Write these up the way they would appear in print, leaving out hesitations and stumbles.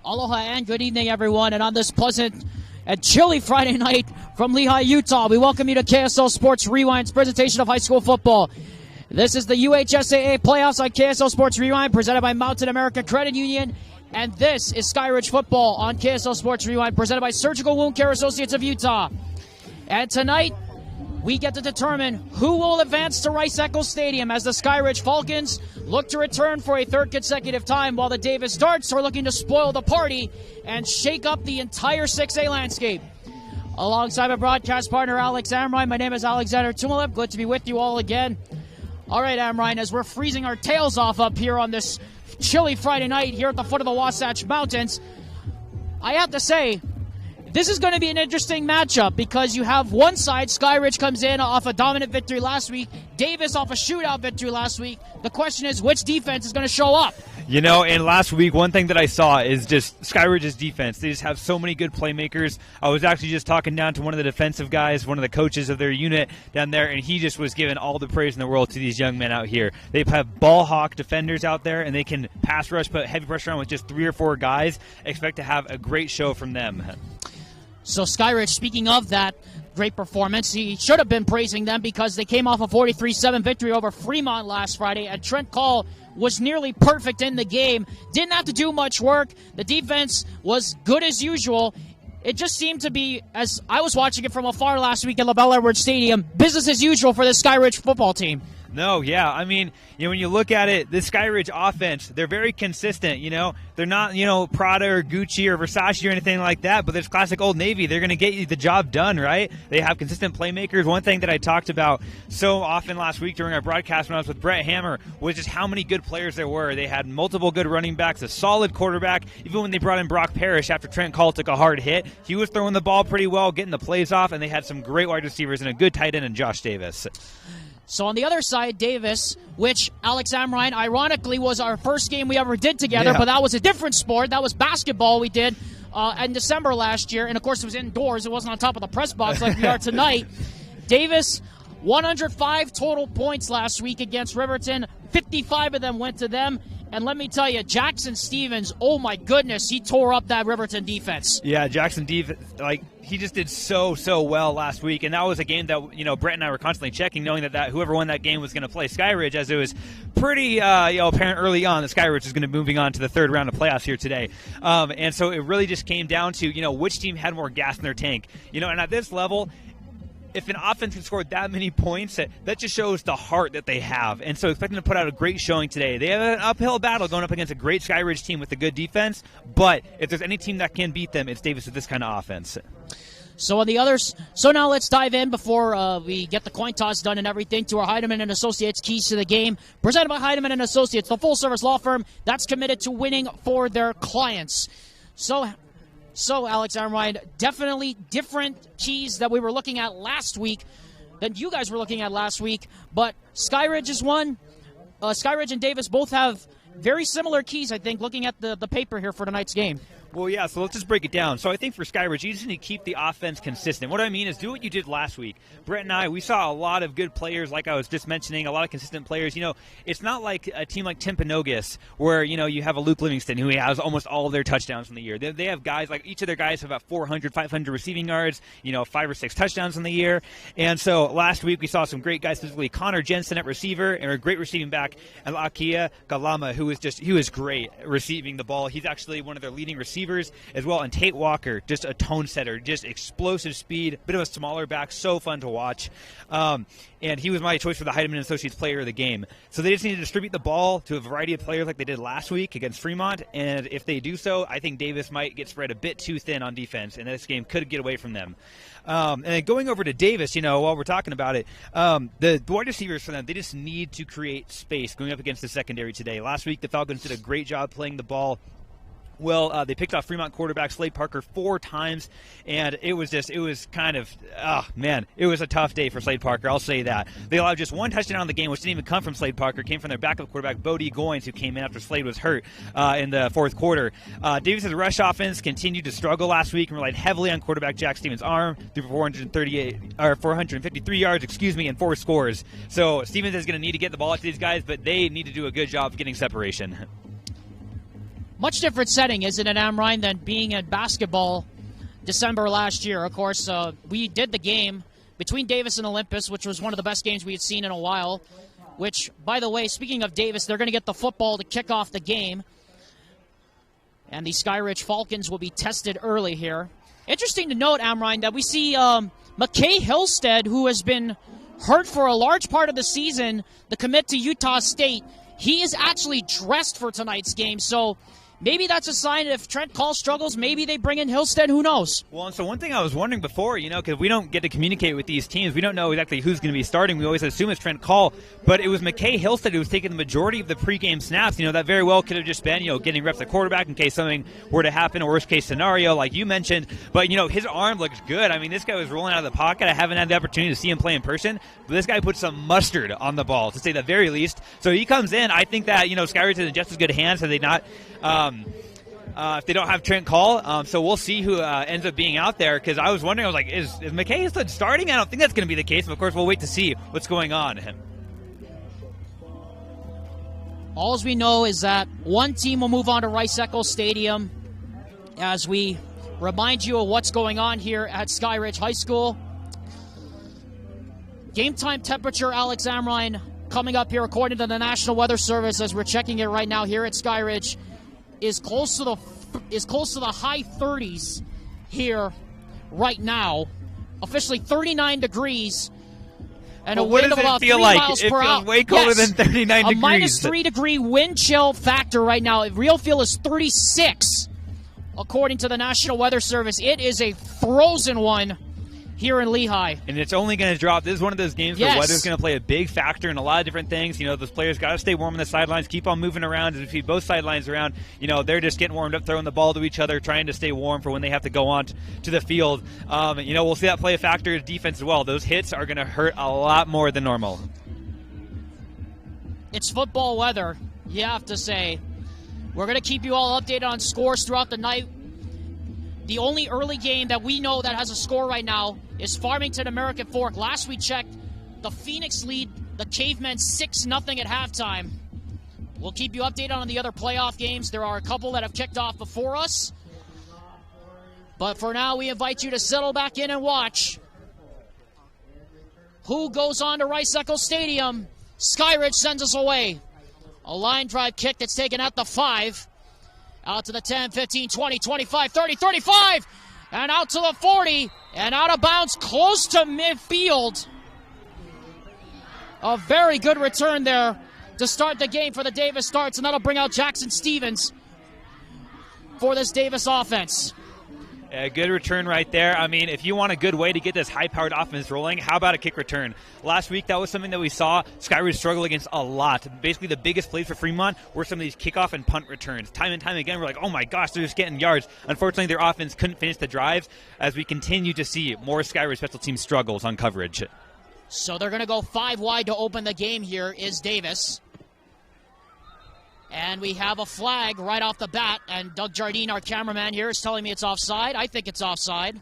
Aloha and good evening, everyone. And on this pleasant and chilly Friday night from Lehigh, Utah, we welcome you to KSL Sports Rewind's presentation of high school football. This is the UHSAA playoffs on KSL Sports Rewind, presented by Mountain America Credit Union. And this is Skyridge football on KSL Sports Rewind, presented by Surgical Wound Care Associates of Utah. And tonight, we get to determine who will advance to Rice-Eccles Stadium as the Skyridge Falcons look to return for a third consecutive time, while the Davis Darts are looking to spoil the party and shake up the entire 6A landscape. Alongside my broadcast partner, Alex Amrine, my name is Alexander Tumolev. Good to be with you all again. All right, Amrine, as we're freezing our tails off up here on this chilly Friday night here at the foot of the Wasatch Mountains, I have to say, this is going to be an interesting matchup because you have one side, Skyridge comes in off a dominant victory last week, Davis off a shootout victory last week. The question is, which defense is going to show up? You know, and last week, one thing that I saw is just Skyridge's defense. They just have so many good playmakers. I was actually just talking down to one of the defensive guys, one of the coaches of their unit down there, and he just was giving all the praise in the world to these young men out here. They have ball hawk defenders out there, and they can pass rush, put heavy pressure on with just 3 or 4 guys. Expect to have a great show from them. So Skyridge, speaking of that great performance, he should have been praising them because they came off a 43-7 victory over Fremont last Friday, and Trent Call was nearly perfect in the game. Didn't have to do much work. The defense was good as usual. It just seemed to be, as I was watching it from afar last week at LaBelle Edwards Stadium, business as usual for the Skyridge football team. No, yeah. I mean, when you look at it, this Skyridge offense, they're very consistent, They're not, Prada or Gucci or Versace or anything like that, but there's classic Old Navy. They're going to get you the job done, right? They have consistent playmakers. One thing that I talked about so often last week during our broadcast when I was with Brett Hammer was just how many good players there were. They had multiple good running backs, a solid quarterback. Even when they brought in Brock Parrish after Trent Call took a hard hit, he was throwing the ball pretty well, getting the plays off, and they had some great wide receivers and a good tight end in Josh Davis. So on the other side, Davis, which Alex Amrine, ironically, was our first game we ever did together, but that was a different sport. That was basketball we did in December last year. And, of course, it was indoors. It wasn't on top of the press box like we are tonight. Davis, 105 total points last week against Riverton. 55 of them went to them. And let me tell you, Jackson Stevens, oh my goodness, he tore up that Riverton defense. Yeah, Jackson defense, he just did so well last week, and that was a game that Brett and I were constantly checking, knowing that whoever won that game was going to play Skyridge, as it was pretty apparent early on that Skyridge is going to be moving on to the third round of playoffs here today, and so it really just came down to which team had more gas in their tank, and at this level, if an offense can score that many points, that just shows the heart that they have. And so expecting to put out a great showing today. They have an uphill battle going up against a great Skyridge team with a good defense, but if there's any team that can beat them, it's Davis with this kind of offense. So now let's dive in before we get the coin toss done and everything to our Heidemann and Associates keys to the game. Presented by Heidemann and Associates, the full-service law firm that's committed to winning for their clients. So, Alex Amrine, definitely different keys that we were looking at last week than you guys were looking at last week. But Skyridge is one. Skyridge and Davis both have very similar keys, I think, looking at the paper here for tonight's game. Well, yeah, so let's just break it down. So I think for Skyridge, you just need to keep the offense consistent. What I mean is do what you did last week. Brett and I, we saw a lot of good players, like I was just mentioning, a lot of consistent players. It's not like a team like Timpanogos where, you have a Luke Livingston who has almost all of their touchdowns from the year. They have guys, like each of their guys have about 400, 500 receiving yards, 5 or 6 touchdowns in the year. And so last week we saw some great guys, specifically Connor Jensen at receiver and a great receiving back, and Akia Galama, he was great receiving the ball. He's actually one of their leading receivers as well, and Tate Walker, just a tone setter, just explosive speed, bit of a smaller back, so fun to watch. And he was my choice for the Heidemann Associates player of the game. So they just need to distribute the ball to a variety of players like they did last week against Fremont, and if they do so, I think Davis might get spread a bit too thin on defense, and this game could get away from them. And then going over to Davis, while we're talking about it, the wide receivers for them, they just need to create space going up against the secondary today. Last week, the Falcons did a great job playing the ball. Well, they picked off Fremont quarterback Slade Parker 4 times, and it was kind of, it was a tough day for Slade Parker, I'll say that. They allowed just 1 touchdown in the game, which didn't even come from Slade Parker. It came from their backup quarterback, Bodie Goins, who came in after Slade was hurt in the 4th quarter. Davis's rush offense continued to struggle last week and relied heavily on quarterback Jack Stevens' arm, threw for 453 yards, and 4 scores. So Stevens is going to need to get the ball out to these guys, but they need to do a good job of getting separation. Much different setting, isn't it, Amrine, than being in basketball December last year. Of course, we did the game between Davis and Olympus, which was one of the best games we had seen in a while, which, by the way, speaking of Davis, they're going to get the football to kick off the game. And the Skyridge Falcons will be tested early here. Interesting to note, Amrine, that we see McKay Hillstead, who has been hurt for a large part of the season, the commit to Utah State. He is actually dressed for tonight's game, so maybe that's a sign if Trent Call struggles, maybe they bring in Hillstead. Who knows? Well, and so one thing I was wondering before, because we don't get to communicate with these teams. We don't know exactly who's going to be starting. We always assume it's Trent Call. But it was McKay Hillstead who was taking the majority of the pregame snaps. That very well could have just been, getting reps at quarterback in case something were to happen, a worst-case scenario, like you mentioned. But, his arm looks good. I mean, this guy was rolling out of the pocket. I haven't had the opportunity to see him play in person. But this guy put some mustard on the ball, to say the very least. So he comes in. I think that, Skyridge is in just as good hands had they not if they don't have Trent Call. So we'll see who ends up being out there, because I was wondering, I was like, is McKay Hillstead starting? I don't think that's going to be the case, but of course we'll wait to see what's going on. All we know is that one team will move on to Rice-Eccles Stadium as we remind you of what's going on here at Skyridge High School. Game time temperature, Alex Amrine, coming up here according to the National Weather Service as we're checking it right now here at Skyridge, is close to the high 30s here right now. Officially 39 degrees. And a wind of about 3 miles per hour. It feels way colder than 39 degrees. A minus 3 degree wind chill factor right now. Real feel is 36, according to the National Weather Service. It is a frozen one here in Lehigh. And it's only going to drop. This is one of those games where weather's going to play a big factor in a lot of different things. Those players got to stay warm on the sidelines, keep on moving around. As we see both sidelines around, they're just getting warmed up, throwing the ball to each other, trying to stay warm for when they have to go on to the field. We'll see that play a factor in defense as well. Those hits are going to hurt a lot more than normal. It's football weather, you have to say. We're going to keep you all updated on scores throughout the night. The only early game that we know that has a score right now is Farmington American Fork. Last we checked, the Phoenix lead the Cavemen 6-0 at halftime. We'll keep you updated on the other playoff games. There are a couple that have kicked off before us. But for now, we invite you to settle back in and watch who goes on to Rice-Eccles Stadium. Skyridge sends us away. A line drive kick that's taken at the 5. Out to the 10, 15, 20, 25, 30, 35, and out to the 40, and out of bounds close to midfield. A very good return there to start the game for the Davis Starts, and that'll bring out Jackson Stevens for this Davis offense. A good return right there. I mean, if you want a good way to get this high-powered offense rolling, how about a kick return? Last week, that was something that we saw Skyridge struggle against a lot. Basically, the biggest plays for Fremont were some of these kickoff and punt returns. Time and time again, we're like, oh my gosh, they're just getting yards. Unfortunately, their offense couldn't finish the drives as we continue to see more Skyridge special team struggles on coverage. So they're going to go 5 wide to open the game here is Davis. And we have a flag right off the bat, and Doug Jardine, our cameraman here, is telling me it's offside. I think it's offside.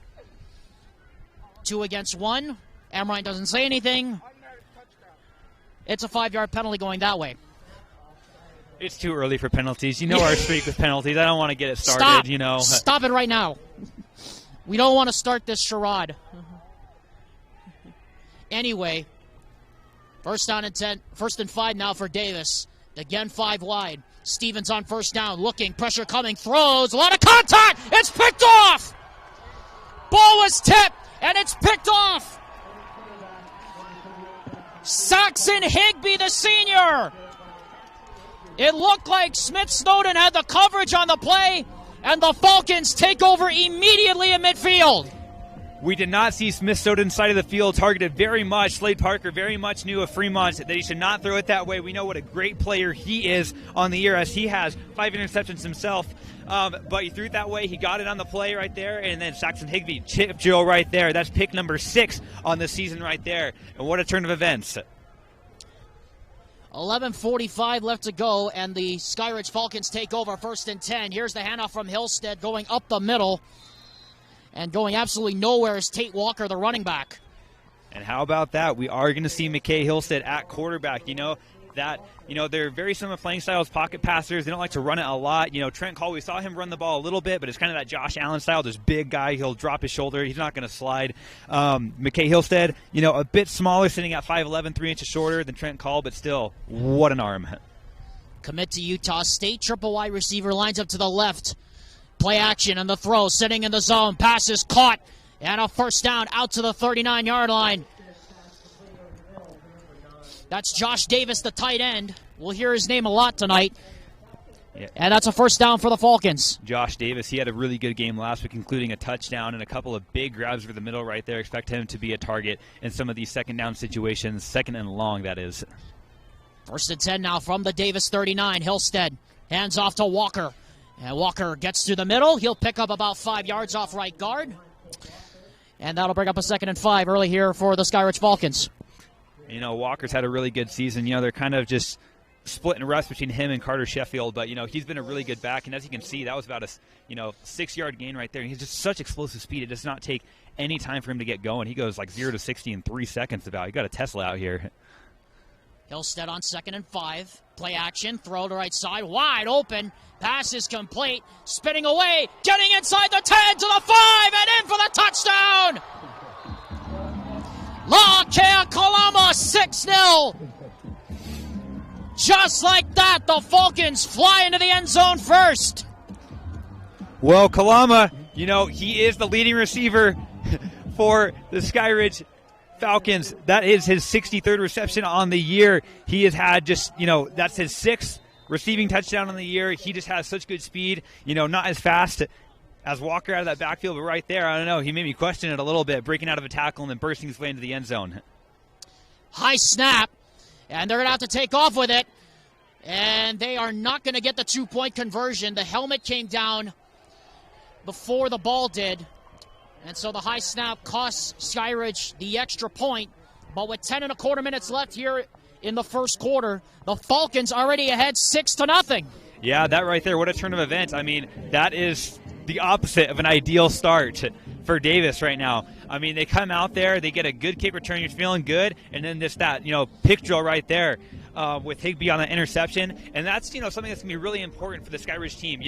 2 against 1. Amrine doesn't say anything. It's a 5-yard penalty going that way. It's too early for penalties. Our streak with penalties. I don't want to get it started. Stop it right now. We don't want to start this charade. Anyway, first and 5 now for Davis. Again, 5 wide. Stevens on first down, looking, pressure coming, throws, a lot of contact. It's picked off. Ball was tipped, and it's picked off. Saxon Higby, the senior. It looked like Smith Snowden had the coverage on the play, and the Falcons take over immediately in midfield. We did not see Smith Snowden's side of the field targeted very much. Slade Parker very much knew of Fremont that he should not throw it that way. We know what a great player he is on the year, as he has 5 interceptions himself. But he threw it that way. He got it on the play right there, and then Saxon Higby chipped Joe right there. That's pick number 6 on the season right there. And what a turn of events. 11:45 left to go, and the Skyridge Falcons take over 1st and 10. Here's the handoff from Hillstead going up the middle. And going absolutely nowhere is Tate Walker, the running back. And how about that? We are going to see McKay Hillstead at quarterback. that, they're very similar playing styles, pocket passers. They don't like to run it a lot. Trent Cole, we saw him run the ball a little bit, but it's kind of that Josh Allen style. This big guy, he'll drop his shoulder. He's not going to slide. McKay Hillstead, a bit smaller, sitting at 5'11", 3 inches shorter than Trent Cole, but still, what an arm. Commit to Utah State. Triple wide receiver lines up to the left. Play action and the throw, sitting in the zone. Pass is caught, and a first down out to the 39-yard line. That's Josh Davis, the tight end. We'll hear his name a lot tonight. Yeah. And that's a first down for the Falcons. Josh Davis, he had a really good game last week, including a touchdown and a couple of big grabs over the middle right there. Expect him to be a target in some of these second down situations, second and long, that is. First and 10 now from the Davis 39. Hillstead hands off to Walker. And Walker gets to the middle. He'll pick up about 5 yards off right guard. And that'll bring up a 2nd and 5 early here for the Skyridge Falcons. Walker's had a really good season. They're kind of just splitting reps between him and Carter Sheffield, but he's been a really good back, and as you can see, that was about a 6-yard gain right there. And he's just such explosive speed. It does not take any time for him to get going. He goes like 0 to 60 in 3 seconds. You got a Tesla out here. Hillstead on 2nd and 5. Play action, throw to right side, wide open. Pass is complete, spinning away, getting inside the 10 to the 5, and in for the touchdown! La Kea Kalama, 6-0. Just like that, the Falcons fly into the end zone first. Well, Kalama, he is the leading receiver for the Skyridge Falcons. That is his 63rd reception on the year. He has had that's his 6th receiving touchdown on the year. He just has such good speed, not as fast as Walker out of that backfield, but right there, I don't know, he made me question it a little bit, breaking out of a tackle and then bursting his way into the end zone. High snap, and they're going to have to take off with it, and they are not going to get the 2-point conversion. The helmet came down before the ball did, and so the high snap costs Skyridge the extra point, but with 10 1/4 minutes left here in the first quarter, the Falcons already ahead 6-0. Yeah, that right there, what a turn of events. I mean, that is the opposite of an ideal start for Davis right now. I mean, they come out there, they get a good kick return, you're feeling good, and then that pick drill right there with Higbee on the interception, and that's something that's going to be really important for the Skyridge team.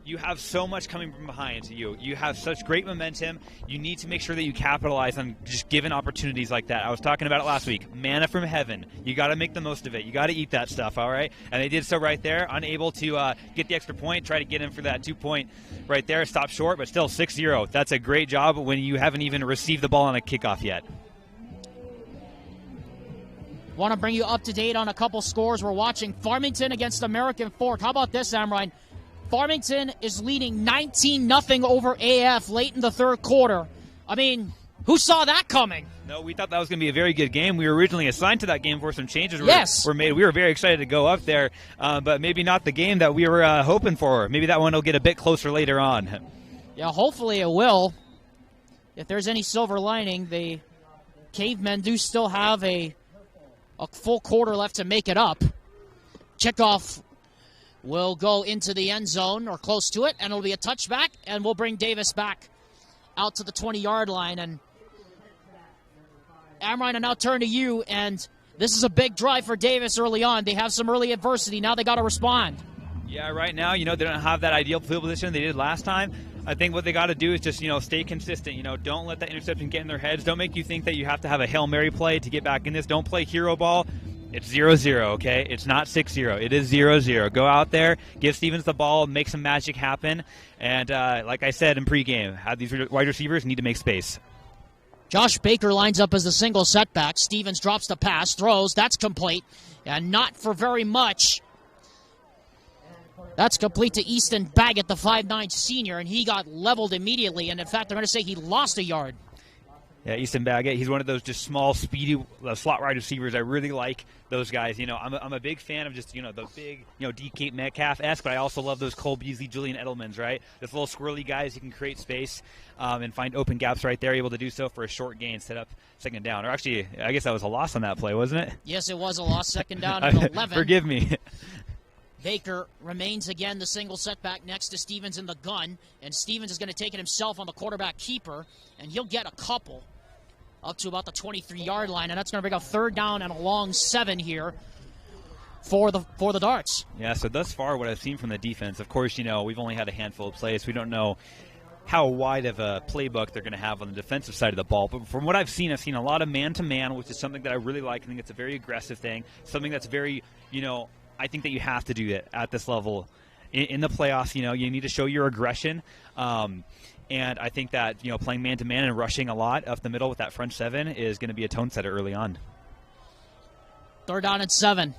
You have so much coming from behind you. You have such great momentum. You need to make sure that you capitalize on just given opportunities like that. I was talking about it last week. Manna from heaven. You got to make the most of it. You got to eat that stuff, all right? And they did so right there. Unable to get the extra point. Try to get in for that 2-point right there. Stop short, but still 6-0. That's a great job when you haven't even received the ball on a kickoff yet. Want to bring you up to date on a couple scores. We're watching Farmington against American Fork. How about this, Amrine? Farmington is leading 19-0 over AF late in the third quarter. I mean, who saw that coming? No, we thought that was going to be a very good game. We were originally assigned to that game before some changes were made. We were very excited to go up there, but maybe not the game that we were hoping for. Maybe that one will get a bit closer later on. Yeah, hopefully it will. If there's any silver lining, the Cavemen do still have a full quarter left to make it up. Kickoff will go into the end zone or close to it, and it'll be a touchback, and we'll bring Davis back out to the 20-yard line. And Amrine, I now turn to you, and this is a big drive for Davis early on. They have some early adversity. Now they got to respond. Yeah, right now, they don't have that ideal field position they did last time. I think what they got to do is just, stay consistent. Don't let that interception get in their heads. Don't make you think that you have to have a Hail Mary play to get back in this. Don't play hero ball. It's 0-0, okay? It's not 6-0. It is 0-0. Go out there, give Stevens the ball, make some magic happen. And like I said in pregame, these wide receivers need to make space. Josh Baker lines up as the single setback. Stevens drops the pass, throws. That's complete. And not for very much. That's complete to Easton Baggett, the 5'9 senior, and he got leveled immediately. And, in fact, I'm going to say he lost a yard. Yeah, Easton Baggett, he's one of those just small, speedy slot wide receivers. I really like those guys. I'm a big fan of just, the big, DK Metcalf-esque, but I also love those Cole Beasley, Julian Edelmans, right? Those little squirrely guys who can create space and find open gaps right there, able to do so for a short gain, set up second down. Or actually, I guess that was a loss on that play, wasn't it? Yes, it was a loss, second down at 11. Forgive me. Baker remains again the single setback next to Stevens in the gun, and Stevens is going to take it himself on the quarterback keeper, and he'll get a couple up to about the 23-yard line, and that's going to bring up third down and a long 7 here for the Darts. Yeah, so thus far what I've seen from the defense, of course, we've only had a handful of plays. We don't know how wide of a playbook they're going to have on the defensive side of the ball. But from what I've seen a lot of man-to-man, which is something that I really like. I think it's a very aggressive thing, something that's very, I think that you have to do it at this level. In the playoffs, you need to show your aggression. And I think that, playing man-to-man and rushing a lot up the middle with that front seven is going to be a tone setter early on. 3rd down and 7.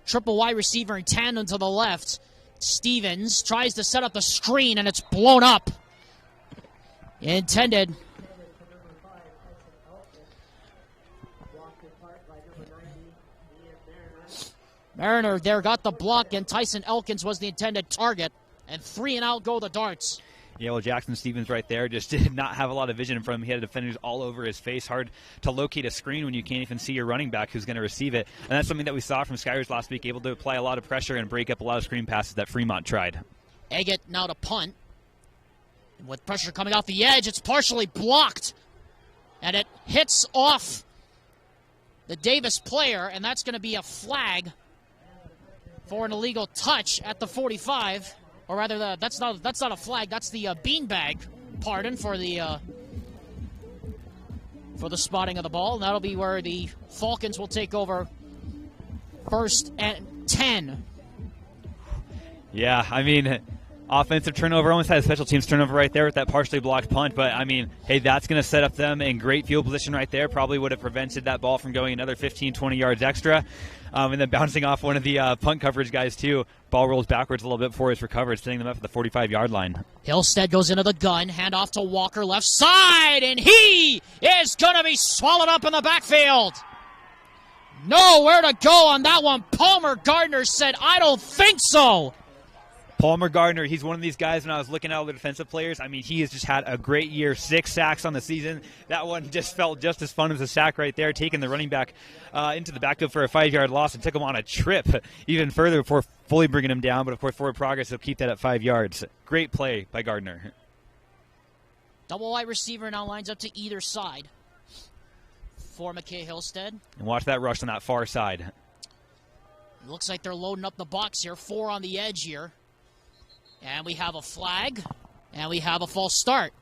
Triple wide receiver in tandem to the left. Stevens tries to set up the screen, and it's blown up. Intended. Mariner there got the block, and Tyson Elkins was the intended target. And 3 and out go the Darts. Yeah, well, Jackson Stevens right there just did not have a lot of vision in front of him. He had defenders all over his face. Hard to locate a screen when you can't even see your running back who's going to receive it. And that's something that we saw from Skyridge last week, able to apply a lot of pressure and break up a lot of screen passes that Fremont tried. Agate now to punt. With pressure coming off the edge, it's partially blocked. And it hits off the Davis player, and that's going to be a flag for an illegal touch at the 45. Or rather, that's not a flag. That's the beanbag pardon for the spotting of the ball. And that'll be where the Falcons will take over 1st and 10. Yeah, I mean, offensive turnover, almost had a special teams turnover right there with that partially blocked punt. But, I mean, hey, that's going to set up them in great field position right there. Probably would have prevented that ball from going another 15, 20 yards extra. And then bouncing off one of the punt coverage guys, too. Ball rolls backwards a little bit before it's recovered, setting them up at the 45-yard line. Hillstead goes into the gun, handoff to Walker, left side, and he is going to be swallowed up in the backfield. Nowhere to go on that one. Palmer Gardner said, I don't think so. Palmer Gardner, he's one of these guys when I was looking at all the defensive players. I mean, he has just had a great year, 6 sacks on the season. That one just felt just as fun as a sack right there, taking the running back into the backfield for a 5-yard loss and took him on a trip even further before fully bringing him down. But, of course, forward progress, he'll keep that at 5 yards. Great play by Gardner. Double wide receiver now lines up to either side for McKay Hillstead. And watch that rush on that far side. It looks like they're loading up the box here. 4 on the edge here. And we have a flag, and we have a false start.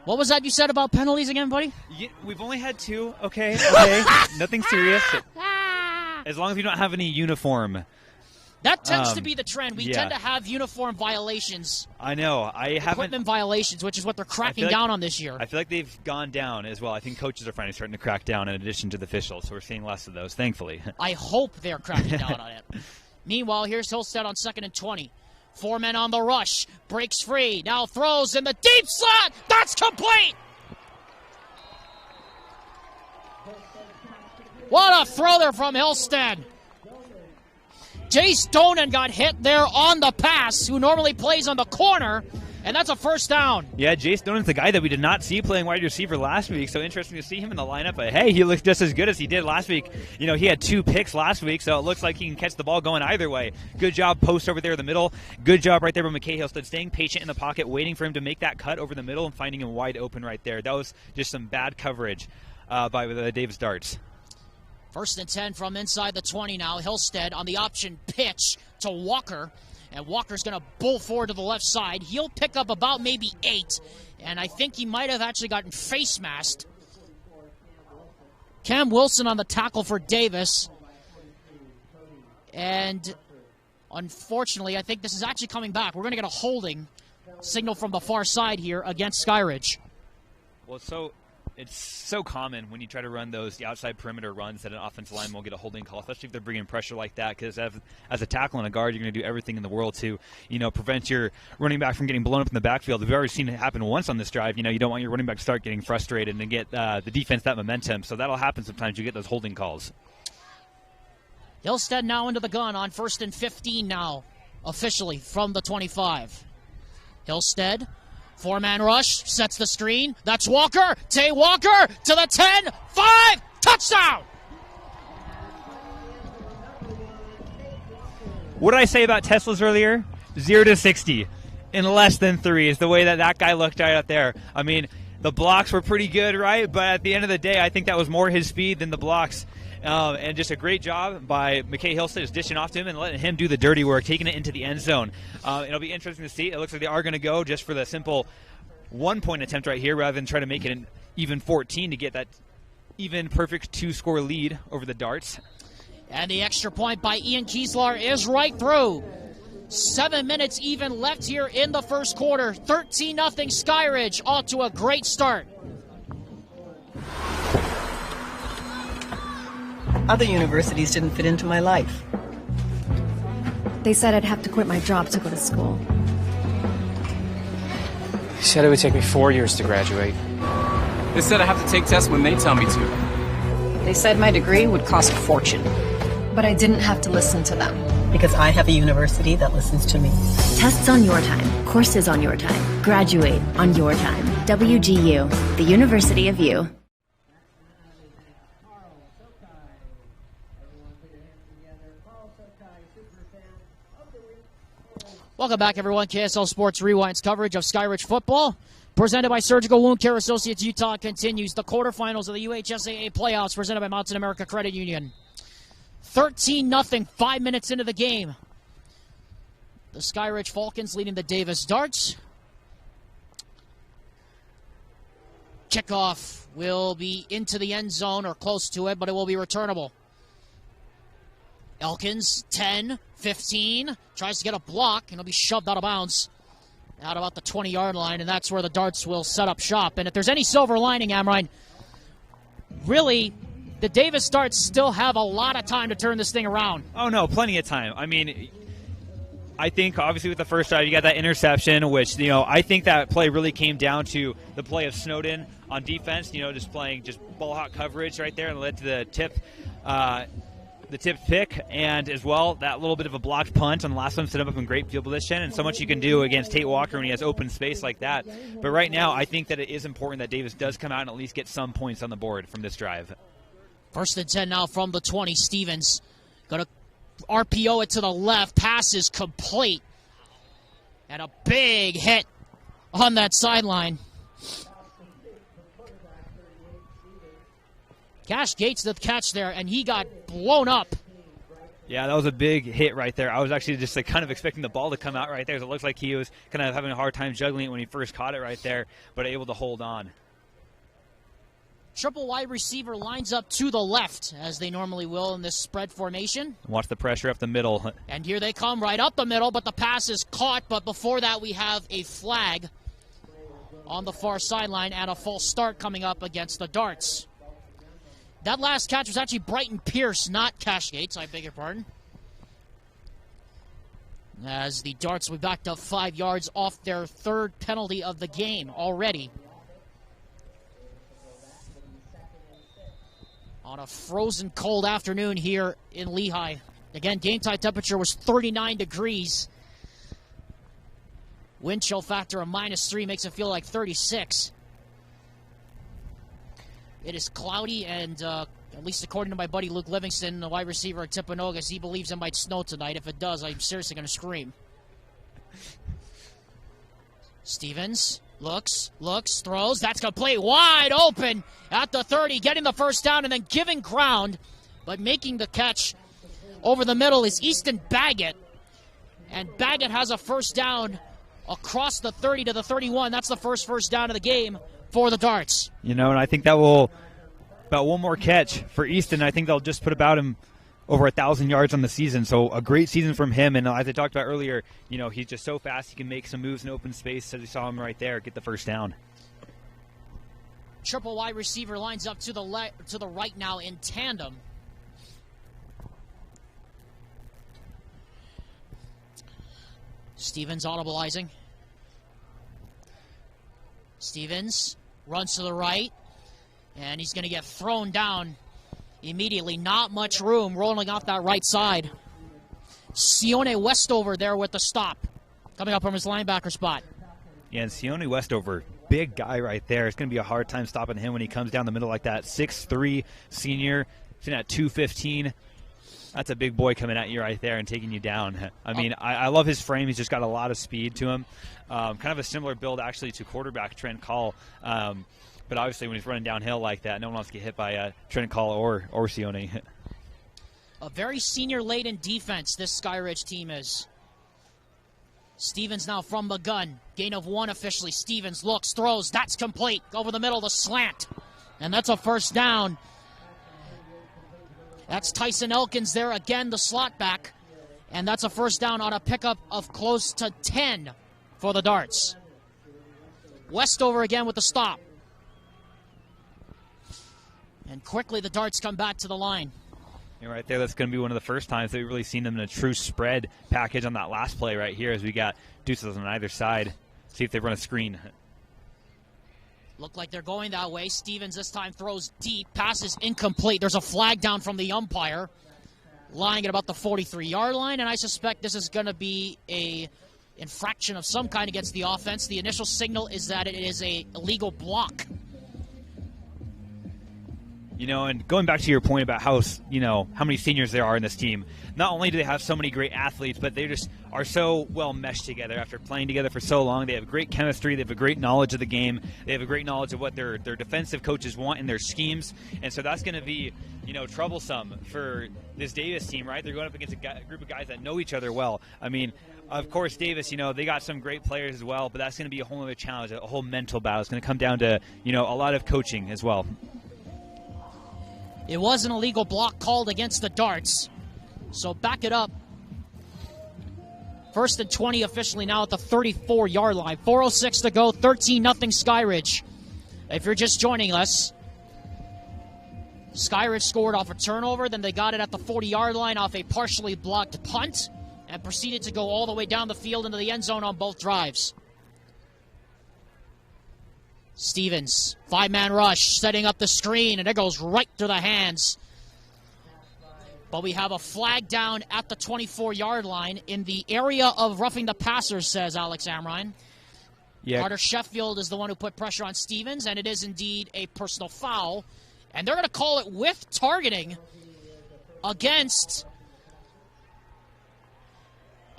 What was that you said about penalties again, buddy? We've only had 2. Okay. Nothing serious. As long as we don't have any uniform. That tends to be the trend. We tend to have uniform violations. I know. Equipment violations, which is what they're cracking down on this year. I feel like they've gone down as well. I think coaches are finally starting to crack down in addition to the officials, so we're seeing less of those, thankfully. I hope they're cracking down on it. Meanwhile, here's Hillstead on 2nd and 20. 4 men on the rush. Breaks free. Now throws in the deep slot. That's complete! What a throw there from Hillstead. Jace Donan got hit there on the pass, who normally plays on the corner, and that's a 1st down. Yeah, Jace Donan's the guy that we did not see playing wide receiver last week, so interesting to see him in the lineup. But, hey, he looks just as good as he did last week. He had 2 picks last week, so it looks like he can catch the ball going either way. Good job post over there in the middle. Good job right there by McKay Hillstead, staying patient in the pocket, waiting for him to make that cut over the middle and finding him wide open right there. That was just some bad coverage by the Davis Darts. 1st and 10 from inside the 20 now. Hillstead on the option pitch to Walker. And Walker's going to bull forward to the left side. He'll pick up about maybe 8. And I think he might have actually gotten face masked. Cam Wilson on the tackle for Davis. And unfortunately, I think this is actually coming back. We're going to get a holding signal from the far side here against Skyridge. Well, it's so common when you try to run the outside perimeter runs that an offensive lineman will get a holding call, especially if they're bringing pressure like that, because as a tackle and a guard, you're going to do everything in the world to, prevent your running back from getting blown up in the backfield. We've already seen it happen once on this drive. You don't want your running back to start getting frustrated and get the defense that momentum. So that'll happen sometimes. You get those holding calls. Hillstead now into the gun on 1st and 15 now, officially from the 25. Hillstead. 4-man rush, sets the screen. That's Walker. Tay Walker to the 10, 5, touchdown! What did I say about Teslas earlier? 0 to 60 in less than 3 is the way that guy looked right out there. I mean, the blocks were pretty good, right? But at the end of the day, I think that was more his speed than the blocks. And just a great job by McKay Hillstead, just dishing off to him and letting him do the dirty work, taking it into the end zone. It'll be interesting to see. It looks like they are going to go just for the simple 1-point attempt right here rather than try to make it an even 14 to get that even perfect 2-score lead over the Darts. And the extra point by Ian Kieslar is right through. 7 minutes even left here in the first quarter. 13-0 Skyridge, off to a great start. Other universities didn't fit into my life. They said I'd have to quit my job to go to school. They said it would take me 4 years to graduate. They said I have to take tests when they tell me to. They said my degree would cost a fortune. But I didn't have to listen to them. Because I have a university that listens to me. Tests on your time, courses on your time, graduate on your time. WGU, the University of You. Welcome back, everyone. KSL Sports Rewind's coverage of Skyridge football, presented by Surgical Wound Care Associates Utah, continues. The quarterfinals of the UHSAA playoffs, presented by Mountain America Credit Union. 13-0, 5 minutes into the game. The Skyridge Falcons leading the Davis Darts. Kickoff will be into the end zone or close to it, but it will be returnable. Elkins, 10, 15, tries to get a block, and it'll be shoved out of bounds out about the 20-yard line, and that's where the Darts will set up shop. And if there's any silver lining, Amrine, really, the Davis Darts still have a lot of time to turn this thing around. Oh, no, plenty of time. I mean, I think, obviously, with the first drive, you got that interception, which, I think that play really came down to the play of Snowden on defense, just playing just ball-hawk coverage right there and led to the tip pick, and as well, that little bit of a blocked punt on the last one set him up in great field position, and so much you can do against Tate Walker when he has open space like that. But right now, I think that it is important that Davis does come out and at least get some points on the board from this drive. 1st and 10 now from the 20. Stevens going to RPO it to the left. Pass is complete. And a big hit on that sideline. Cash Gates the catch there, and he got blown up. Yeah, that was a big hit right there. I was actually just kind of expecting the ball to come out right there. So it looks like he was kind of having a hard time juggling it when he first caught it right there, but able to hold on. Triple wide receiver lines up to the left, as they normally will in this spread formation. Watch the pressure up the middle. And here they come right up the middle, but the pass is caught. But before that, we have a flag on the far sideline and a false start coming up against the Darts. That last catch was actually Brighton Pierce, not Cash Gates. I beg your pardon. As the Darts will be backed up 5 yards off their third penalty of the game already. On a frozen cold afternoon here in Lehigh. Again, game time temperature was 39 degrees. Wind chill factor of -3 makes it feel like 36. It is cloudy, and at least according to my buddy Luke Livingston, the wide receiver at Timpanogos, he believes it might snow tonight. If it does, I'm seriously going to scream. Stevens looks, throws. That's complete, wide open at the 30, getting the first down and then giving ground, but making the catch over the middle is Easton Baggett. And Baggett has a first down across the 30 to the 31. That's the first down of the game for the Darts. And I think that will, about one more catch for Easton, I think they'll just put about him over 1,000 yards on the season. So a great season from him. And as I talked about earlier, he's just so fast. He can make some moves in open space. As we saw him right there, get the first down. Triple wide receiver lines up to the right now in tandem. Stevens audibilizing. Stevens runs to the right, and he's going to get thrown down immediately. Not much room rolling off that right side. Sione Westover there with the stop, coming up from his linebacker spot. Yeah, and Sione Westover, big guy right there. It's going to be a hard time stopping him when he comes down the middle like that. 6'3", senior, sitting at 215. That's a big boy coming at you right there and taking you down. I mean, I love his frame. He's just got a lot of speed to him. Kind of a similar build, actually, to quarterback Trent Call. But obviously, when he's running downhill like that, no one wants to get hit by Trent Call or Sione. A very senior-laden defense this Skyridge team is. Stevens now from the gun. Gain of 1 officially. Stevens looks, throws. That's complete. Over the middle, the slant. And that's a first down. That's Tyson Elkins there again, the slot back. And that's a first down on a pickup of close to 10 for the Darts. Westover again with the stop. And quickly the Darts come back to the line. And right there, that's going to be one of the first times that we've really seen them in a true spread package on that last play right here as we got deuces on either side. See if they run a screen. Look like they're going that way. Stevens this time throws deep. Pass is incomplete. There's a flag down from the umpire. Lying at about the 43-yard line, and I suspect this is going to be a infraction of some kind against the offense. The initial signal is that it is a illegal block. You know, and going back to your point about how many seniors there are in this team, not only do they have so many great athletes, but they just are so well meshed together after playing together for so long. They have great chemistry. They have a great knowledge of the game. They have a great knowledge of what their defensive coaches want in their schemes. And so that's going to be, troublesome for this Davis team, right? They're going up against a group of guys that know each other well. I mean, of course, Davis, they got some great players as well, but that's going to be a whole other challenge, a whole mental battle. It's going to come down to, a lot of coaching as well. It was an illegal block called against the Darts. So back it up. 1st and 20 officially now at the 34-yard line. 4:06 to go, 13-0 Skyridge. If you're just joining us, Skyridge scored off a turnover, then they got it at the 40-yard line off a partially blocked punt and proceeded to go all the way down the field into the end zone on both drives. Stevens, 5-man rush, setting up the screen, and it goes right through the hands. But we have a flag down at the 24-yard line in the area of roughing the passer, says Alex Amrine. Yeah. Carter Sheffield is the one who put pressure on Stevens, and it is indeed a personal foul. And they're going to call it with targeting against...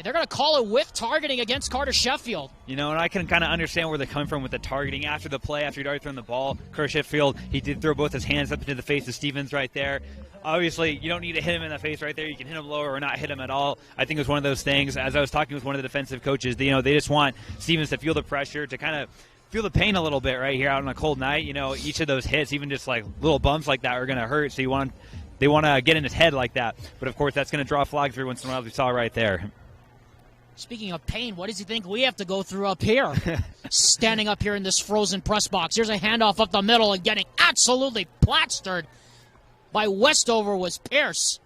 They're going to call it with targeting against Carter Sheffield. And I can kind of understand where they're coming from with the targeting. After the play, after he'd already thrown the ball, Carter Sheffield, he did throw both his hands up into the face of Stevens right there. Obviously, you don't need to hit him in the face right there. You can hit him lower or not hit him at all. I think it was one of those things. As I was talking with one of the defensive coaches, they just want Stevens to feel the pressure, to kind of feel the pain a little bit right here out on a cold night. Each of those hits, even just like little bumps like that, are going to hurt. So they want to get in his head like that. But, of course, that's going to draw flags every once in a while, as we saw right there. Speaking of pain, what does he think we have to go through up here? Standing up here in this frozen press box. Here's a handoff up the middle and getting absolutely plastered by Westover was Pierce.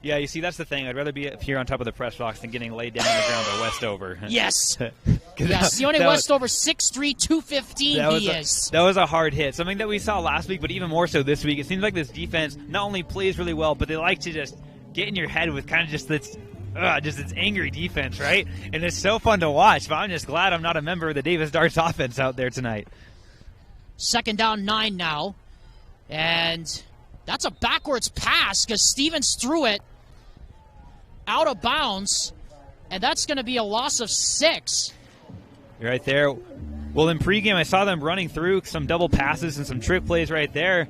Yeah, you see, that's the thing. I'd rather be up here on top of the press box than getting laid down on the ground by Westover. Yes. Sione Westover, 6'3", 215 That was a hard hit. Something that we saw last week, but even more so this week. It seems like this defense not only plays really well, but they like to just get in your head with kind of just this angry defense, right? And it's so fun to watch, but I'm just glad I'm not a member of the Davis Darts offense out there tonight. 2nd down, 9 now. And that's a backwards pass because Stevens threw it out of bounds, and that's going to be a loss of 6. Right there. Well, in pregame, I saw them running through some double passes and some trick plays right there.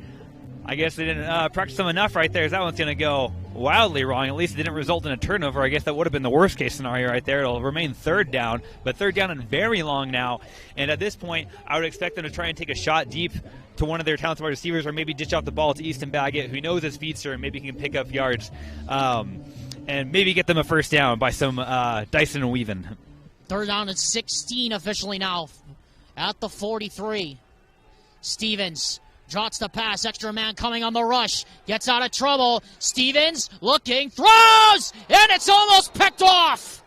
I guess they didn't practice them enough right there, as that one's going to go wildly wrong. At least it didn't result in a turnover. I guess that would have been the worst case scenario right there. It'll remain 3rd down, but 3rd down and very long now. And at this point, I would expect them to try and take a shot deep to one of their talented wide receivers, or maybe dish out the ball to Easton Baggett, who knows his feature and maybe can pick up yards and maybe get them a first down by some Dyson and Weaving. 3rd down and 16 officially now at the 43. Stevens drops the pass, extra man coming on the rush, gets out of trouble. Stevens looking, throws, and it's almost picked off.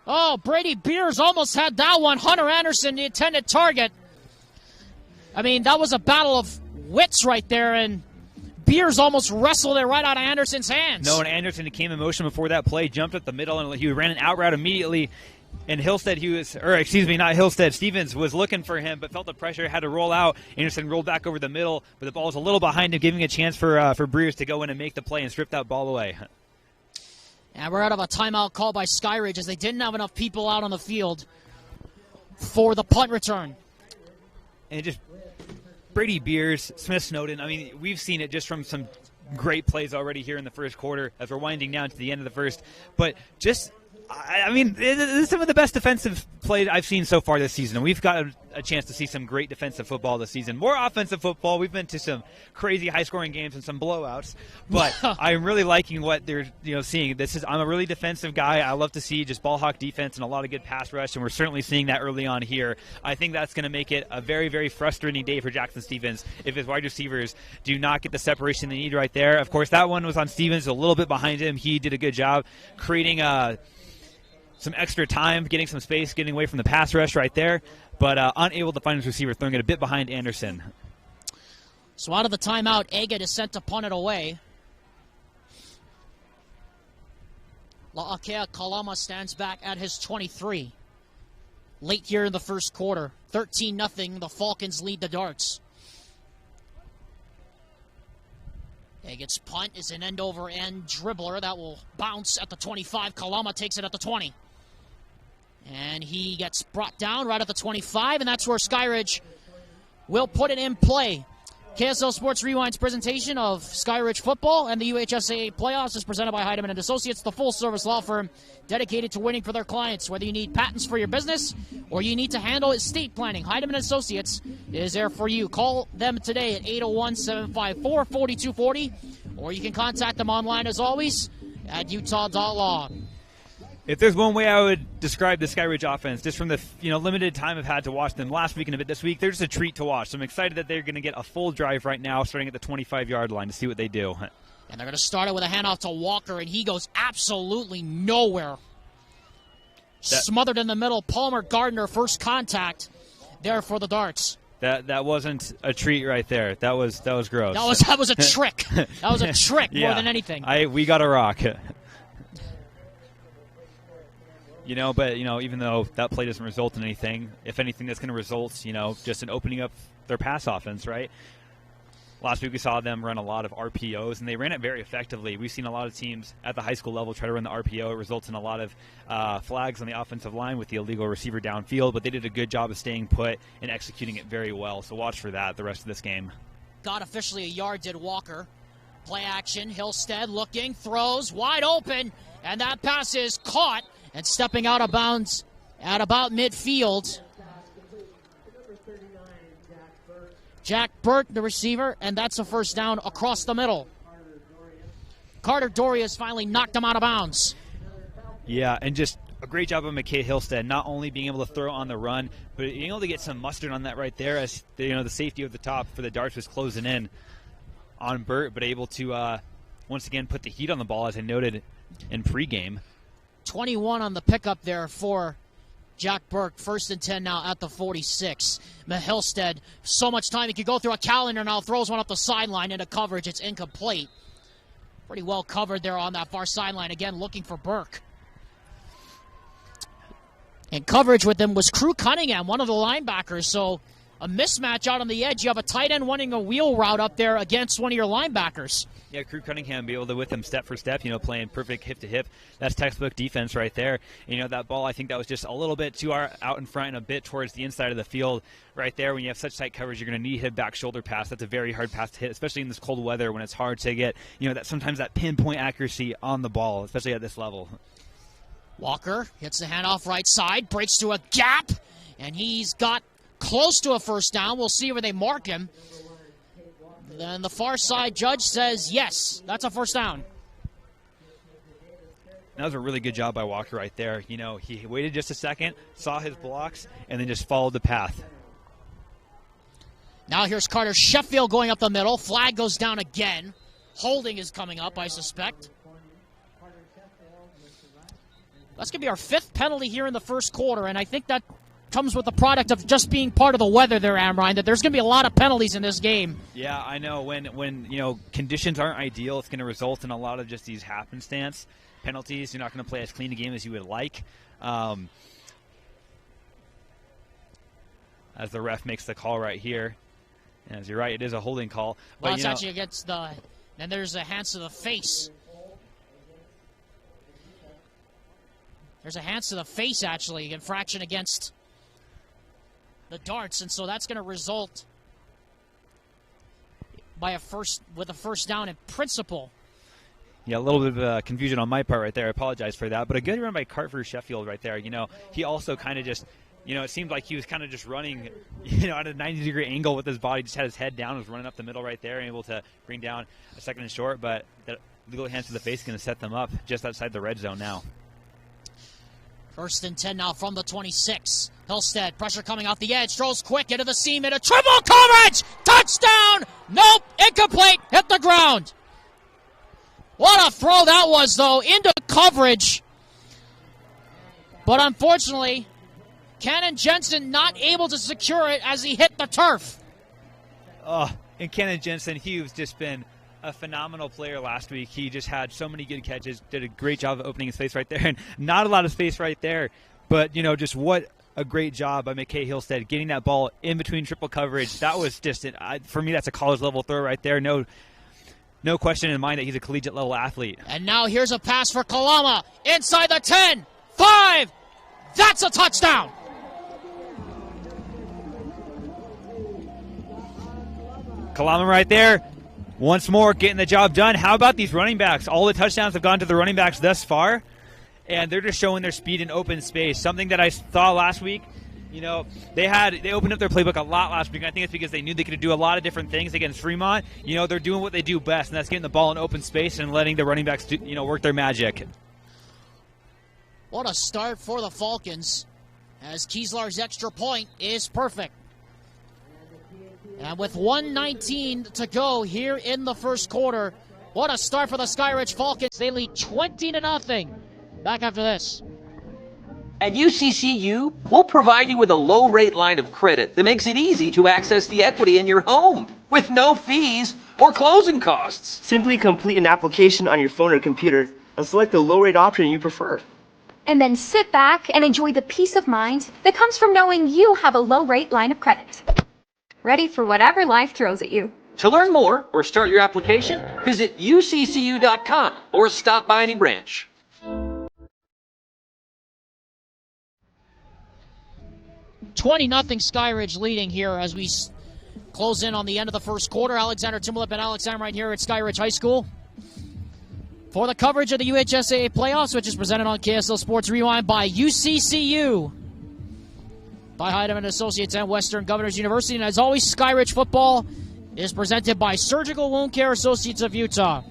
Oh, Brady Beers almost had that one. Hunter Anderson, the intended target. I mean, that was a battle of wits right there, and Beers almost wrestled it right out of Anderson's hands. No, and Anderson came in motion before that play, jumped up the middle, and he ran an out route immediately. And Hillstead, not Hillstead, Stevens was looking for him, but felt the pressure, had to roll out. Anderson rolled back over the middle, but the ball was a little behind him, giving a chance for Breers to go in and make the play and strip that ball away. And we're out of a timeout call by Skyridge as they didn't have enough people out on the field for the punt return. And just Brady Beers, Smith Snowden, I mean, we've seen it just from some great plays already here in the first quarter as we're winding down to the end of the first. But just, I mean, this is some of the best defensive play I've seen so far this season. And we've got a chance to see some great defensive football this season. More offensive football. We've been to some crazy high-scoring games and some blowouts. But I'm really liking what they're seeing. I'm a really defensive guy. I love to see just ball hawk defense and a lot of good pass rush, and we're certainly seeing that early on here. I think that's going to make it a very, very frustrating day for Jackson Stevens if his wide receivers do not get the separation they need right there. Of course, that one was on Stevens, a little bit behind him. He did a good job creating some extra time, getting some space, getting away from the pass rush right there, but unable to find his receiver, throwing it a bit behind Anderson. So out of the timeout, Agate is sent to punt it away. La'akea Kalama stands back at his 23. Late here in the first quarter, 13-0, the Falcons lead the Darts. Agate's punt is an end-over-end dribbler that will bounce at the 25. Kalama takes it at the 20. And he gets brought down right at the 25, and that's where Skyridge will put it in play. KSL Sports Rewind's presentation of Skyridge football and the UHSAA playoffs is presented by Heidemann & Associates, the full-service law firm dedicated to winning for their clients. Whether you need patents for your business or you need to handle estate planning, Heidemann & Associates is there for you. Call them today at 801-754-4240, or you can contact them online, as always, at utah.law. If there's one way I would describe the Skyridge offense, just from the limited time I've had to watch them last week and a bit this week, they're just a treat to watch. So I'm excited that they're going to get a full drive right now, starting at the 25-yard line to see what they do. And they're going to start it with a handoff to Walker, and he goes absolutely nowhere. Smothered in the middle. Palmer Gardner, first contact there for the Darts. That wasn't a treat right there. That was gross. That was a trick. That was a trick more than anything. We got a rock. But even though that play doesn't result in anything, if anything, that's going to result, just in opening up their pass offense, right? Last week we saw them run a lot of RPOs, and they ran it very effectively. We've seen a lot of teams at the high school level try to run the RPO. It results in a lot of flags on the offensive line with the illegal receiver downfield, but they did a good job of staying put and executing it very well. So watch for that the rest of this game. Got officially a yard, did Walker. Play action, Hillstead looking, throws, wide open, and that pass is caught. And stepping out of bounds at about midfield, Jack Burt, the receiver, and that's a first down across the middle. Carter Doria has finally knocked him out of bounds. Yeah, and just a great job of McKay Hillstead, not only being able to throw on the run, but being able to get some mustard on that right there as the safety of the top for the Darts was closing in on Burt, but able to once again put the heat on the ball, as I noted in pregame. 21 on the pickup there for Jack Burke. 1st and 10 now at the 46. Hillstead, so much time. He could go through a calendar now. Throws one up the sideline into coverage. It's incomplete. Pretty well covered there on that far sideline. Again, looking for Burke. And coverage with him was Crew Cunningham, one of the linebackers. So a mismatch out on the edge. You have a tight end running a wheel route up there against one of your linebackers. Yeah, Crew Cunningham be able to with him step for step, playing perfect hip to hip. That's textbook defense right there. That ball, I think that was just a little bit too out in front and a bit towards the inside of the field right there. When you have such tight coverage, you're going to need to hit back shoulder pass. That's a very hard pass to hit, especially in this cold weather when it's hard to get, sometimes that pinpoint accuracy on the ball, especially at this level. Walker hits the handoff right side, breaks to a gap, and he's got close to a first down. We'll see where they mark him. Then the far side judge says, yes, that's a first down. That was a really good job by Walker right there. He waited just a second, saw his blocks, and then just followed the path. Now here's Carter Sheffield going up the middle. Flag goes down again. Holding is coming up, I suspect. That's going to be our 5th penalty here in the first quarter, and I think that comes with the product of just being part of the weather there, Amrine, that there's going to be a lot of penalties in this game. Yeah, I know. When conditions aren't ideal, it's going to result in a lot of just these happenstance penalties. You're not going to play as clean a game as you would like. as the ref makes the call right here. And as you're right, it is a holding call. Well, But, it's actually against the... And there's a hands to the face. There's a hands to the face, actually, infraction against the darts, and so that's going to result by a first down in principle. Yeah, a little bit of confusion on my part right there. I apologize for that. But a good run by Cartford Sheffield right there. He also kind of just, it seemed like he was kind of just running, at a 90-degree angle with his body, just had his head down, was running up the middle right there, and able to bring down a second and short. But that legal hands to the face is going to set them up just outside the red zone now. 1st and 10 now from the 26. Hillstead, pressure coming off the edge, throws quick into the seam, into triple coverage! Touchdown! Nope, incomplete, hit the ground. What a throw that was, though, into coverage. But unfortunately, Cannon Jensen not able to secure it as he hit the turf. And Cannon Jensen, he's just been a phenomenal player last week. He just had so many good catches, did a great job of opening his face right there, and not a lot of space right there. But, just what a great job by McKay Hillstead getting that ball in between triple coverage. That was just, for me, that's a college-level throw right there. No question in mind that he's a collegiate-level athlete. And now here's a pass for Kalama. Inside the 10, 5. That's a touchdown. Kalama right there. Once more, getting the job done. How about these running backs? All the touchdowns have gone to the running backs thus far, and they're just showing their speed in open space. Something that I saw last week, they opened up their playbook a lot last week. I think it's because they knew they could do a lot of different things against Fremont. They're doing what they do best, and that's getting the ball in open space and letting the running backs work their magic. What a start for the Falcons, as Kieslar's extra point is perfect. And with 1:19 to go here in the first quarter, what a start for the Skyridge Falcons. They lead 20-0. Back after this. At UCCU, we'll provide you with a low-rate line of credit that makes it easy to access the equity in your home with no fees or closing costs. Simply complete an application on your phone or computer and select the low-rate option you prefer. And then sit back and enjoy the peace of mind that comes from knowing you have a low-rate line of credit. Ready for whatever life throws at you. To learn more or start your application, visit uccu.com or stop by any branch. Nothing Skyridge leading here as we close in on the end of the first quarter. Alexander Timberlip and Alex Am right here at Skyridge High School for the coverage of the UHSAA playoffs, which is presented on KSL Sports Rewind by UCCU, by Heidemann Associates and Western Governors University. And as always, Skyridge football is presented by Surgical Wound Care Associates of Utah.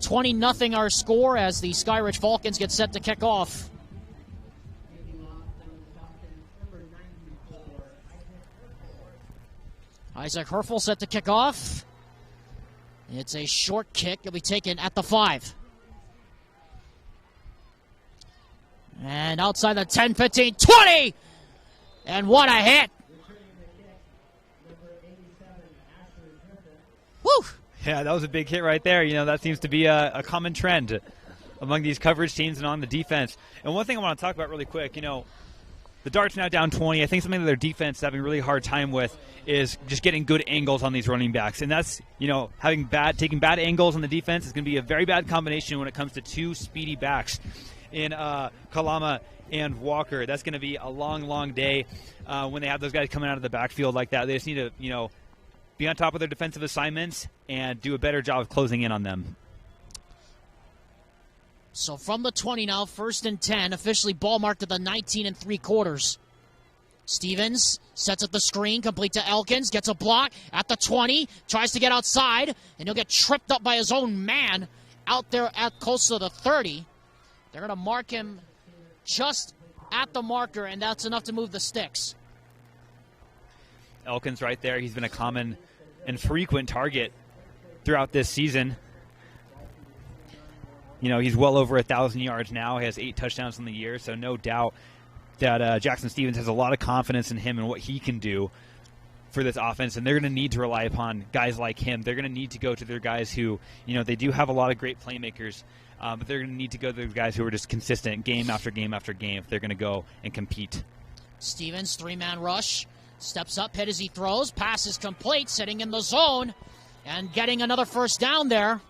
20-0 our score as the Skyridge Falcons get set to kick off. Isaac Herfel set to kick off. It's a short kick. It'll be taken at the 5. And outside the 10, 15, 20! And what a hit! Woo! Yeah, that was a big hit right there. That seems to be a common trend among these coverage teams and on the defense. And one thing I want to talk about really quick, the Darts now down 20. I think something that their defense is having a really hard time with is just getting good angles on these running backs. And that's, taking bad angles on the defense is going to be a very bad combination when it comes to two speedy backs in Kalama and Walker. That's going to be a long, long day when they have those guys coming out of the backfield like that. They just need to, be on top of their defensive assignments and do a better job of closing in on them. So from the 20 now, 1st and 10, officially ball marked at the 19 3/4. Stevens sets up the screen, complete to Elkins, gets a block at the 20, tries to get outside, and he'll get tripped up by his own man out there at close to the 30. They're going to mark him just at the marker, and that's enough to move the sticks. Elkins right there, he's been a common and frequent target throughout this season. He's well over 1,000 yards now. He has 8 touchdowns in the year, so no doubt that Jackson Stevens has a lot of confidence in him and what he can do. for this offense, and they're going to need to rely upon guys like him. They're going to need to go to their guys who, they do have a lot of great playmakers, but they're going to need to go to the guys who are just consistent game after game after game if they're going to go and compete. Stevens, three-man rush, steps up, hit as he throws, pass is complete, sitting in the zone, and getting another first down there.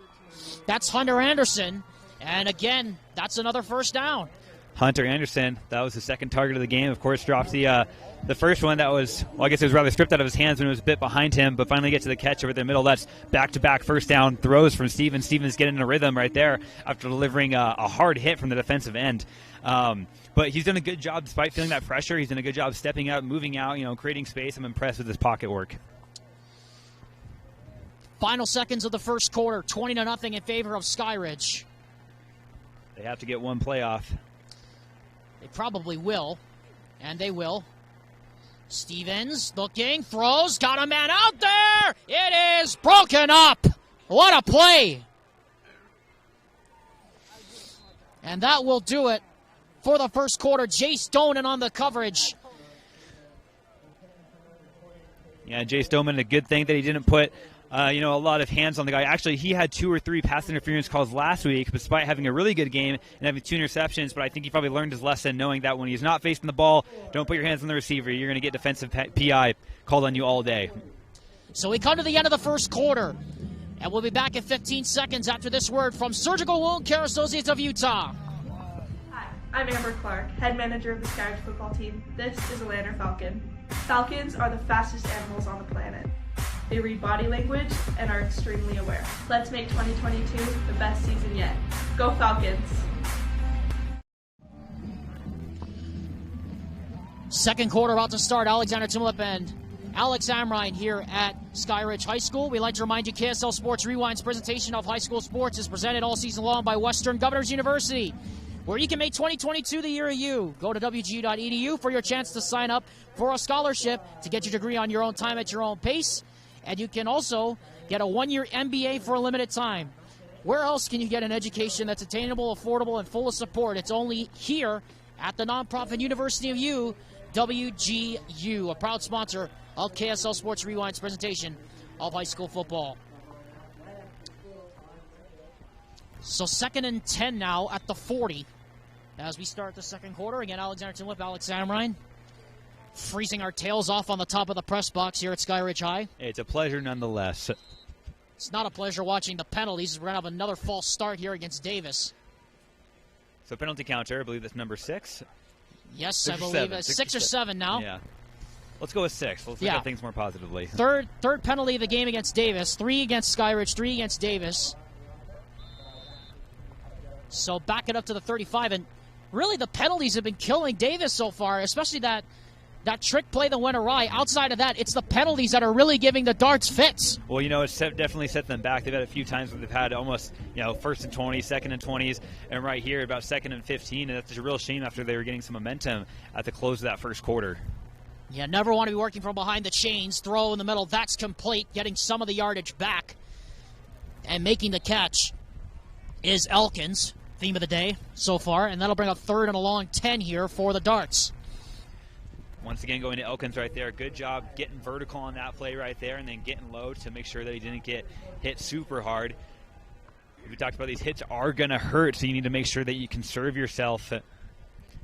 That's Hunter Anderson, and again, that's another first down. Hunter Anderson, that was the second target of the game. Of course, drops the first one that was, I guess it was rather stripped out of his hands when it was a bit behind him, but finally gets to the catch over the middle. That's back-to-back first down throws from Stevens. Stevens getting in a rhythm right there after delivering a hard hit from the defensive end. But he's done a good job despite feeling that pressure. He's done a good job stepping out, moving out, creating space. I'm impressed with his pocket work. Final seconds of the first quarter, 20-0 in favor of Skyridge. They have to get one play off. They probably will, and they will. Stevens looking, throws, got a man out there. It is broken up. What a play. And that will do it for the first quarter. Jace Donan on the coverage. Yeah, Jace Donan, a good thing that he didn't put a lot of hands on the guy. Actually, he had 2 or 3 pass interference calls last week, despite having a really good game and having 2 interceptions. But I think he probably learned his lesson, knowing that when he's not facing the ball, don't put your hands on the receiver. You're going to get defensive PI called on you all day. So we come to the end of the first quarter, and we'll be back in 15 seconds after this word from Surgical Wound Care Associates of Utah. Hi, I'm Amber Clark, head manager of the Skyridge football team. This is a Lander Falcon. Falcons are the fastest animals on the planet. They read body language and are extremely aware. Let's make 2022 the best season yet. Go Falcons! Second quarter about to start. Alexander Timlip and Alex Amrine here at Skyridge High School. We'd like to remind you KSL Sports Rewind's presentation of high school sports is presented all season long by Western Governors University, where you can make 2022 the year of you. Go to wgu.edu for your chance to sign up for a scholarship to get your degree on your own time at your own pace. And you can also get a 1-year MBA for a limited time. Where else can you get an education that's attainable, affordable, and full of support? It's only here at the nonprofit University of You, WGU, a proud sponsor of KSL Sports Rewind's presentation of high school football. So 2nd and 10 now at the 40 as we start the second quarter. Again, Alexander Timlip, Alex Amrine, freezing our tails off on the top of the press box here at Skyridge High. It's a pleasure nonetheless. It's not a pleasure watching the penalties. We're going to have another false start here against Davis. So penalty counter, I believe that's number 6. Yes, I believe it's 6 or 7 now. Yeah. Let's go with 6. Let's look at things more positively. Third penalty of the game against Davis. 3 against Skyridge, 3 against Davis. So back it up to the 35. And really the penalties have been killing Davis so far, especially that trick play that went awry. Outside of that, it's the penalties that are really giving the Darts fits. Well, it's definitely set them back. They've had a few times where they've had almost, 1st and 20, 2nd and 20s, and right here about 2nd and 15, and that's a real shame after they were getting some momentum at the close of that first quarter. Yeah, never want to be working from behind the chains. Throw in the middle, that's complete, getting some of the yardage back. And making the catch is Elkins, theme of the day so far, and that'll bring up 3rd and a long 10 here for the Darts. Once again, going to Elkins right there. Good job getting vertical on that play right there and then getting low to make sure that he didn't get hit super hard. We talked about these hits are going to hurt, so you need to make sure that you conserve yourself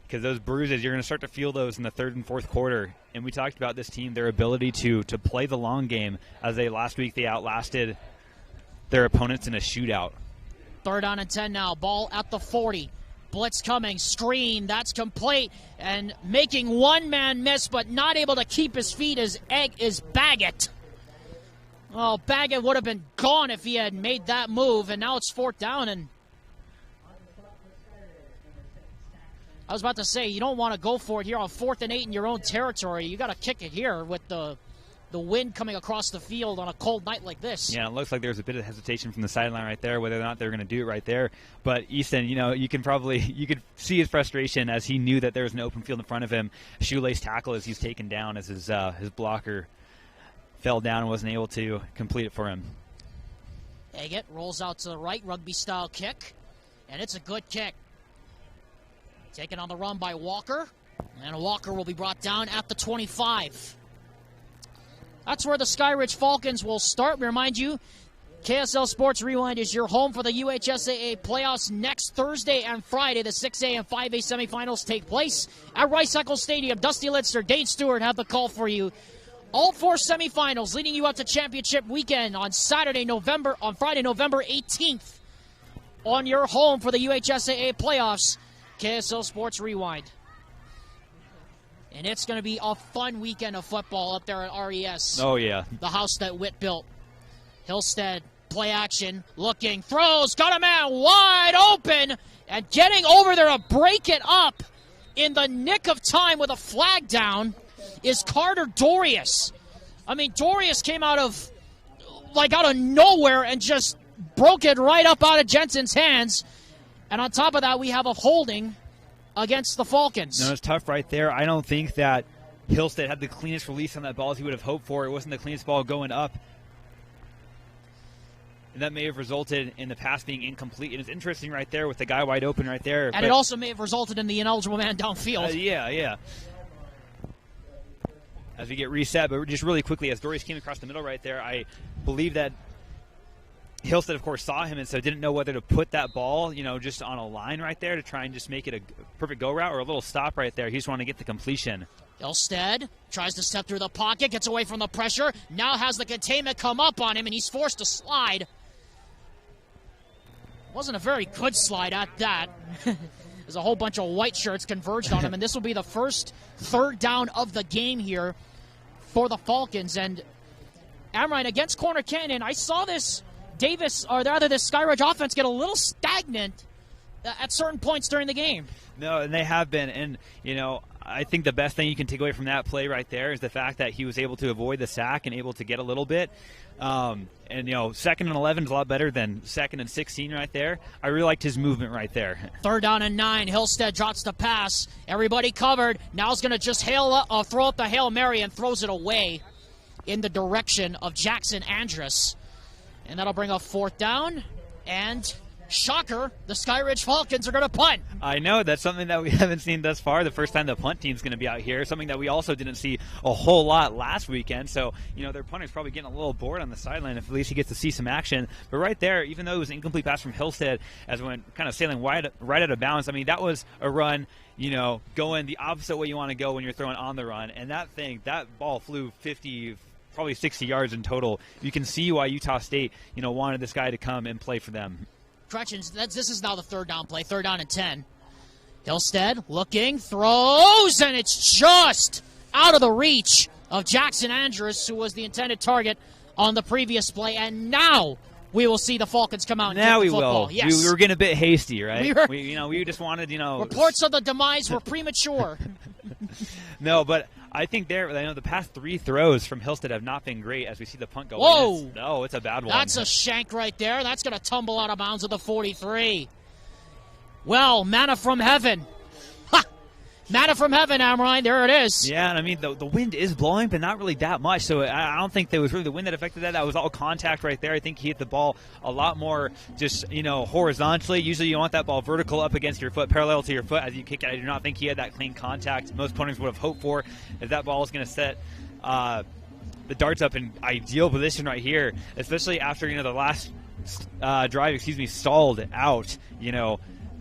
because those bruises, you're going to start to feel those in the 3rd and 4th quarter. And we talked about this team, their ability to play the long game as last week they outlasted their opponents in a shootout. 3rd down and 10 now. Ball at the 40. Blitz coming, screen, that's complete, and making one man miss, but not able to keep his feet is Baggett. Oh, Baggett would have been gone if he had made that move, and now it's 4th down, and I was about to say, you don't want to go for it here on 4th and 8 in your own territory. You got to kick it here with the wind coming across the field on a cold night like this. Yeah, it looks like there's a bit of hesitation from the sideline right there, whether or not they're going to do it right there. But Easton, you could see his frustration as he knew that there was an open field in front of him. Shoelace tackle as he's taken down as his blocker fell down and wasn't able to complete it for him. Agate rolls out to the right, rugby-style kick, and it's a good kick. Taken on the run by Walker, and Walker will be brought down at the 25. That's where the Skyridge Falcons will start. We remind you, KSL Sports Rewind is your home for the UHSAA playoffs next Thursday and Friday. The 6A and 5A semifinals take place at Rice-Eccles Stadium. Dusty Litzer, Dane Stewart have the call for you. All 4 semifinals leading you up to championship weekend on Friday, November 18th. On your home for the UHSAA playoffs, KSL Sports Rewind. And it's going to be a fun weekend of football up there at RES. Oh, yeah. The house that Witt built. Hillstead, play action, looking, throws, got a man wide open, and getting over there to break it up in the nick of time with a flag down is Carter Dorius. I mean, Dorius came out of nowhere and just broke it right up out of Jensen's hands. And on top of that, we have a holding against the Falcons. No, it's tough right there. I don't think that Hillstead had the cleanest release on that ball as he would have hoped for. It wasn't the cleanest ball going up. And that may have resulted in the pass being incomplete. And it's interesting right there with the guy wide open right there. And it also may have resulted in the ineligible man downfield. Yeah. As we get reset, but just really quickly, as Dorius came across the middle right there, I believe that Hillstead, of course, saw him and so didn't know whether to put that ball, just on a line right there to try and just make it a perfect go route or a little stop right there. He just wanted to get the completion. Hillstead tries to step through the pocket, gets away from the pressure, now has the containment come up on him, and he's forced to slide. Wasn't a very good slide at that. There's a whole bunch of white shirts converged on him, and this will be the first third down of the game here for the Falcons. And Amrine, against Corner Canyon, I saw this Skyridge offense get a little stagnant at certain points during the game. No, and they have been. And, I think the best thing you can take away from that play right there is the fact that he was able to avoid the sack and able to get a little bit. And, 2nd and 11 is a lot better than 2nd and 16 right there. I really liked his movement right there. 3rd down and 9. Hillstead drops the pass. Everybody covered. Now he's going to just throw up the Hail Mary and throws it away in the direction of Jackson Andrus. And that'll bring up 4th down. And shocker, the Skyridge Falcons are going to punt. I know. That's something that we haven't seen thus far. The first time the punt team's going to be out here. Something that we also didn't see a whole lot last weekend. So, their punter's probably getting a little bored on the sideline if at least he gets to see some action. But right there, even though it was an incomplete pass from Hillstead as it went kind of sailing right out of bounds, I mean, that was a run, going the opposite way you want to go when you're throwing on the run. And that ball flew 50, probably 60 yards in total. You can see why Utah State, wanted this guy to come and play for them. Corrections, this is now the 3rd down play, 3rd down and 10. Hillstead looking, throws, and it's just out of the reach of Jackson Andrus, who was the intended target on the previous play. And now we will see the Falcons come out and now get the we football. will. Yes. We were getting a bit hasty, right? We just wanted, Reports of the demise were premature. No, but I think the past 3 throws from Hillstead have not been great as we see the punt go. Whoa! It's a bad one. That's a shank right there. That's going to tumble out of bounds at the 43. Well, manna from heaven. Ha! Manna from heaven, Amrine. There it is. Yeah, and I mean, the wind is blowing, but not really that much. So I don't think there was really the wind that affected that. That was all contact right there. I think he hit the ball a lot more just, horizontally. Usually you want that ball vertical up against your foot, parallel to your foot as you kick it. I do not think he had that clean contact most punters would have hoped for, as that ball is going to set the darts up in ideal position right here, especially after, the last drive, stalled out,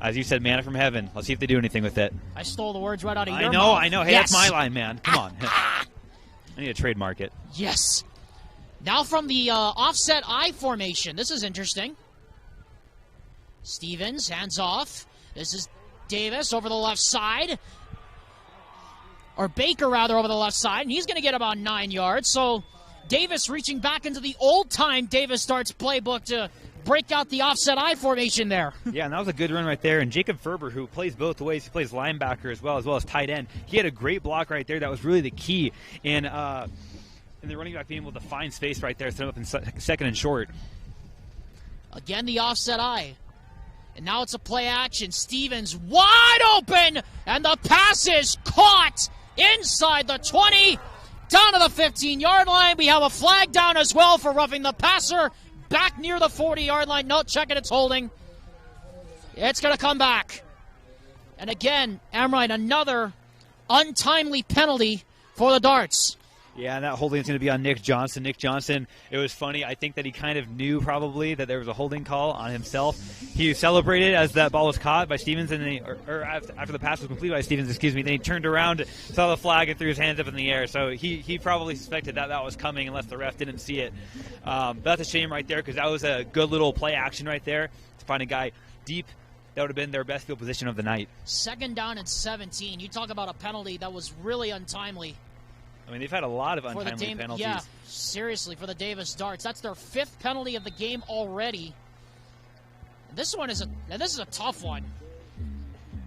As you said, manna from heaven. Let's see if they do anything with it. I stole the words right out of your mouth. I know. Hey, yes. That's my line, man. Come on. I need to trademark it. Yes. Now from the offset I formation. This is interesting. Stevens, hands off. This is Davis over the left side. Or Baker, rather, over the left side. And he's going to get about 9 yards. So Davis reaching back into the old-time Davis Starts playbook to break out the offset I formation there. Yeah, and that was a good run right there. And Jacob Ferber, who plays both ways, he plays linebacker as well as tight end. He had a great block right there. That was really the key in the running back being able to find space right there, throw up in 2nd and short. Again, the offset I. And now it's a play action. Stevens wide open, and the pass is caught inside the 20, down to the 15-yard line. We have a flag down as well for roughing the passer. Back near the 40-yard line. No, check it, it's holding. It's going to come back. And again, Amrine, another untimely penalty for the Darts. Yeah, and that holding is going to be on Nick Johnson. Nick Johnson, it was funny. I think that he kind of knew probably that there was a holding call on himself. He celebrated as that ball was caught by Stevens, and then or after the pass was completed by Stevens, then he turned around, saw the flag, and threw his hands up in the air. So he probably suspected that was coming unless the ref didn't see it. But that's a shame right there because that was a good little play action right there to find a guy deep. That would have been their best field position of the night. 2nd down and 17. You talk about a penalty that was really untimely. I mean, they've had a lot of untimely penalties. Yeah, seriously, for the Davis Darts. That's their 5th penalty of the game already. And this is a tough one.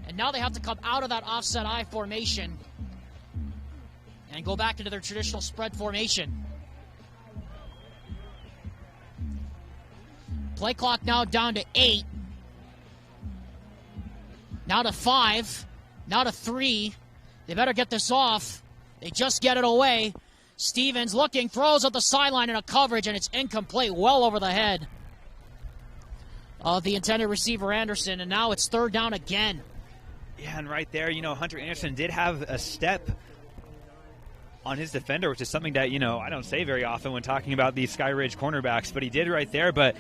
And now they have to come out of that offset I formation and go back into their traditional spread formation. Play clock now down to 8. Now to 5. Now to 3. They better get this off. They just get it away. Stevens looking, throws at the sideline in a coverage, and it's incomplete, well over the head of the intended receiver, Anderson, and now it's 3rd down again. Yeah, and right there, Hunter Anderson did have a step on his defender, which is something that, I don't say very often when talking about these Skyridge cornerbacks, but he did right there, but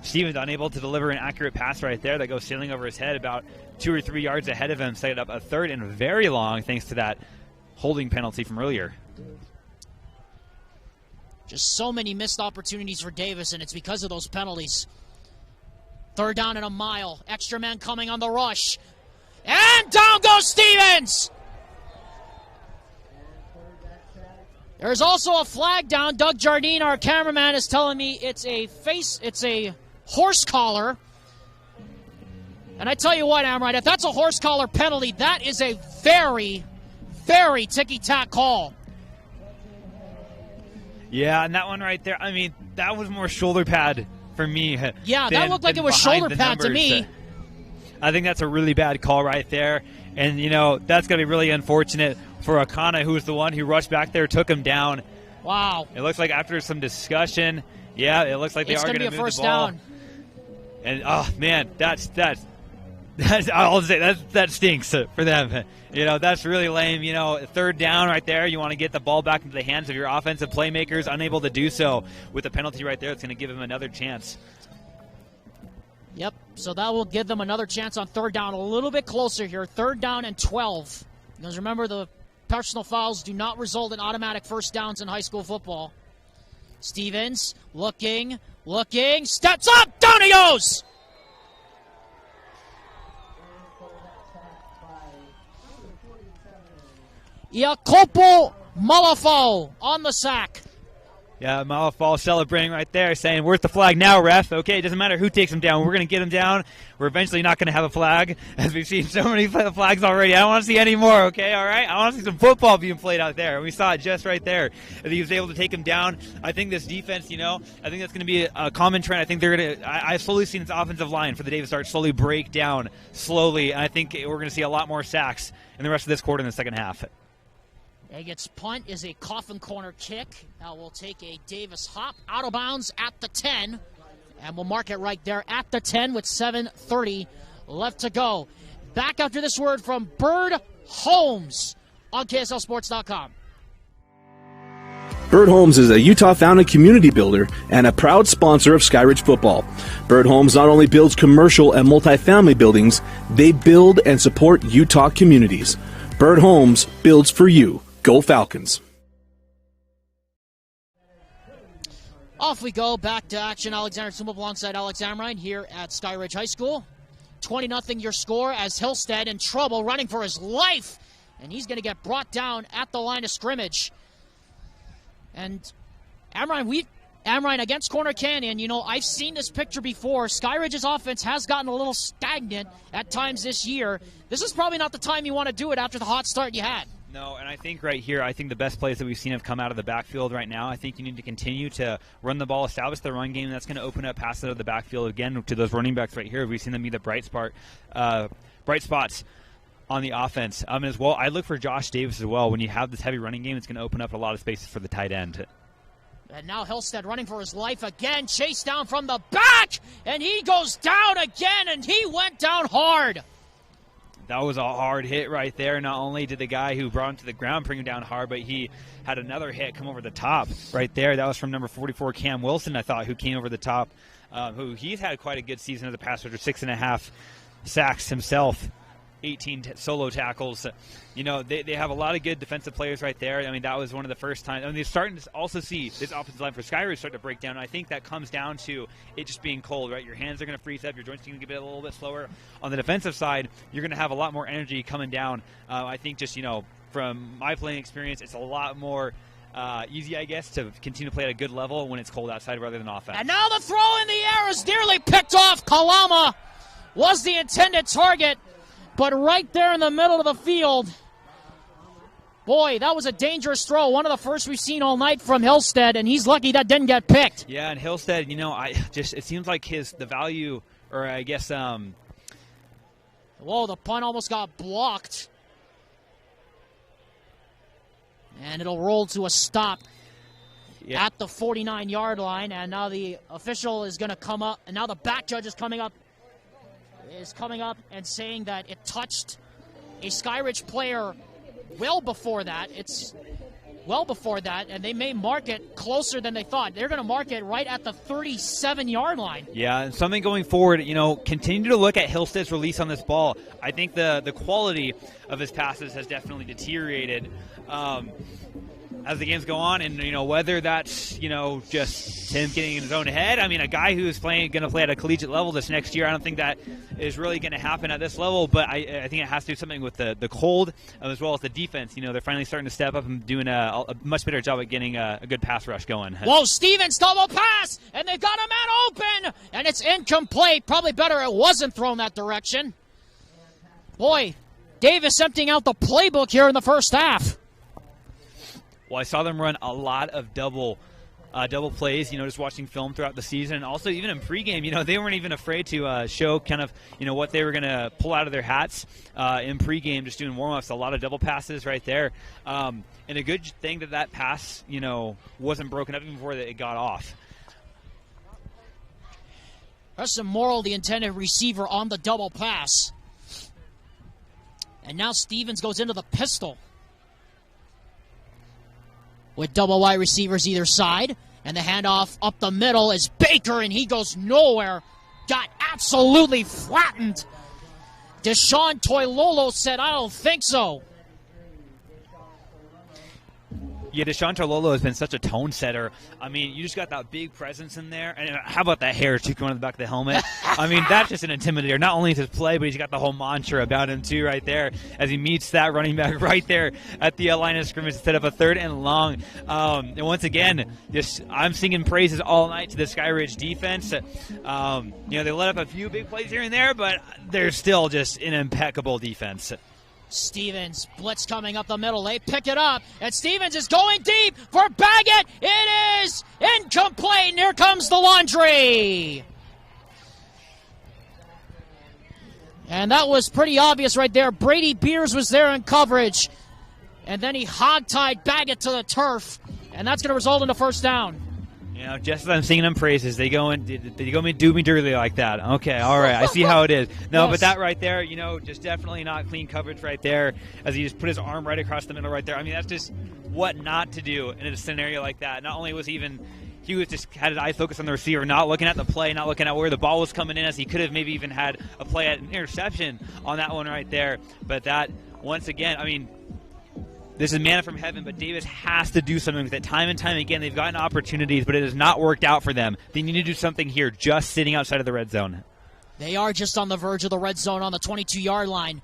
Stevens unable to deliver an accurate pass right there that goes sailing over his head about 2 or 3 yards ahead of him, set up a 3rd and very long thanks to that holding penalty from earlier. Just so many missed opportunities for Davis, and it's because of those penalties. 3rd down and a mile. Extra man coming on the rush. And down goes Stevens! There's also a flag down. Doug Jardine, our cameraman, is telling me it's a horse collar. And I tell you what, Amrine, if that's a horse collar penalty, that is a very, very ticky-tack call. Yeah, and that one right there, I mean, that was more shoulder pad for me. Yeah, that looked like it was shoulder pad to me. I think that's a really bad call right there. And, that's going to be really unfortunate for Akana, who was the one who rushed back there, took him down. Wow. It looks like after some discussion, yeah, it looks like they are going to move the ball. It's going to be a first And, down. oh, man, I'll say that stinks for them. That's really lame. 3rd down right there. You want to get the ball back into the hands of your offensive playmakers, unable to do so with the penalty right there. It's going to give them another chance. Yep, so that will give them another chance on 3rd down. A little bit closer here. 3rd down and 12. Because remember, the personal fouls do not result in automatic first downs in high school football. Stevens looking, steps up, down he goes! Jacopo Malafau on the sack. Yeah, Malafau celebrating right there, saying, "Where's the flag now, ref?" Okay, it doesn't matter who takes him down. We're going to get him down. We're eventually not going to have a flag, as we've seen so many flags already. I don't want to see any more, okay, all right? I want to see some football being played out there. We saw it just right there. He was able to take him down. I think this defense, I think that's going to be a common trend. I think they're going to – I've slowly seen this offensive line for the Davis Darts slowly break down slowly, and I think we're going to see a lot more sacks in the rest of this quarter in the second half. Eggets' punt is a coffin corner kick. Now we'll take a Davis hop out of bounds at the 10. And we'll mark it right there at the 10 with 7:30 left to go. Back after this word from Bird Homes on KSLSports.com. Bird Homes is a Utah-founded community builder and a proud sponsor of Skyridge football. Bird Homes not only builds commercial and multifamily buildings, they build and support Utah communities. Bird Homes builds for you. Go Falcons. Off we go, back to action. Alexander Sumov alongside Alex Amrine here at Skyridge High School. 20-0 your score as Hillstead in trouble, running for his life. And he's going to get brought down at the line of scrimmage. And Amrine against Corner Canyon, I've seen this picture before. Skyridge's offense has gotten a little stagnant at times this year. This is probably not the time you want to do it after the hot start you had. No, and I think right here, the best plays that we've seen have come out of the backfield right now. I think you need to continue to run the ball, establish the run game, and that's going to open up passes out of the backfield again to those running backs right here. We've seen them be the bright spots on the offense. As well, I look for Josh Davis as well. When you have this heavy running game, it's going to open up a lot of spaces for the tight end. And now Hillstead running for his life again, chased down from the back, and he goes down again, and he went down hard. That was a hard hit right there. Not only did the guy who brought him to the ground bring him down hard, but he had another hit come over the top right there. That was from number 44, Cam Wilson, I thought, who came over the top. Who he's had quite a good season as a pass rusher, 6.5 sacks himself, 18 solo tackles. You know, they have a lot of good defensive players right there. I mean, that was one of the first times. I mean, they're starting to also see this offensive line for Skyridge start to break down. And I think that comes down to it just being cold, right? Your hands are going to freeze up. Your joints are going to get a little bit slower. On the defensive side, you're going to have a lot more energy coming down. I think just, you know, from my playing experience, it's a lot more easy, I guess, to continue to play at a good level when it's cold outside rather than offense. And now the throw in the air is nearly picked off. Kalama was the intended target, but right there in the middle of the field. Boy, that was a dangerous throw. One of the first we've seen all night from Hillstead, and he's lucky that didn't get picked. Yeah, and Hillstead, you know, it seems like the value, or I guess, whoa, the punt almost got blocked. And it'll roll to a stop at the 49-yard line. And now the official is going to come up. And now the back judge is coming up and saying that it touched a Skyridge player well before that. It's well before that, and they may mark it closer than they thought. They're going to mark it right at the 37-yard line. Yeah, and something going forward, you know, continue to look at Hillstead's release on this ball. I think the quality of his passes has definitely deteriorated as the games go on, and, you know, whether that's, you know, just him getting in his own head. I mean, a guy who's going to play at a collegiate level this next year, I don't think that is really going to happen at this level, but I think it has to do something with the cold as well as the defense. You know, they're finally starting to step up and doing a much better job at getting a good pass rush going. Whoa, Stevens double pass, and they've got a man open, and it's incomplete. Probably better it wasn't thrown that direction. Boy, Davis emptying out the playbook here in the first half. Well, I saw them run a lot of double plays, you know, just watching film throughout the season. And also even in pregame, you know, they weren't even afraid to show kind of, you know, what they were going to pull out of their hats in pregame, just doing warm-ups. A lot of double passes right there. And a good thing that pass, you know, wasn't broken up even before it got off. Preston Morrill, the intended receiver, on the double pass. And now Stevens goes into the pistol, with double wide receivers either side. And the handoff up the middle is Baker, and he goes nowhere. Got absolutely flattened. Deshaun Toilolo said, I don't think so. Yeah, Deshaun Toilolo has been such a tone setter. I mean, you just got that big presence in there. And how about that hair too going on the back of the helmet? I mean, that's just an intimidator. Not only his play, but he's got the whole mantra about him too right there as he meets that running back right there at the line of scrimmage instead of a 3rd and long. And once again, I'm singing praises all night to the Skyridge defense. You know, they let up a few big plays here and there, but they're still just an impeccable defense. Stevens, blitz coming up the middle. They pick it up, and Stevens is going deep for Baggett. It is incomplete, and here comes the laundry. And that was pretty obvious right there. Brady Beers was there in coverage, and then he hog-tied Baggett to the turf, and that's going to result in a first down. You know, just as I'm singing them praises, they go and do me dirty like that. Okay, all right, I see how it is. No, yes. But that right there, you know, just definitely not clean coverage right there as he just put his arm right across the middle right there. I mean, that's just what not to do in a scenario like that. Not only was he was just had his eyes focused on the receiver, not looking at the play, not looking at where the ball was coming in, as he could have maybe even had a play at an interception on that one right there. But that, once again, I mean, this is manna from heaven, but Davis has to do something with it. Time and time again, they've gotten opportunities, but it has not worked out for them. They need to do something here, just sitting outside of the red zone. They are just on the verge of the red zone on the 22-yard line.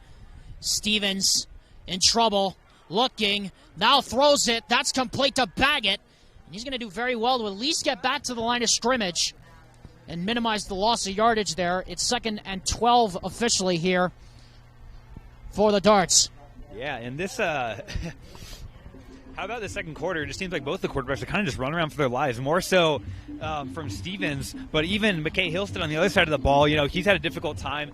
Stevens in trouble, looking, now throws it. That's complete to Baggett. And he's going to do very well to at least get back to the line of scrimmage and minimize the loss of yardage there. It's 2nd and 12 officially here for the Darts. Yeah, and this, how about the second quarter? It just seems like both the quarterbacks are kind of just running around for their lives, more so from Stevens, but even McKay Hillstead on the other side of the ball, you know, he's had a difficult time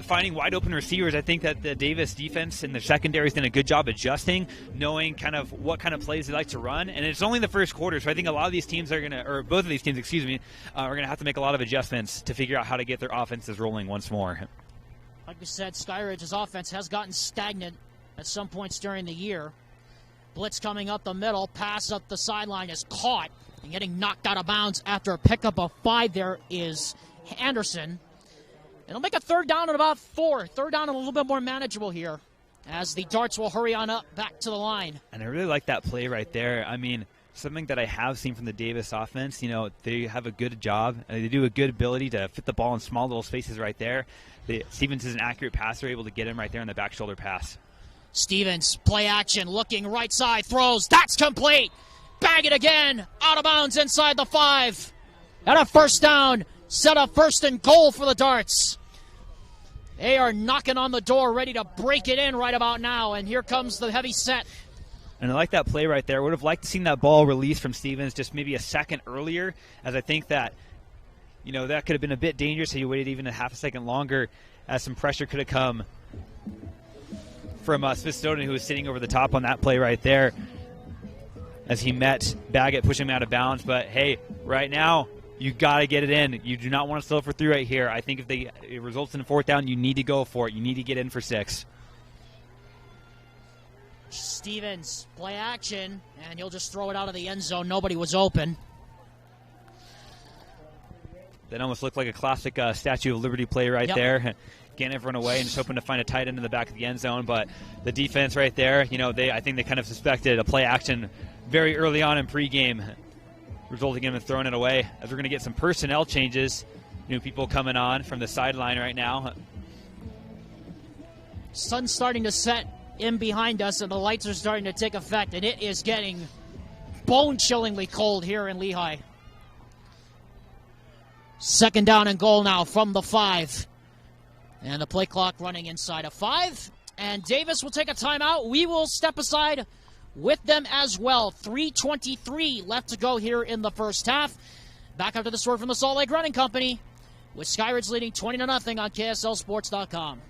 finding wide open receivers. I think that the Davis defense in the secondary has done a good job adjusting, knowing kind of what kind of plays they like to run, and it's only the first quarter, so I think a lot of these teams are going to, or both of these teams, are going to have to make a lot of adjustments to figure out how to get their offenses rolling once more. Like we said, Skyridge's offense has gotten stagnant at some points during the year. Blitz coming up the middle, pass up the sideline is caught and getting knocked out of bounds after a pickup of 5. There is Anderson. It'll make a third down at about 4. Third down and a little bit more manageable here as the Darts will hurry on up back to the line. And I really like that play right there. I mean, something that I have seen from the Davis offense, they have a good job. They do a good ability to fit the ball in small little spaces right there. Stevens is an accurate passer, able to get him right there on the back shoulder pass. Stevens, play action, looking right side, throws. That's complete. Bag it again. Out of bounds inside the 5. And a first down. Set up 1st and goal for the Darts. They are knocking on the door, ready to break it in right about now. And here comes the heavy set. And I like that play right there. Would have liked to seen that ball released from Stevens just maybe a second earlier, as I think that, that could have been a bit dangerous if he waited even a half a second longer, as some pressure could have come from Smith Snowden, who was sitting over the top on that play right there as he met Baggett, pushing him out of bounds. But, hey, right now, you got to get it in. You do not want to settle for 3 right here. I think if it results in a 4th down, you need to go for it. You need to get in for 6. Stevens, play action, and he'll just throw it out of the end zone. Nobody was open. That almost looked like a classic Statue of Liberty play right there. Getting everyone away and just hoping to find a tight end in the back of the end zone. But the defense right there, I think they kind of suspected a play action very early on in pregame, resulting in them throwing it away. As we're going to get some personnel changes, new people coming on from the sideline right now. Sun's starting to set in behind us, and the lights are starting to take effect, and it is getting bone-chillingly cold here in Lehigh. 2nd down and goal now from the 5. And the play clock running inside of 5. And Davis will take a timeout. We will step aside with them as well. 3:23 left to go here in the first half. Back after this word from the Salt Lake Running Company, with Skyridge leading 20-0 on KSLSports.com.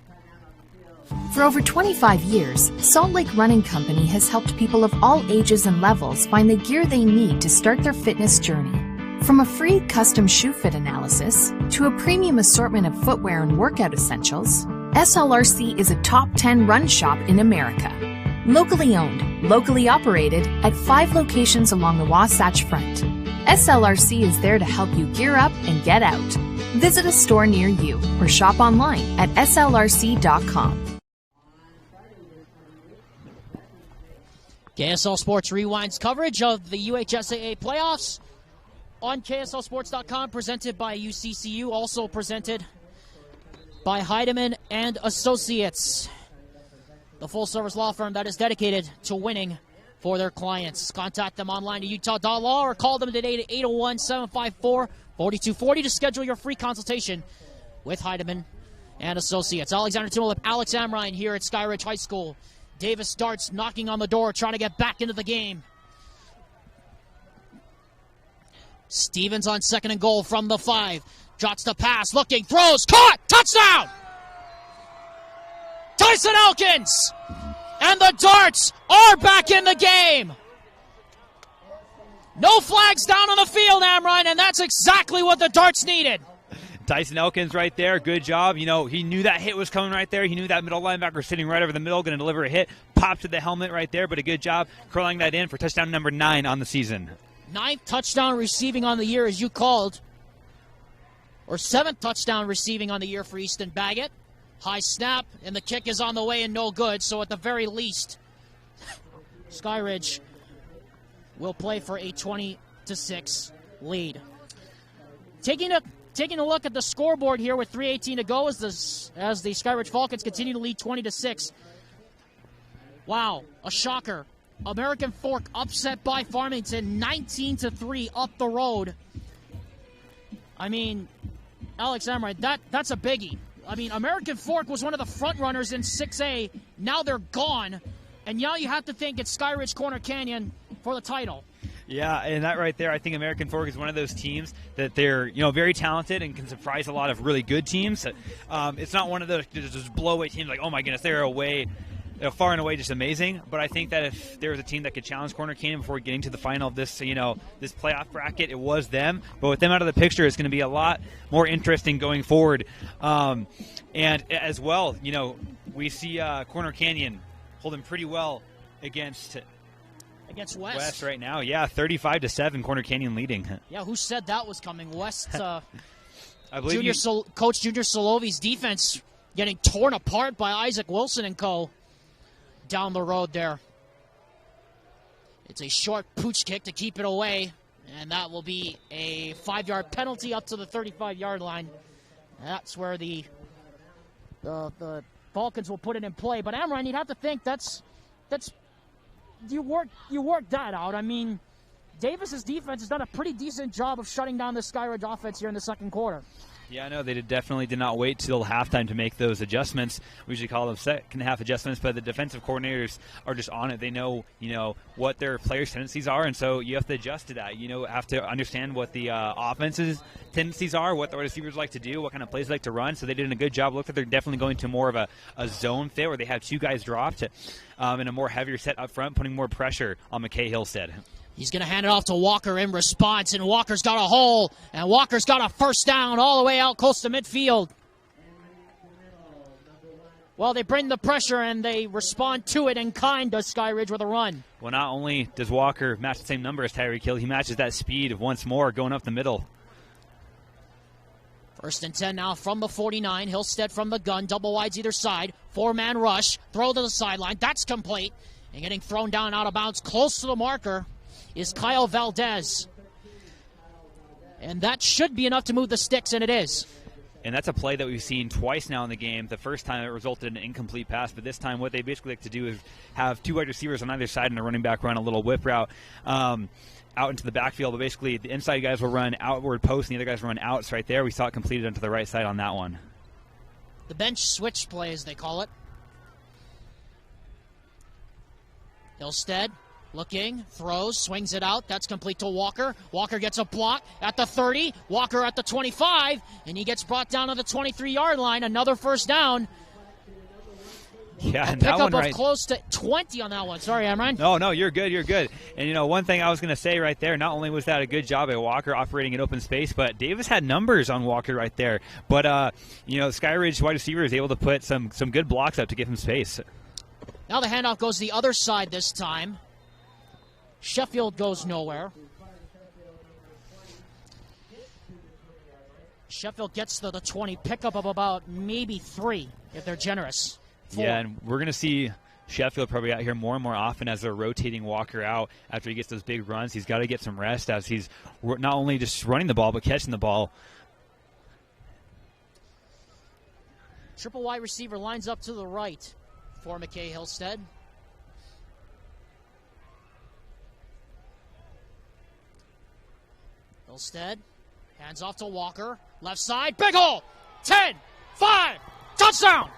For over 25 years, Salt Lake Running Company has helped people of all ages and levels find the gear they need to start their fitness journey. From a free custom shoe fit analysis to a premium assortment of footwear and workout essentials, SLRC is a top 10 run shop in America. Locally owned, locally operated at 5 locations along the Wasatch Front. SLRC is there to help you gear up and get out. Visit a store near you or shop online at slrc.com. KSL Sports rewinds coverage of the UHSAA playoffs on KSLSports.com, presented by UCCU, also presented by Heidemann and Associates, the full-service law firm that is dedicated to winning for their clients. Contact them online at utah.law or call them today at 801-754-4240 to schedule your free consultation with Heidemann and Associates. Alexander Timolip, Alex Amrine here at Skyridge High School. Davis Darts knocking on the door, trying to get back into the game. Stevens on 2nd and goal from the 5. Drops the pass, looking, throws, caught, touchdown! Tyson Elkins! And the Darts are back in the game! No flags down on the field, Amrine, and that's exactly what the Darts needed. Tyson Elkins right there, good job. He knew that hit was coming right there. He knew that middle linebacker sitting right over the middle, going to deliver a hit. Popped to the helmet right there, but a good job curling that in for touchdown number 9 on the season. 9th touchdown receiving on the year, as you called. Or 7th touchdown receiving on the year for Easton Baggett. High snap, and the kick is on the way and no good. So at the very least, Skyridge will play for a 20-6 lead. Taking a look at the scoreboard here with 3:18 to go as the Skyridge Falcons continue to lead 20-6. Wow, a shocker. American Fork upset by Farmington 19-3 up the road. I mean, Alex Amrine, that's a biggie. I mean, American Fork was one of the front runners in 6A. Now they're gone. And now you have to think it's Skyridge Corner Canyon for the title. Yeah, and that right there, I think American Fork is one of those teams that they're very talented and can surprise a lot of really good teams. It's not one of those just blow away teams like, oh my goodness, they're away far and away just amazing. But I think that if there was a team that could challenge Corner Canyon before getting to the final of this, this playoff bracket, it was them. But with them out of the picture, it's going to be a lot more interesting going forward. And as well, we see Corner Canyon holding pretty well against West right now. Yeah, 35-7, Corner Canyon leading. Yeah, who said that was coming? West, I believe Coach Junior Solovi's defense getting torn apart by Isaac Wilson and co. down the road there. It's a short pooch kick to keep it away, and that will be a 5-yard penalty up to the 35-yard line. That's where the Falcons will put it in play. But Amron, you'd have to think that's you work that out. I mean, Davis's defense has done a pretty decent job of shutting down the Skyridge offense here in the second quarter. Yeah, no, they definitely did not wait till halftime to make those adjustments. We usually call them second half adjustments, but the defensive coordinators are just on it. They know, what their players' tendencies are, and so you have to adjust to that. You have to understand what the offense's tendencies are, what the receivers like to do, what kind of plays they like to run. So they did a good job. Looked like they're definitely going to more of a zone fit where they have two guys dropped and a more heavier set up front, putting more pressure on McKay Hillstead. He's going to hand it off to Walker in response, and Walker's got a hole, and Walker's got a first down all the way out close to midfield. Well, they bring the pressure, and they respond to it in kind, does Skyridge with a run. Well, not only does Walker match the same number as Tyreek Hill, he matches that speed once more going up the middle. 1st and 10 now from the 49. Hillstead from the gun, double wides either side. 4-man rush, throw to the sideline. That's complete. And getting thrown down out of bounds close to the marker is Kyle Valdez. And that should be enough to move the sticks, and it is. And that's a play that we've seen twice now in the game. The first time it resulted in an incomplete pass, but this time what they basically like to do is have two wide receivers on either side and a running back run a little whip route out into the backfield. But basically the inside guys will run outward post and the other guys will run outs right there. We saw it completed onto the right side on that one. The bench switch play, as they call it. Hillstead looking, throws, swings it out. That's complete to Walker. Walker gets a block at the 30. Walker at the 25. And he gets brought down to the 23-yard line. Another first down. Yeah, and that one of close to 20 on that one. Sorry, Amron. No, you're good. You're good. And, one thing I was going to say right there, not only was that a good job by Walker operating in open space, but Davis had numbers on Walker right there. But, Skyridge wide receiver is able to put some good blocks up to give him space. Now the handoff goes the other side this time. Sheffield goes nowhere. Sheffield gets to the 20, pickup of about maybe 3 if they're generous. 4. Yeah, and we're going to see Sheffield probably out here more and more often as they're rotating Walker out after he gets those big runs. He's got to get some rest as he's not only just running the ball but catching the ball. Triple wide receiver lines up to the right for McKay Hillstead. Hillstead hands off to Walker. Left side, big hole. 10, 5, touchdown.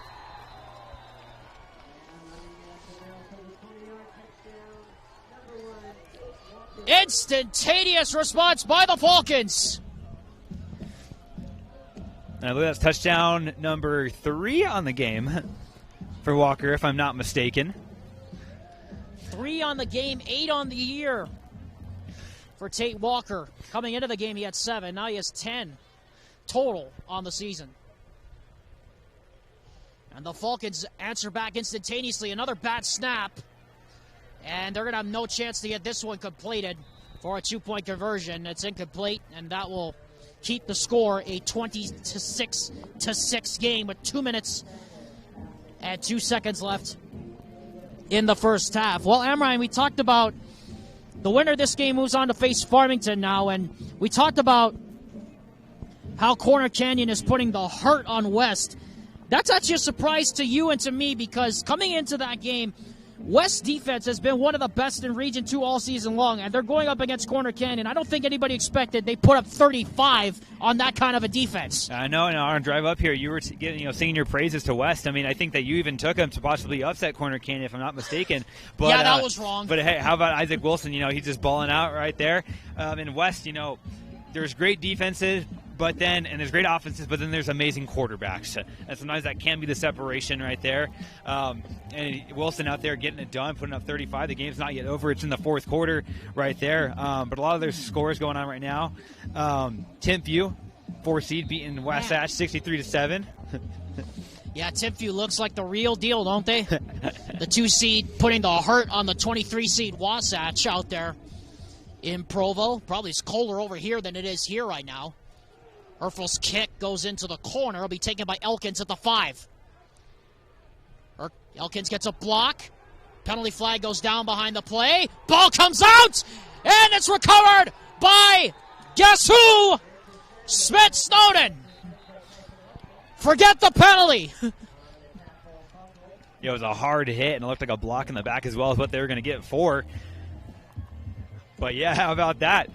Instantaneous response by the Falcons. And I believe that's touchdown number 3 on the game for Walker, if I'm not mistaken. 3 on the game, 8 on the year for Tate Walker. Coming into the game, he had 7. Now he has 10 total on the season. And the Falcons answer back instantaneously. Another bad snap. And they're going to have no chance to get this one completed for a 2-point conversion. It's incomplete, and that will keep the score a 20-6 game with 2 minutes and 2 seconds left in the first half. Well, Amrine, we talked about the winner of this game moves on to face Farmington now, and we talked about how Corner Canyon is putting the hurt on West. That's actually a surprise to you and to me because coming into that game, West defense has been one of the best in Region 2 all season long, and they're going up against Corner Canyon. I don't think anybody expected they put up 35 on that kind of a defense. I know, and on drive up here, you were singing your praises to West. I mean, I think that you even took them to possibly upset Corner Canyon, if I'm not mistaken. But, yeah, that was wrong. But hey, how about Isaac Wilson? He's just balling out right there. In West, there's great defenses, But then, and there's great offenses, but then there's amazing quarterbacks. And sometimes that can be the separation right there. And Wilson out there getting it done, putting up 35. The game's not yet over. It's in the fourth quarter right there. But a lot of their scores going on right now. Timpview, 4 seed, beating Wasatch 63-7. Yeah, Timpview looks like the real deal, don't they? The 2 seed putting the hurt on the 23 seed Wasatch out there in Provo. Probably it's colder over here than it is here right now. Erfel's kick goes into the corner. It'll be taken by Elkins at the 5. Elkins gets a block. Penalty flag goes down behind the play. Ball comes out, and it's recovered by, guess who? Smith Snowden. Forget the penalty. It was a hard hit, and it looked like a block in the back as well as what they were going to get for. But yeah, how about that?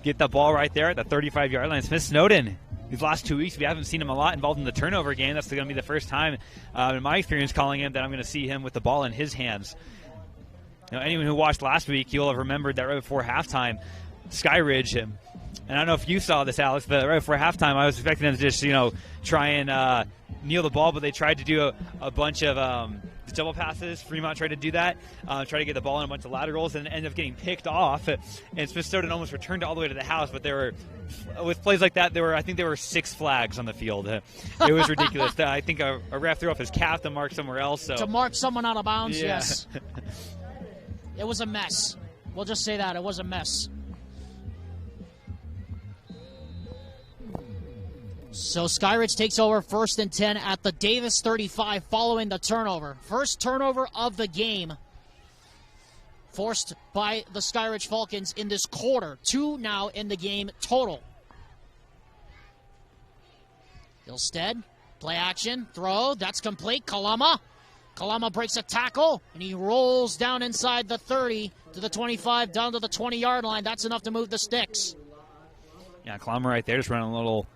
Get the ball right there at the 35-yard line. Smith Snowden, these last 2 weeks, we haven't seen him a lot involved in the turnover game. That's going to be the first time, in my experience, calling him, that I'm going to see him with the ball in his hands. You know, anyone who watched last week, you'll have remembered that right before halftime, Skyridge, and I don't know if you saw this, Alex, but right before halftime, I was expecting them to just, try and kneel the ball, but they tried to do a bunch of double passes. Fremont tried to do that, try to get the ball in a bunch of laterals, and ended up getting picked off. And Smith Snowden almost returned all the way to the house, but with plays like that, I think there were 6 flags on the field. It was ridiculous. I think a ref threw off his cap to mark somewhere else. So. To mark someone out of bounds, yeah. Yes. It was a mess. We'll just say that. It was a mess. So Skyridge takes over 1st and 10 at the Davis 35 following the turnover. First turnover of the game forced by the Skyridge Falcons in this quarter. 2 now in the game total. Hillstead, play action, throw, that's complete. Kalama breaks a tackle, and he rolls down inside the 30 to the 25, down to the 20-yard line. That's enough to move the sticks. Yeah, Kalama right there just running a little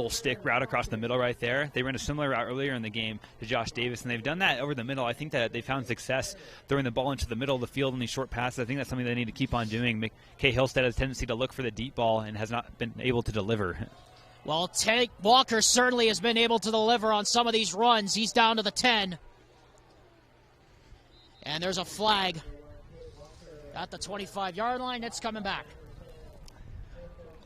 stick route across the middle right there. They ran a similar route earlier in the game to Josh Davis, and they've done that over the middle. I think that they found success throwing the ball into the middle of the field in these short passes. I think that's something they need to keep on doing. Kay Hillstead has a tendency to look for the deep ball and has not been able to deliver. Well, Tank Walker certainly has been able to deliver on some of these runs. He's down to the 10. And there's a flag at the 25-yard line. It's coming back.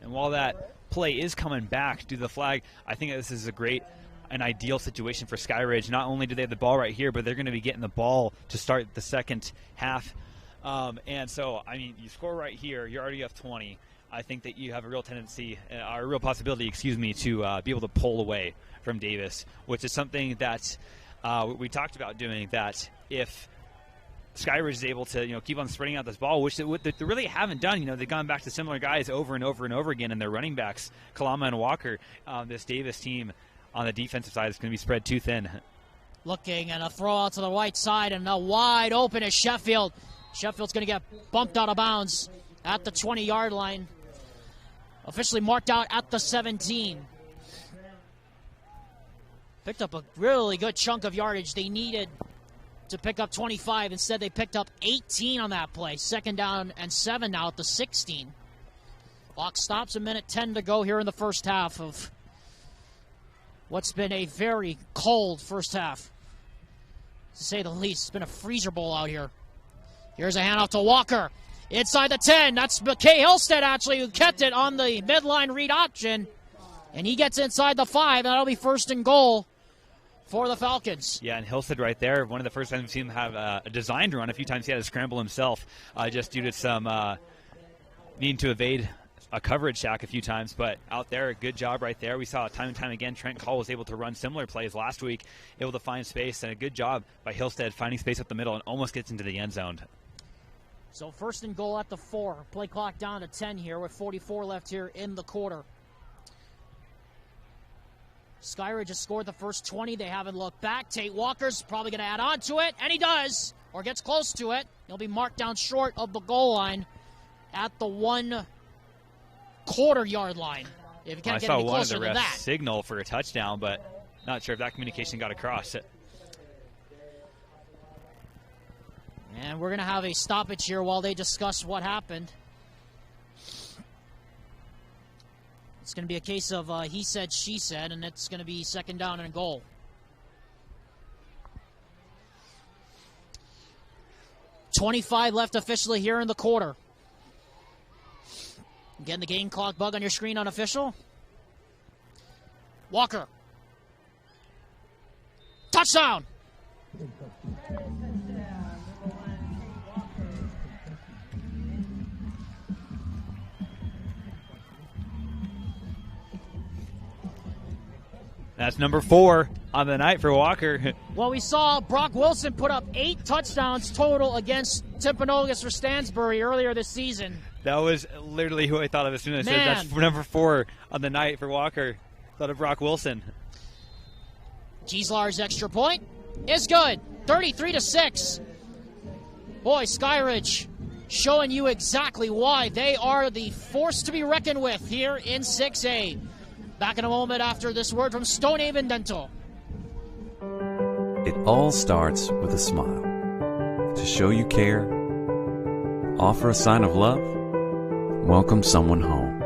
And while that play is coming back due to the flag, I think this is an ideal situation for Skyridge. Not only do they have the ball right here, but they're going to be getting the ball to start the second half. And so, I mean, you score right here, you're already up 20. I think that you have a real tendency, or a real possibility, to be able to pull away from Davis, which is something that we talked about doing, that if Skyridge is able to, keep on spreading out this ball, which they really haven't done. They've gone back to similar guys over and over and over again, and their running backs, Kalama and Walker. This Davis team on the defensive side is going to be spread too thin. Looking, and a throw out to the right side, and a wide open is Sheffield. Sheffield's going to get bumped out of bounds at the 20-yard line. Officially marked out at the 17. Picked up a really good chunk of yardage. They needed to pick up 25. Instead, they picked up 18 on that play. 2nd down and 7 now at the 16. Clock stops, a minute 10 to go here in the first half of what's been a very cold first half, to say the least. It's been a freezer bowl out here. Here's a handoff to Walker. Inside the 10. That's McKay Hillstead, actually, who kept it on the midline read option. And he gets inside the 5. That'll be 1st and goal for the Falcons. Yeah, and Hillstead right there, one of the first times we've seen him have a designed run. A few times he had to scramble himself just due to some needing to evade a coverage sack a few times. But out there, a good job right there. We saw time and time again Trent Call was able to run similar plays last week, able to find space, and a good job by Hillstead finding space up the middle and almost gets into the end zone. So 1st and goal at the 4. Play clock down to 10 here with 44 left here in the quarter. Skyridge has scored the first 20. They haven't looked back. Tate Walker's probably going to add on to it, and he does, or gets close to it. He'll be marked down short of the goal line at the 1/4 yard line. If you can't get any closer than that. I saw one of the refs signal for a touchdown, but not sure if that communication got across. And we're going to have a stoppage here while they discuss what happened. It's going to be a case of he said, she said, and it's going to be 2nd down and goal. .25 left officially here in the quarter. Again, the game clock bug on your screen unofficial. Walker. Touchdown! That's number 4 on the night for Walker. Well, we saw Brock Wilson put up 8 touchdowns total against Timpanogos for Stansbury earlier this season. That was literally who I thought of as soon as I said that's number 4 on the night for Walker. Thought of Brock Wilson. Gieslar's extra point is good. 33-6. Boy, Skyridge showing you exactly why they are the force to be reckoned with here in 6A. Back in a moment after this word from Stonehaven Dental. It all starts with a smile. To show you care, offer a sign of love, welcome someone home.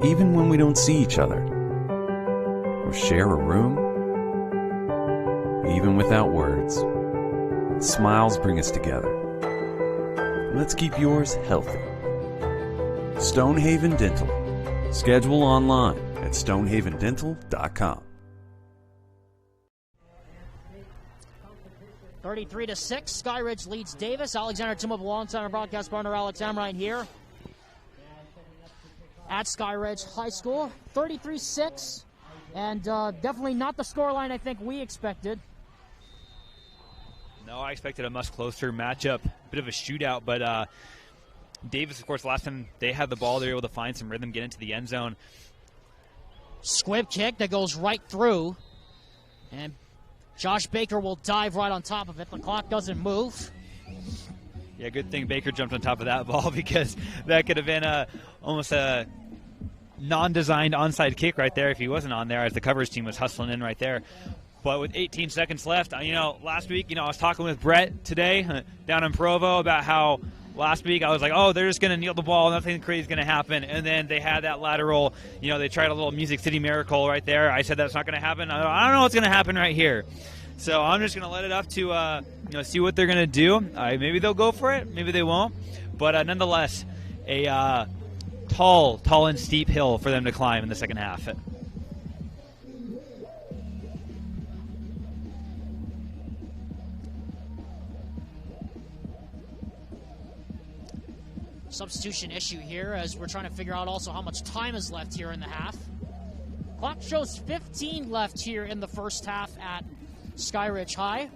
Even when we don't see each other, or share a room, even without words, smiles bring us together. Let's keep yours healthy. Stonehaven Dental. Schedule online at stonehavendental.com. 33-6, Skyridge leads Davis. Alexander Timov alongside our broadcast partner Alex Amrine here at Skyridge High School. 33-6, and definitely not the scoreline I think we expected. No, I expected a much closer matchup, bit of a shootout, but Davis, of course, last time they had the ball, they were able to find some rhythm, get into the end zone. Squib kick that goes right through, and Josh Baker will dive right on top of it. The clock doesn't move. Yeah, good thing Baker jumped on top of that ball because that could have been almost a non-designed onside kick right there if he wasn't on there as the coverage team was hustling in right there. But with 18 seconds left, last week, I was talking with Brett today down in Provo about how last week I was like, oh, they're just going to kneel the ball. Nothing crazy is going to happen. And then they had that lateral, they tried a little Music City miracle right there. I said that's not going to happen. I don't know what's going to happen right here. So I'm just going to let it up to, see what they're going to do. Maybe they'll go for it. Maybe they won't. But nonetheless, a tall and steep hill for them to climb in the second half. Substitution issue here as we're trying to figure out also how much time is left here in the half. Clock shows 15 left here in the first half at Skyridge High.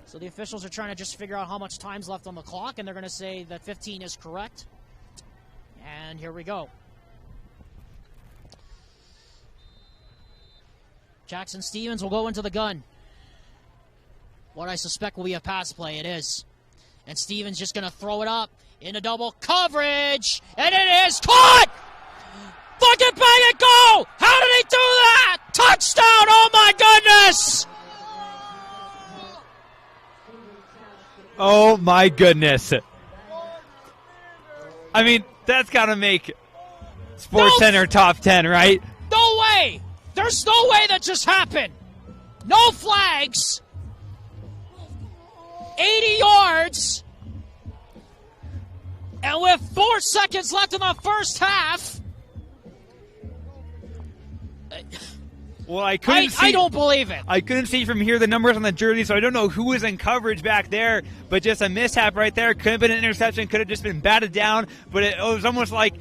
So the officials are trying to just figure out how much time's left on the clock, and they're going to say that 15 is correct. And here we go. Jackson Stevens will go into the gun. What I suspect will be a pass play. It is. And Stevens just going to throw it up into double coverage. And it is caught! Fucking bang it, go! How did he do that? Touchdown! Oh my goodness! Oh my goodness. I mean, that's got to make Sports Center top 10, right? No way! There's no way that just happened. No flags. 80 yards. And with 4 seconds left in the first half. Well, I couldn't see. I don't believe it. I couldn't see from here the numbers on the jersey, so I don't know who was in coverage back there. But just a mishap right there. Could have been an interception. Could have just been batted down. But it was almost like,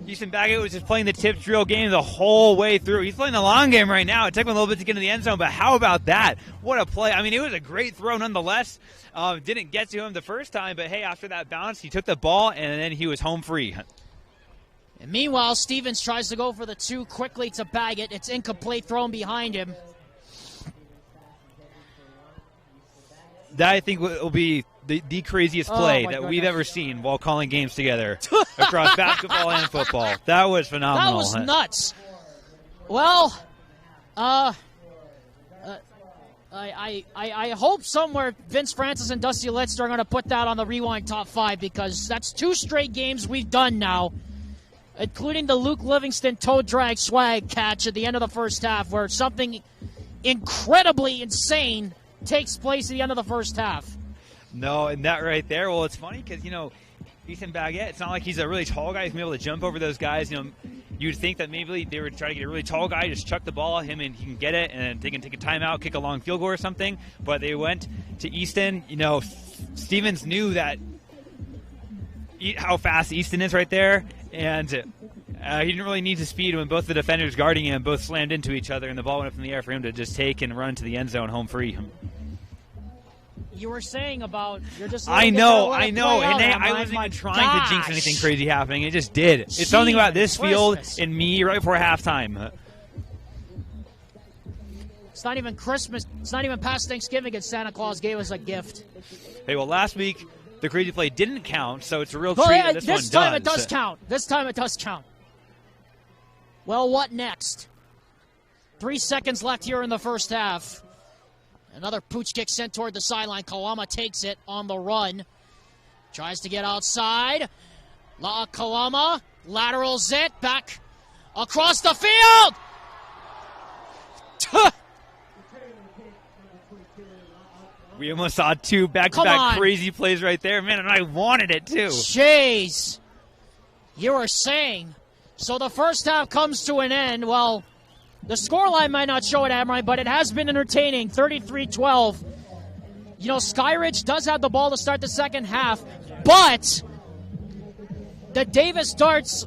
Houston Baggett was just playing the tip drill game the whole way through. He's playing the long game right now. It took him a little bit to get in the end zone, but how about that? What a play. I mean, it was a great throw nonetheless. Didn't get to him the first time, but hey, after that bounce, he took the ball, and then he was home free. And meanwhile, Stevens tries to go for the 2 quickly to Baggett. It's incomplete, thrown behind him. That, I think, will be the craziest play that we've ever seen while calling games together across basketball and football. That was phenomenal. That was nuts. Well, I hope somewhere Vince Francis and Dusty Litster are going to put that on the Rewind Top 5 because that's 2 straight games we've done now including the Luke Livingston toe drag swag catch at the end of the first half, where something incredibly insane takes place at the end of the first half. No, and that right there, well, it's funny because, Ethan Baguette, it's not like he's a really tall guy. He's going to be able to jump over those guys. You'd think that maybe they would try to get a really tall guy, just chuck the ball at him, and he can get it, and they can take a timeout, kick a long field goal or something. But they went to Easton. Stevens knew that how fast Easton is right there, and he didn't really need to speed when both the defenders guarding him both slammed into each other, and the ball went up in the air for him to just take and run to the end zone home free. You were saying about you're just. I know, and I wasn't even trying to jinx anything crazy happening. It just did. It's something about this field and me right before halftime. It's not even Christmas. It's not even past Thanksgiving, and Santa Claus gave us a gift. Hey, well, last week the crazy play didn't count, so it's a real treat that this one does. This time it does count. This time it does count. Well, what next? 3 seconds left here in the first half. Another pooch kick sent toward the sideline. Kalama takes it on the run. Tries to get outside. Kalama laterals it back across the field. We almost saw 2 back-to-back crazy plays right there. Man, and I wanted it too. Jeez. You were saying. So the first half comes to an end. Well, the scoreline might not show it, Amrine, but it has been entertaining. 33-12. Skyridge does have the ball to start the second half, but the Davis Darts,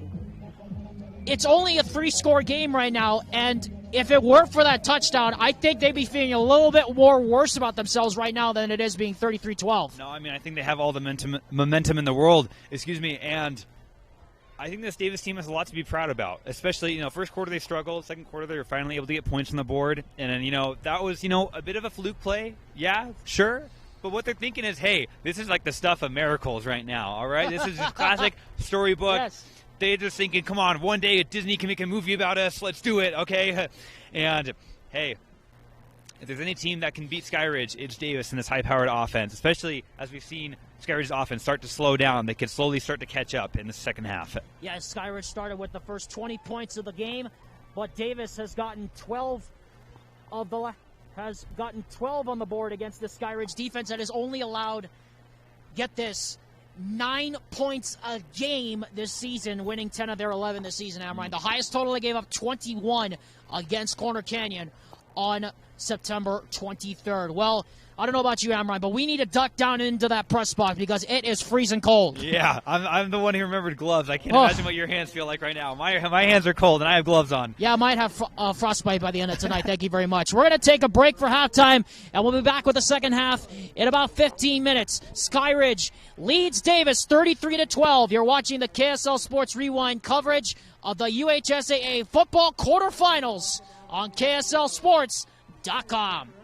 it's only a 3-score game right now, and if it weren't for that touchdown, I think they'd be feeling a little bit more worse about themselves right now than it is being 33-12. No, I think they have all the momentum in the world, and I think this Davis team has a lot to be proud about, especially, first quarter they struggled, second quarter they were finally able to get points on the board, and then, that was, a bit of a fluke play, yeah, sure, but what they're thinking is, hey, this is like the stuff of miracles right now, all right? This is just classic storybook. Yes. They're just thinking, come on, one day Disney can make a movie about us, let's do it, okay? And, hey, if there's any team that can beat Skyridge, it's Davis in this high-powered offense, especially as we've seen Skyridge's offense start to slow down. They can slowly start to catch up in the second half. Yeah, Skyridge started with the first 20 points of the game, but Davis has gotten 12 on the board against the Skyridge defense that has only allowed, get this, 9 points a game this season, winning 10 of their 11 this season, Amrine. The highest total they gave up, 21 against Corner Canyon on September 23rd. Well, I don't know about you, Amrine, but we need to duck down into that press box because it is freezing cold. Yeah, I'm the one who remembered gloves. I can't imagine what your hands feel like right now. My hands are cold, and I have gloves on. Yeah, I might have frostbite by the end of tonight. Thank you very much. We're going to take a break for halftime, and we'll be back with the second half in about 15 minutes. Skyridge leads Davis 33-12. You're watching the KSL Sports Rewind coverage of the UHSAA football quarterfinals on KSLSports.com.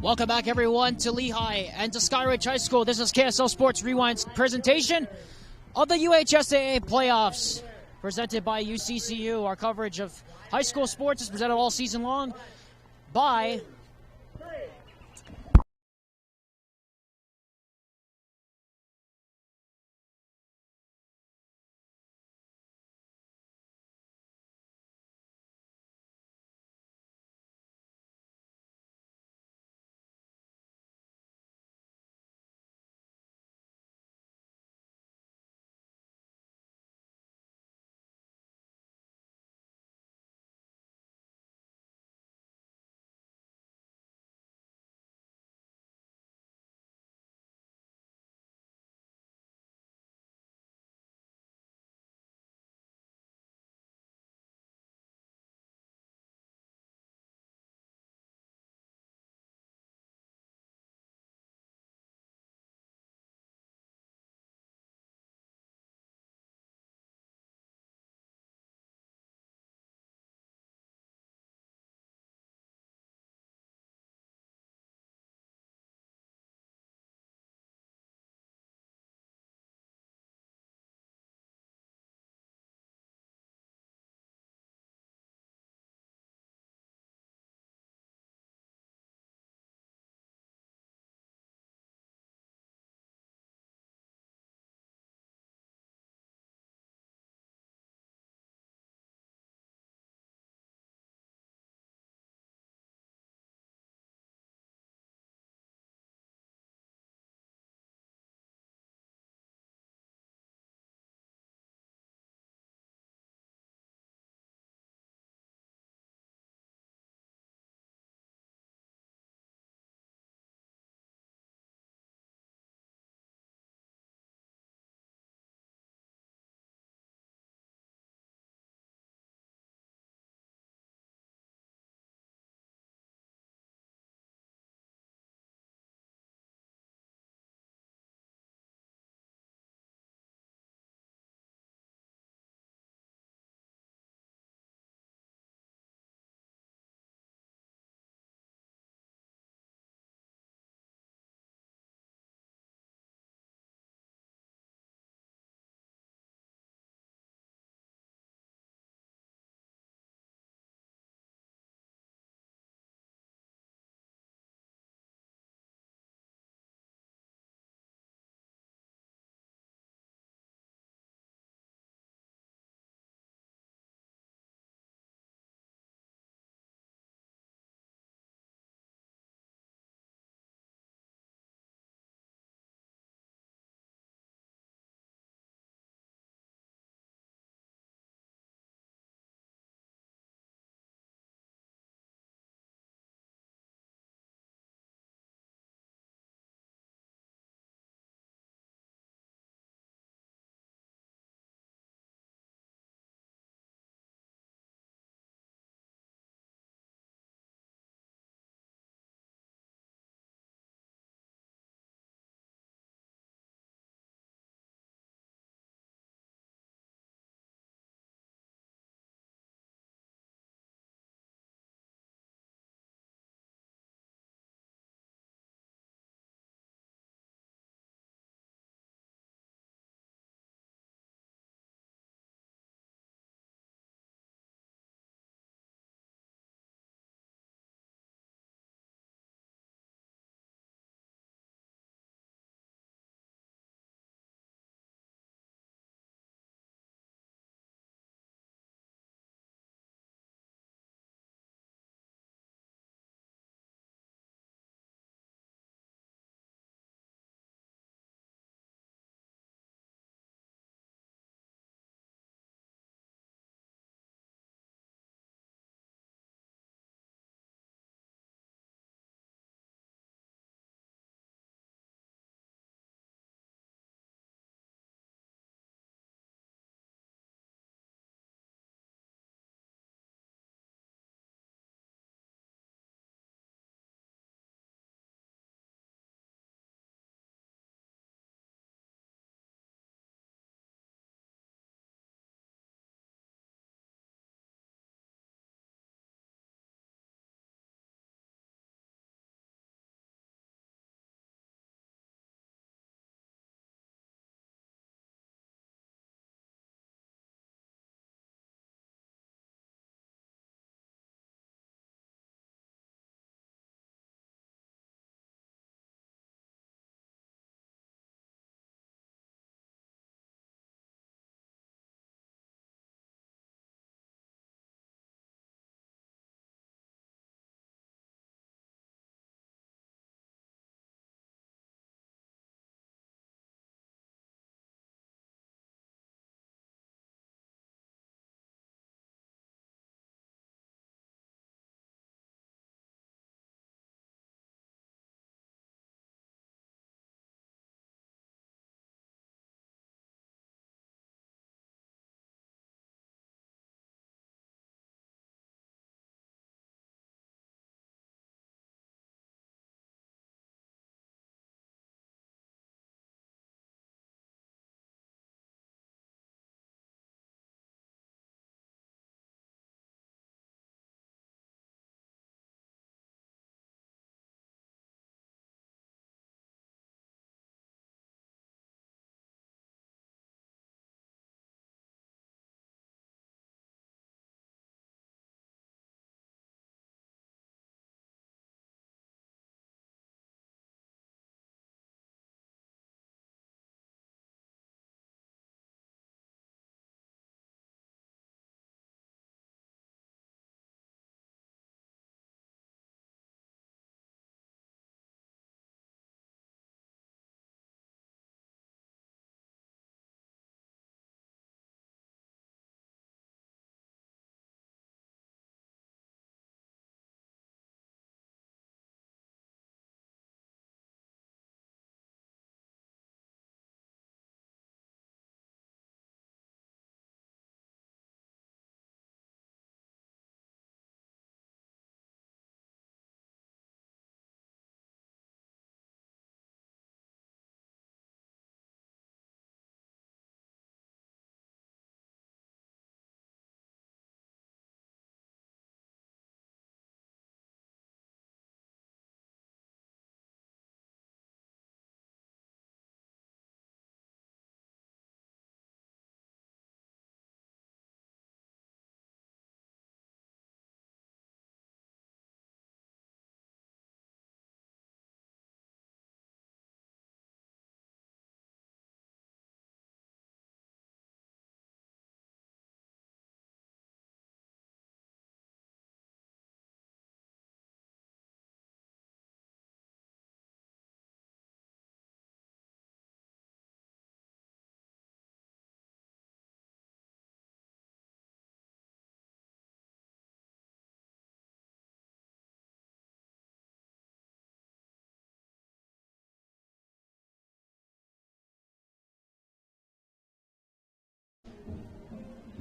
Welcome back, everyone, to Lehigh and to Skyridge High School. This is KSL Sports Rewind's presentation of the UHSAA playoffs, presented by UCCU. Our coverage of high school sports is presented all season long by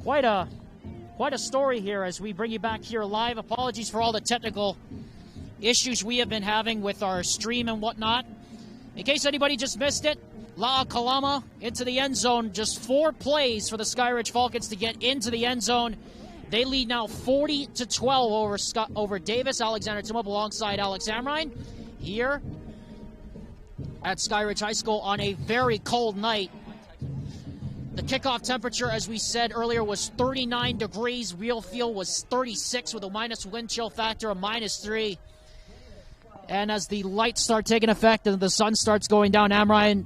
Quite a story here as we bring you back here live. Apologies for all the technical issues we have been having with our stream and whatnot. In case anybody just missed it, La'a Kalama into the end zone. Just 4 plays for the Skyridge Falcons to get into the end zone. They lead now 40-12 over Davis. Alexander Timop alongside Alex Amrine here at Skyridge High School on a very cold night. The kickoff temperature, as we said earlier, was 39 degrees. Real feel was 36 with a minus wind chill factor of -3. And as the lights start taking effect and the sun starts going down, Amrine,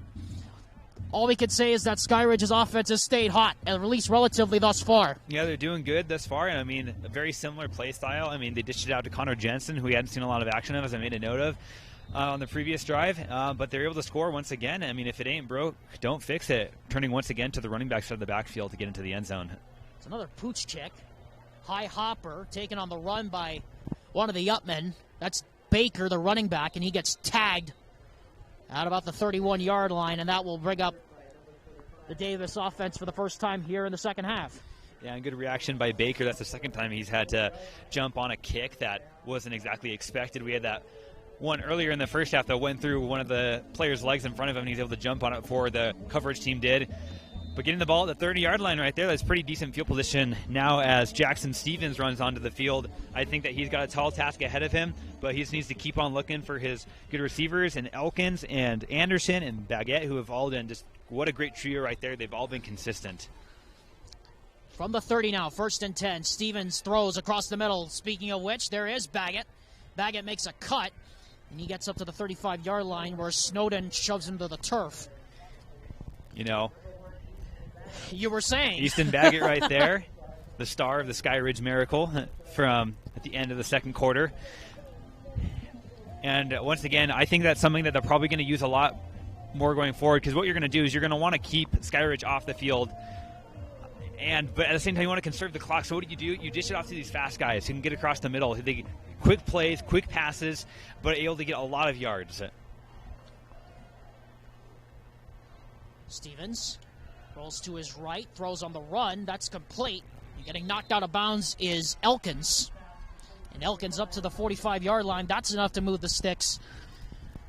all we could say is that Skyridge's offense has stayed hot, at least relatively thus far. Yeah, they're doing good thus far. And I mean, a very similar play style. I mean, they dished it out to Connor Jensen, who we hadn't seen a lot of action of, as I made a note of on the previous drive. But they're able to score once again. I mean, if it ain't broke, don't fix it. Turning once again to the running back side of the backfield to get into the end zone. It's another pooch check. High hopper taken on the run by one of the upmen. That's Baker, the running back, and he gets tagged at about the 31-yard line, and that will bring up the Davis offense for the first time here in the second half. Yeah, and good reaction by Baker. That's the second time he's had to jump on a kick that wasn't exactly expected. We had that one earlier in the first half that went through one of the players' legs in front of him, and he's able to jump on it before the coverage team did. But getting the ball at the 30-yard line right there, that's pretty decent field position now as Jackson Stevens runs onto the field. I think that he's got a tall task ahead of him, but he just needs to keep on looking for his good receivers, and Elkins and Anderson and Baguette, who have all been just, what a great trio right there. They've all been consistent. From the 30 now, 1st and 10. Stevens throws across the middle. Speaking of which, there is Baguette. Baguette makes a cut, and he gets up to the 35-yard line where Snowden shoves him to the turf. You know, you were saying. Easton Baggett right there, the star of the Skyridge Miracle from at the end of the second quarter. And once again, I think that's something that they're probably going to use a lot more going forward, because what you're going to do is you're going to want to keep Skyridge off the field. But at the same time, you want to conserve the clock. So what do? You dish it off to these fast guys who can get across the middle. They quick plays, quick passes, but able to get a lot of yards. Stevens rolls to his right, throws on the run. That's complete. Getting knocked out of bounds is Elkins. And Elkins up to the 45-yard line. That's enough to move the sticks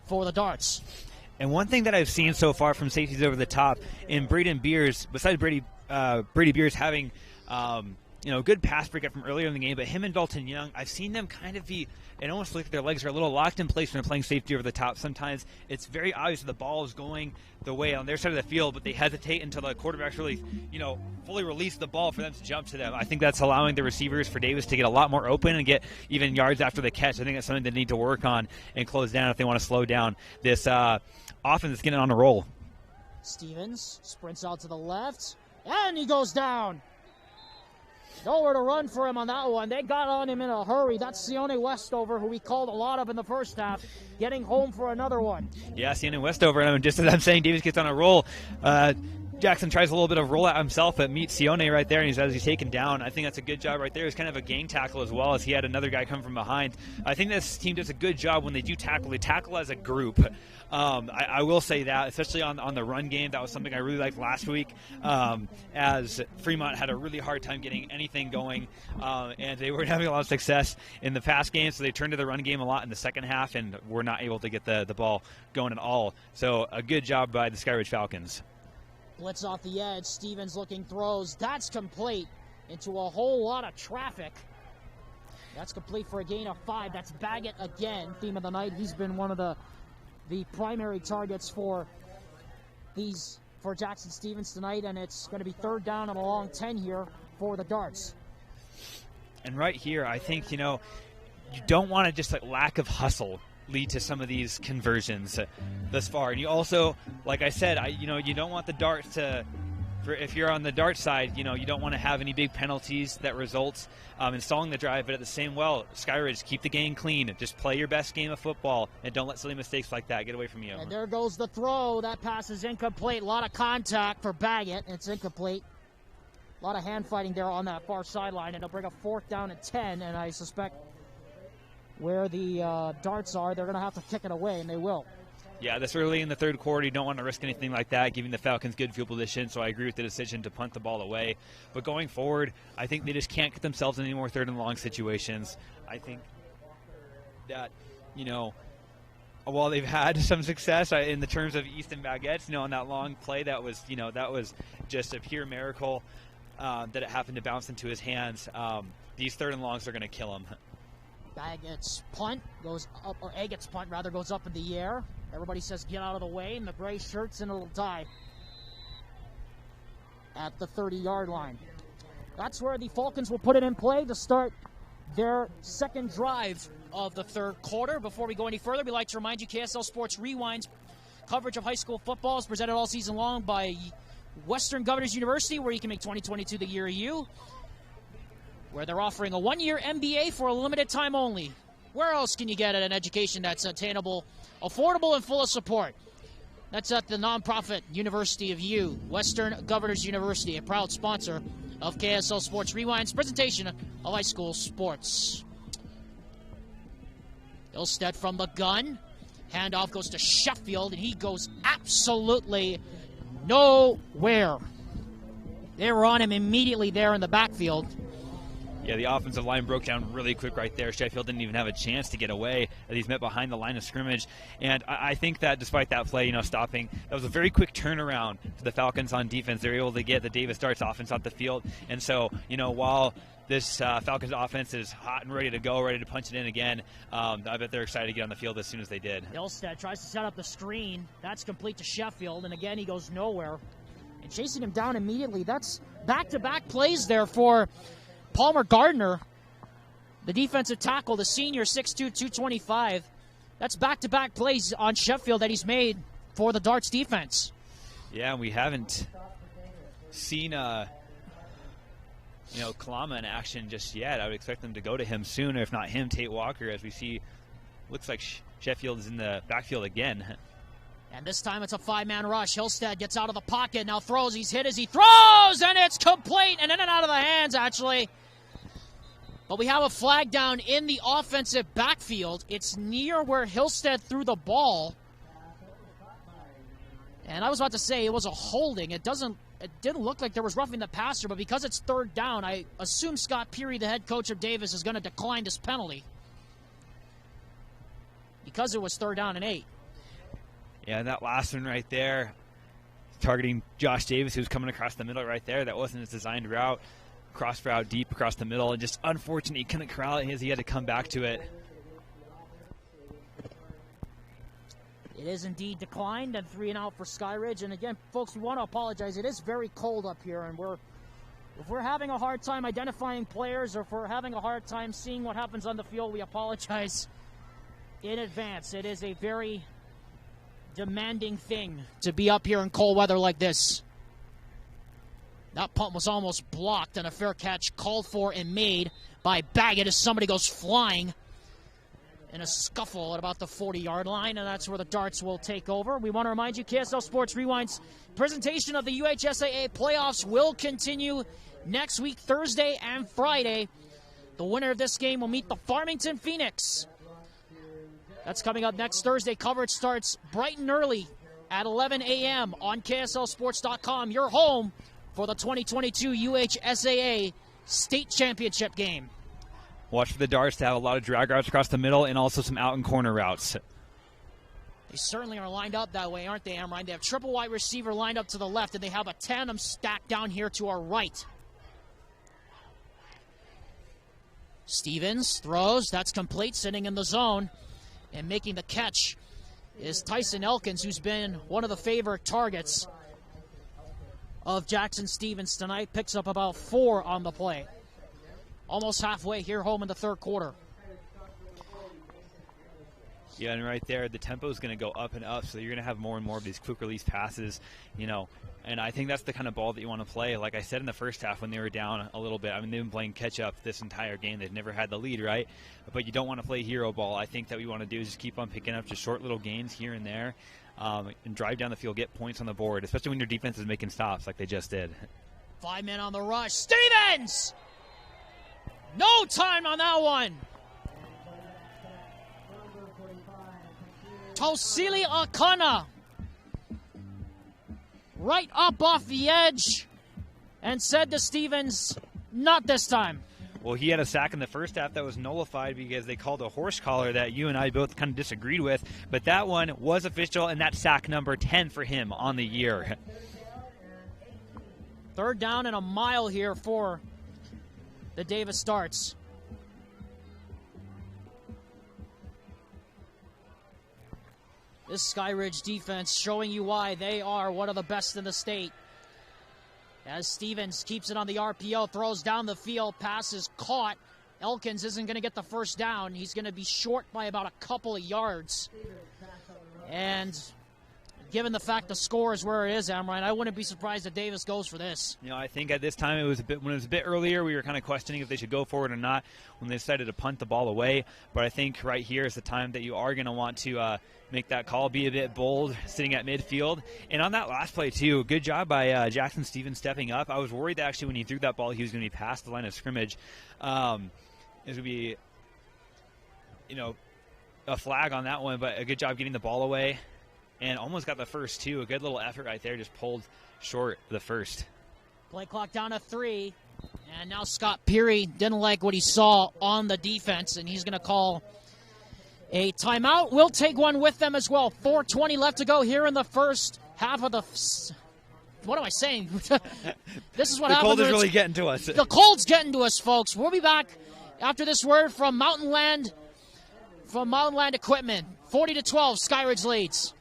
for the Darts. And one thing that I've seen so far from safeties over the top in Braden Beers, besides Brady Beers having good pass breakup from earlier in the game, but him and Dalton Young, I've seen them kind of be, it almost looks like their legs are a little locked in place when they're playing safety over the top. Sometimes it's very obvious that the ball is going the way on their side of the field, but they hesitate until the quarterbacks really, fully release the ball for them to jump to them. I think that's allowing the receivers for Davis to get a lot more open and get even yards after the catch. I think that's something they need to work on and close down if they want to slow down this offense that's getting on a roll. Stevens sprints out to the left, and he goes down. Nowhere to run for him on that one. They got on him in a hurry. That's Sione Westover, who we called a lot of in the first half, getting home for another one. Yeah, Sione Westover. And just as I'm saying, Davis gets on a roll. Jackson tries a little bit of rollout himself, but meets Sione right there, and he's taken down. I think that's a good job right there. It's kind of a gang tackle as well, as he had another guy come from behind. I think this team does a good job when they do tackle. They tackle as a group. I will say that, especially on the run game. That was something I really liked last week, as Fremont had a really hard time getting anything going, and they were having a lot of success in the pass game, so they turned to the run game a lot in the second half and were not able to get the ball going at all. So a good job by the Skyridge Falcons. Blitz off the edge. Stevens looking, throws. That's complete into a whole lot of traffic. That's complete for a gain of 5. That's Baggett again, theme of the night. He's been one of the primary targets for Jackson Stevens tonight, and it's going to be 3rd down and a long 10 here for the Darts. And right here, I think, you don't want to just lack of hustle lead to some of these conversions thus far. And you also, like I said, you don't want the Darts to, if you're on the Dart side, you don't want to have any big penalties that result in stalling the drive. But at the same Skyridge, keep the game clean. Just play your best game of football and don't let silly mistakes like that get away from you. And there goes the throw. That pass is incomplete. A lot of contact for Baggett. It's incomplete. A lot of hand fighting there on that far sideline. And it'll bring a 4th down and 10. And I suspect where the Darts are, they're going to have to kick it away, and they will. Yeah, this early in the third quarter, you don't want to risk anything like that, giving the Falcons good field position, so I agree with the decision to punt the ball away. But going forward, I think they just can't get themselves in any more third and long situations. I think that, while they've had some success in the terms of Easton Baguettes, on that long play, that was just a pure miracle that it happened to bounce into his hands. These third and longs are going to kill him. Baggett's punt goes up, or Agat's punt rather, goes up in the air. Everybody says get out of the way, and the gray shirts, and it'll die at the 30-yard line. That's where the Falcons will put it in play to start their second drive of the third quarter. Before we go any further, we'd like to remind you KSL Sports Rewind's coverage of high school football is presented all season long by Western Governors University, where you can make 2022 the year of you, where they're offering a one-year MBA for a limited time only. Where else can you get an education that's attainable, affordable, and full of support? That's at the nonprofit University of U, Western Governors University, a proud sponsor of KSL Sports Rewind's presentation of high school sports. Ilstead from the gun. Handoff goes to Sheffield, and he goes absolutely nowhere. They were on him immediately there in the backfield. Yeah, the offensive line broke down really quick right there. Sheffield didn't even have a chance to get away as he's met behind the line of scrimmage. And I think that despite that play, stopping, that was a very quick turnaround to the Falcons on defense. They were able to get the Davis Darts offense off the field. And so, while this Falcons offense is hot and ready to go, ready to punch it in again, I bet they're excited to get on the field as soon as they did. Ilstead tries to set up the screen. That's complete to Sheffield. And again, he goes nowhere. And chasing him down immediately. That's back-to-back plays there for Palmer Gardner, the defensive tackle, the senior, 6'2", 225. That's back-to-back plays on Sheffield that he's made for the Darts defense. Yeah, and we haven't seen Kalama in action just yet. I would expect them to go to him soon, if not him, Tate Walker, as we see. Looks like Sheffield is in the backfield again. And this time it's a five-man rush. Ilstead gets out of the pocket, now throws. He's hit as he throws, and it's complete and in and out of the hands, actually. But we have a flag down in the offensive backfield. It's near where Ilstead threw the ball. And I was about to say it was a holding. It didn't look like there was roughing the passer, but because it's third down, I assume Scott Peary, the head coach of Davis, is going to decline this penalty, because it was third down and 8. Yeah, and that last one right there, targeting Josh Davis, who's coming across the middle right there. That wasn't his designed route. Cross route deep across the middle, and just unfortunate he couldn't corral it as he had to come back to it. It is indeed declined, and 3 and out for Skyridge. And again, folks, we want to apologize. It is very cold up here, and if we're having a hard time identifying players, or if we're having a hard time seeing what happens on the field, we apologize in advance. It is a very demanding thing to be up here in cold weather like this. That punt was almost blocked, and a fair catch called for and made by Baggett as somebody goes flying in a scuffle at about the 40-yard line, and that's where the Darts will take over. We want to remind you, KSL Sports Rewind's presentation of the UHSAA playoffs will continue next week, Thursday and Friday. The winner of this game will meet the Farmington Phoenix. That's coming up next Thursday. Coverage starts bright and early at 11 a.m. on KSLSports.com, your home for the 2022 UHSAA State Championship game. Watch for the Darts to have a lot of drag routes across the middle and also some out and corner routes. They certainly are lined up that way, aren't they, Amrine? They have triple wide receiver lined up to the left, and they have a tandem stack down here to our right. Stevens throws. That's complete, sitting in the zone. And making the catch is Tyson Elkins, who's been one of the favorite targets of Jackson Stevens tonight. Picks up about 4 on the play. Almost halfway here home in the third quarter. Yeah, and right there, the tempo is going to go up and up, so you're going to have more and more of these quick release passes, and I think that's the kind of ball that you want to play. Like I said in the first half when they were down a little bit, they've been playing catch-up this entire game. They've never had the lead, right? But you don't want to play hero ball. I think that what we want to do is just keep on picking up just short little gains here and there and drive down the field, get points on the board, especially when your defense is making stops like they just did. 5 men on the rush. Stevens! No time on that one. Tausili Akana right up off the edge and said to Stevens, not this time. Well, he had a sack in the first half that was nullified because they called a horse collar that you and I both kind of disagreed with. But that one was official, and that's sack number 10 for him on the year. Third down and a mile here for the Davis Starts. This Skyridge defense showing you why they are one of the best in the state. As Stevens keeps it on the RPO, throws down the field, pass is caught. Elkins isn't going to get the first down. He's going to be short by about a couple of yards. And given the fact the score is where it is, Amrine, I wouldn't be surprised if Davis goes for this. You know, I think at this time when it was a bit earlier, we were kind of questioning if they should go for it or not when they decided to punt the ball away. But I think right here is the time that you are going to want to make that call, be a bit bold, sitting at midfield. And on that last play, too, good job by Jackson Stevens stepping up. I was worried that actually when he threw that ball, he was going to be past the line of scrimmage. It would be, a flag on that one, but a good job getting the ball away. And almost got the first, too. A good little effort right there, just pulled short the first. Play clock down to 3. And now Scott Peary didn't like what he saw on the defense, and he's going to call a timeout. We'll take one with them as well. 4:20 left to go here in the first half of the... What am I saying? This is what happens. The cold is really getting to us. The cold's getting to us, folks. We'll be back after this word from Mountain Land Equipment. 40-12, Skyridge leads.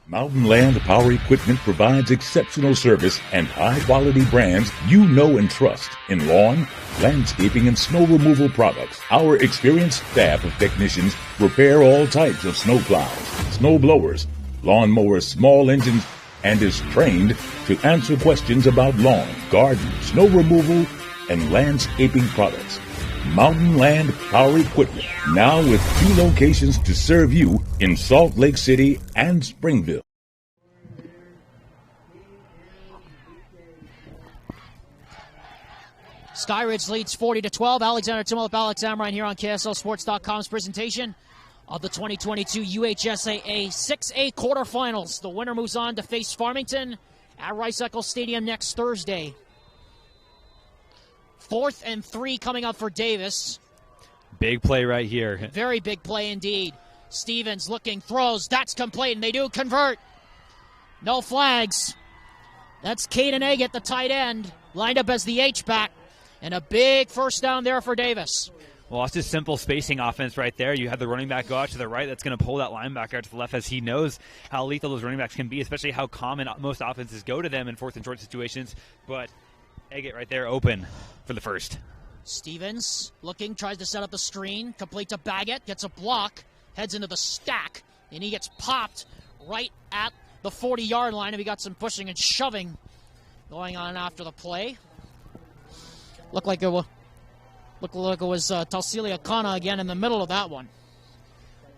Mountain Land Power Equipment provides exceptional service and high-quality brands you know and trust in lawn, landscaping, and snow removal products. Our experienced staff of technicians repair all types of snow plows, snow blowers, lawn mowers, small engines, and is trained to answer questions about lawn, garden, snow removal, and landscaping products. Mountain Land Power Equipment, now with 2 locations to serve you in Salt Lake City and Springville. Skyridge leads 40-12. Alexander Timmel with Alex Amrine here on KSLSports.com's presentation of the 2022 UHSAA 6A quarterfinals. The winner moves on to face Farmington at Rice-Eccles Stadium next Thursday. 4th and 3 coming up for Davis. Big play right here. Very big play indeed. Stevens looking, throws, that's complete, and they do convert. No flags. That's Caden Eggett, the tight end, lined up as the H-back, and a big first down there for Davis. Well, it's just simple spacing offense right there. You have the running back go out to the right. That's going to pull that linebacker out to the left, as he knows how lethal those running backs can be, especially how common most offenses go to them in 4th and short situations. But Eggett right there open for the first. Stevens looking, tries to set up the screen, complete to Baggett, gets a block, heads into the stack, and he gets popped right at the 40-yard line, and we got some pushing and shoving going on after the play. Looked like it was Tausili Akana again in the middle of that one.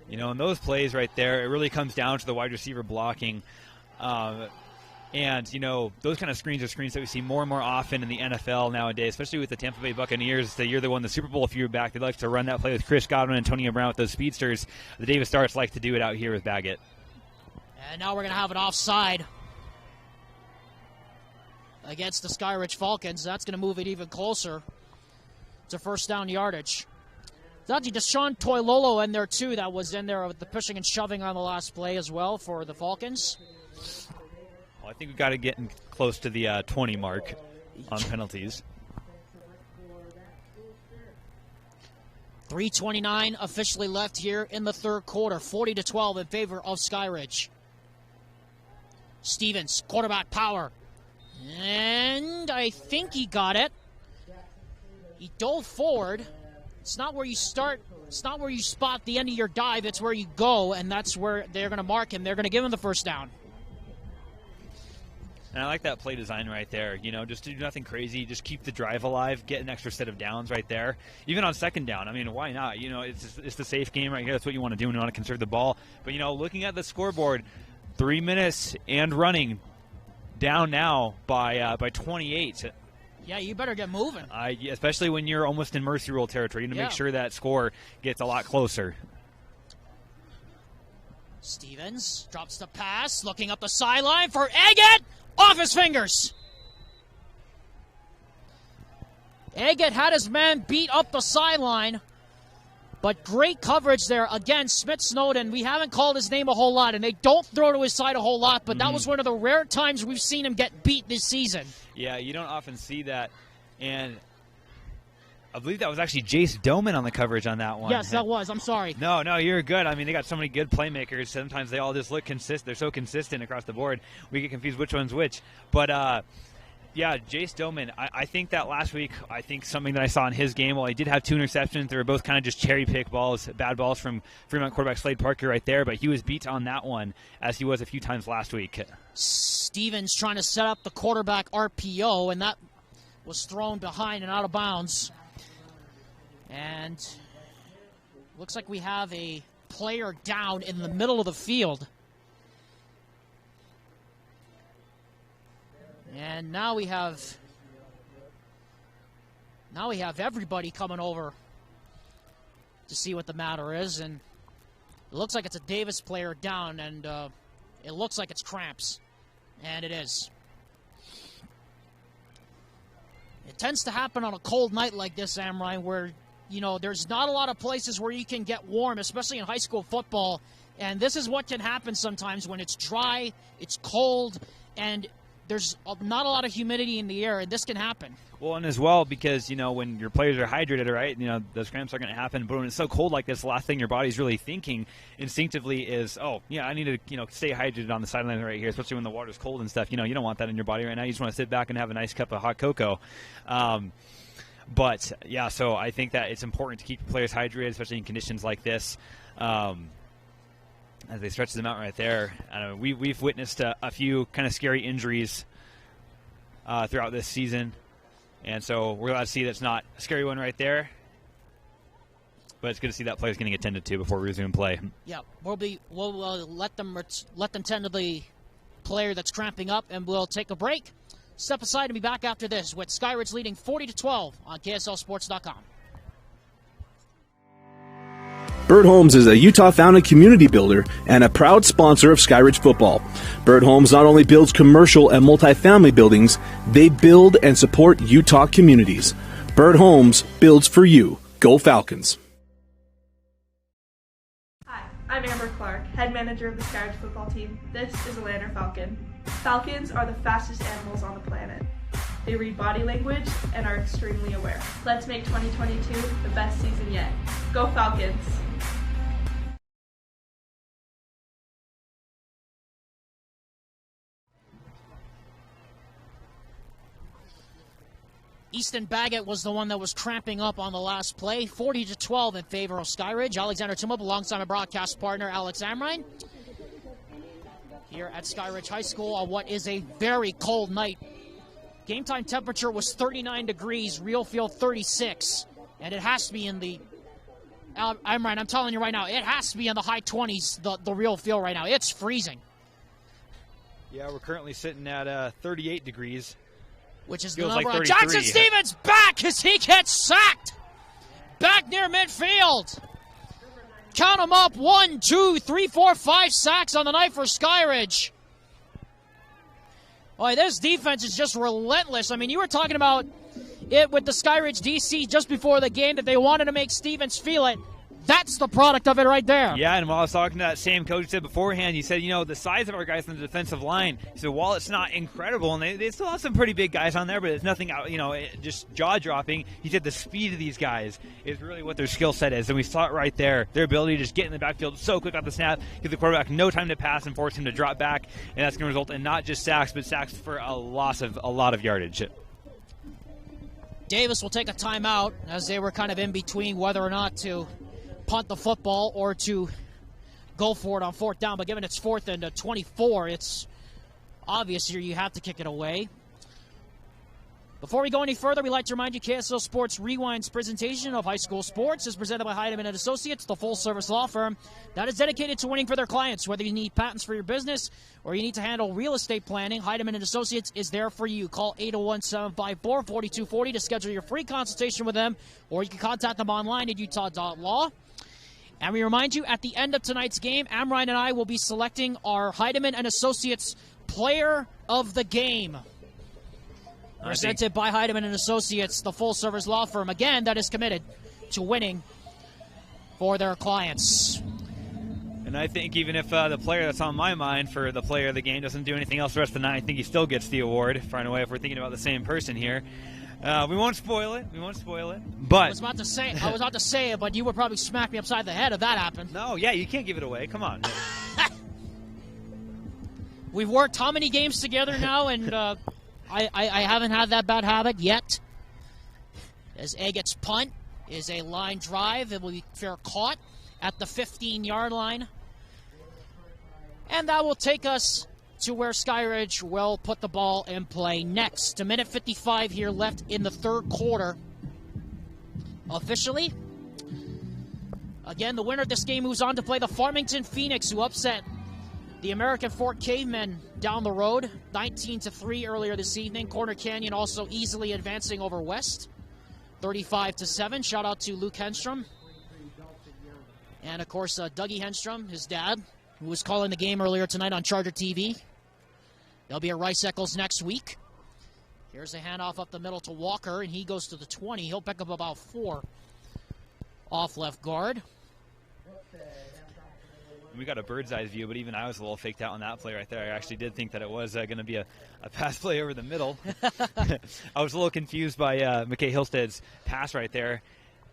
You know, in those plays right there, it really comes down to the wide receiver blocking. And, you know, those kind of screens are screens that we see more and more often in the NFL nowadays, especially with the Tampa Bay Buccaneers. The year they won the Super Bowl a few years back, they like to run that play with Chris Godwin and Antonio Brown with those speedsters. The Davis Starts like to do it out here with Baggett. And now we're going to have it offside against the Skyridge Falcons. That's going to move it even closer to first down yardage. There's actually Deshaun Toilolo in there, too, that was in there with the pushing and shoving on the last play as well for the Falcons. Well, I think we've got to get close to the 20 mark on penalties. 3:29 officially left here in the third quarter. 40-12 in favor of Skyridge. Stevens, quarterback power. And I think he got it. He dove forward. It's not where you start. It's not where you spot the end of your dive. It's where you go, and that's where they're going to mark him. They're going to give him the first down. And I like that play design right there. You know, just do nothing crazy. Just keep the drive alive. Get an extra set of downs right there. Even on second down. I mean, why not? You know, it's the safe game right here. That's what you want to do when you want to conserve the ball. But, you know, looking at the scoreboard, 3 minutes and running, down now by 28. Yeah, you better get moving. Especially when you're almost in mercy rule territory. You need to make sure that score gets a lot closer. Stevens drops the pass, looking up the sideline for Eggett, off his fingers. Eggett had his man beat up the sideline, but great coverage there. Again, Smith Snowden, we haven't called his name a whole lot, and they don't throw to his side a whole lot, but that was one of the rare times we've seen him get beat this season. Yeah, you don't often see that, and I believe that was actually Jace Doman on the coverage on that one. Yes, that was. I'm sorry. No, you're good. I mean, they got so many good playmakers. Sometimes they all just look consistent. They're so consistent across the board. We get confused which one's which. But, yeah, Jace Doman, I think that last week, I think something that I saw in his game, while he did have 2 interceptions, they were both kind of just cherry-pick balls, bad balls from Fremont quarterback Slade Parker right there, but he was beat on that one as he was a few times last week. Stevens trying to set up the quarterback RPO, and that was thrown behind and out of bounds. And looks like we have a player down in the middle of the field. And now we have everybody coming over to see what the matter is. And it looks like it's a Davis player down, and it looks like it's cramps. And it is. It tends to happen on a cold night like this, Amrine, where there's not a lot of places where you can get warm, especially in high school football. And this is what can happen sometimes when it's dry, it's cold, and there's not a lot of humidity in the air, and this can happen. Well, and as well, because, when your players are hydrated, right, those cramps are going to happen. But when it's so cold like this, the last thing your body's really thinking instinctively is, oh, yeah, I need to, stay hydrated on the sideline right here, especially when the water's cold and stuff. You don't want that in your body right now. You just want to sit back and have a nice cup of hot cocoa. But, yeah, so I think that it's important to keep the players hydrated, especially in conditions like this. As they stretch them out right there. We've witnessed a few kind of scary injuries throughout this season. And so we're glad to see that's not a scary one right there. But it's good to see that player's getting attended to before we resume play. Yeah, we'll let them tend to the player that's cramping up, and we'll take a break. Step aside and be back after this with Skyridge leading 40-12 on KSLSports.com. Bird Homes is a Utah-founded community builder and a proud sponsor of Skyridge football. Bird Homes not only builds commercial and multifamily buildings, they build and support Utah communities. Bird Homes builds for you. Go Falcons. Hi, I'm Amber Clark, head manager of the Skyridge football team. This is a Atlanta Falcon. Falcons are the fastest animals on the planet. They read body language and are extremely aware. Let's make 2022 the best season yet. Go Falcons! Easton Baggett was the one that was cramping up on the last play. 40-12 in favor of Skyridge. Alexander Tumub alongside my broadcast partner, Alex Amrine. Here at Skyridge High School on what is a very cold night. Game time temperature was 39 degrees, real feel 36. And it has to be in the, Amrine, I'm telling you right now, it has to be in the high 20s, the real feel right now. It's freezing. Yeah, we're currently sitting at 38 degrees. Which is Feels the number like on Jackson Stevens back as he gets sacked. Back near midfield. Count them up. 1, 2, 3, 4, 5 sacks on the night for Skyridge. Boy, this defense is just relentless. I mean, you were talking about it with the Skyridge DC just before the game that they wanted to make Stevens feel it. That's the product of it right there. Yeah, and while I was talking to that same coach said beforehand, he said, the size of our guys on the defensive line, he said, while it's not incredible, and they still have some pretty big guys on there, but it's nothing, just jaw-dropping. He said the speed of these guys is really what their skill set is, and we saw it right there. Their ability to just get in the backfield so quick off the snap, give the quarterback no time to pass and force him to drop back, and that's going to result in not just sacks, but sacks for a lot of yardage. Davis will take a timeout as they were kind of in between whether or not to punt the football or to go for it on 4th down, but given it's 4th and 24, it's obvious here you have to kick it away. Before we go any further, we'd like to remind you KSL Sports Rewind's presentation of high school sports is presented by Heidemann & Associates, the full-service law firm that is dedicated to winning for their clients. Whether you need patents for your business or you need to handle real estate planning, Heidemann & Associates is there for you. Call 801-754-4240 to schedule your free consultation with them, or you can contact them online at utah.law. And we remind you, at the end of tonight's game, Amrine and I will be selecting our Heidemann and Associates Player of the Game. Presented by Heidemann and Associates, the full-service law firm, again, that is committed to winning for their clients. And I think even if the player that's on my mind for the player of the game doesn't do anything else the rest of the night, I think he still gets the award, far and away, if we're thinking about the same person here. We won't spoil it. But I was about to say it, but you would probably smack me upside the head if that happened. No, yeah, you can't give it away. Come on. We've worked how many games together now, and I haven't had that bad habit yet. As Agat's punt is a line drive. It will be fair caught at the 15-yard line. And that will take us to where Skyridge will put the ball in play next. A minute 55 here left in the third quarter. Officially, again, the winner of this game moves on to play the Farmington Phoenix, who upset the American Fort Cavemen down the road, 19-3 earlier this evening. Corner Canyon also easily advancing over West, 35-7. Shout out to Luke Henstrom. And, of course, Dougie Henstrom, his dad, who was calling the game earlier tonight on Charter TV. They'll be at Rice Eccles next week. Here's a handoff up the middle to Walker, and he goes to the 20. He'll pick up about 4 off left guard. We got a bird's eye view, but even I was a little faked out on that play right there. I actually did think that it was going to be a pass play over the middle. I was a little confused by McKay Hillstead's pass right there,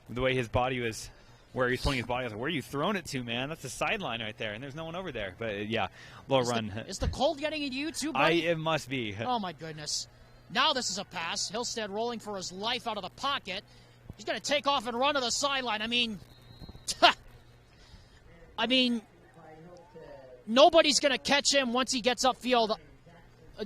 the way his body was, where he's pointing his body. I was like, where are you throwing it to, man? That's the sideline right there, and there's no one over there. But, yeah, low run. Is the cold getting at you too, buddy? It must be. Oh, my goodness. Now this is a pass. Hillstead rolling for his life out of the pocket. He's going to take off and run to the sideline. I mean, nobody's going to catch him once he gets upfield,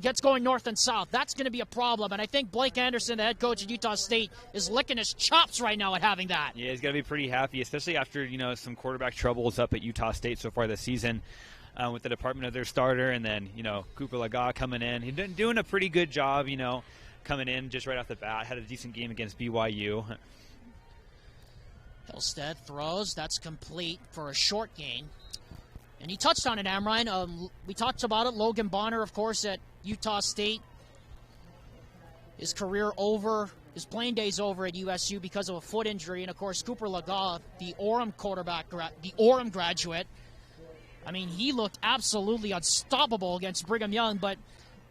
gets going north and south. That's going to be a problem. And I think Blake Anderson, the head coach at Utah State, is licking his chops right now at having that. Yeah, he's got to be pretty happy, especially after, some quarterback troubles up at Utah State so far this season with the department of their starter. And then, Cooper Laga coming in. He's been doing a pretty good job, coming in just right off the bat. Had a decent game against BYU. Hillstead throws. That's complete for a short gain. And he touched on it, Amrine. We talked about it. Logan Bonner, of course, at Utah State. His career over, his playing days over at USU because of a foot injury. And, of course, Cooper Laga, the Orem graduate. I mean, he looked absolutely unstoppable against Brigham Young, but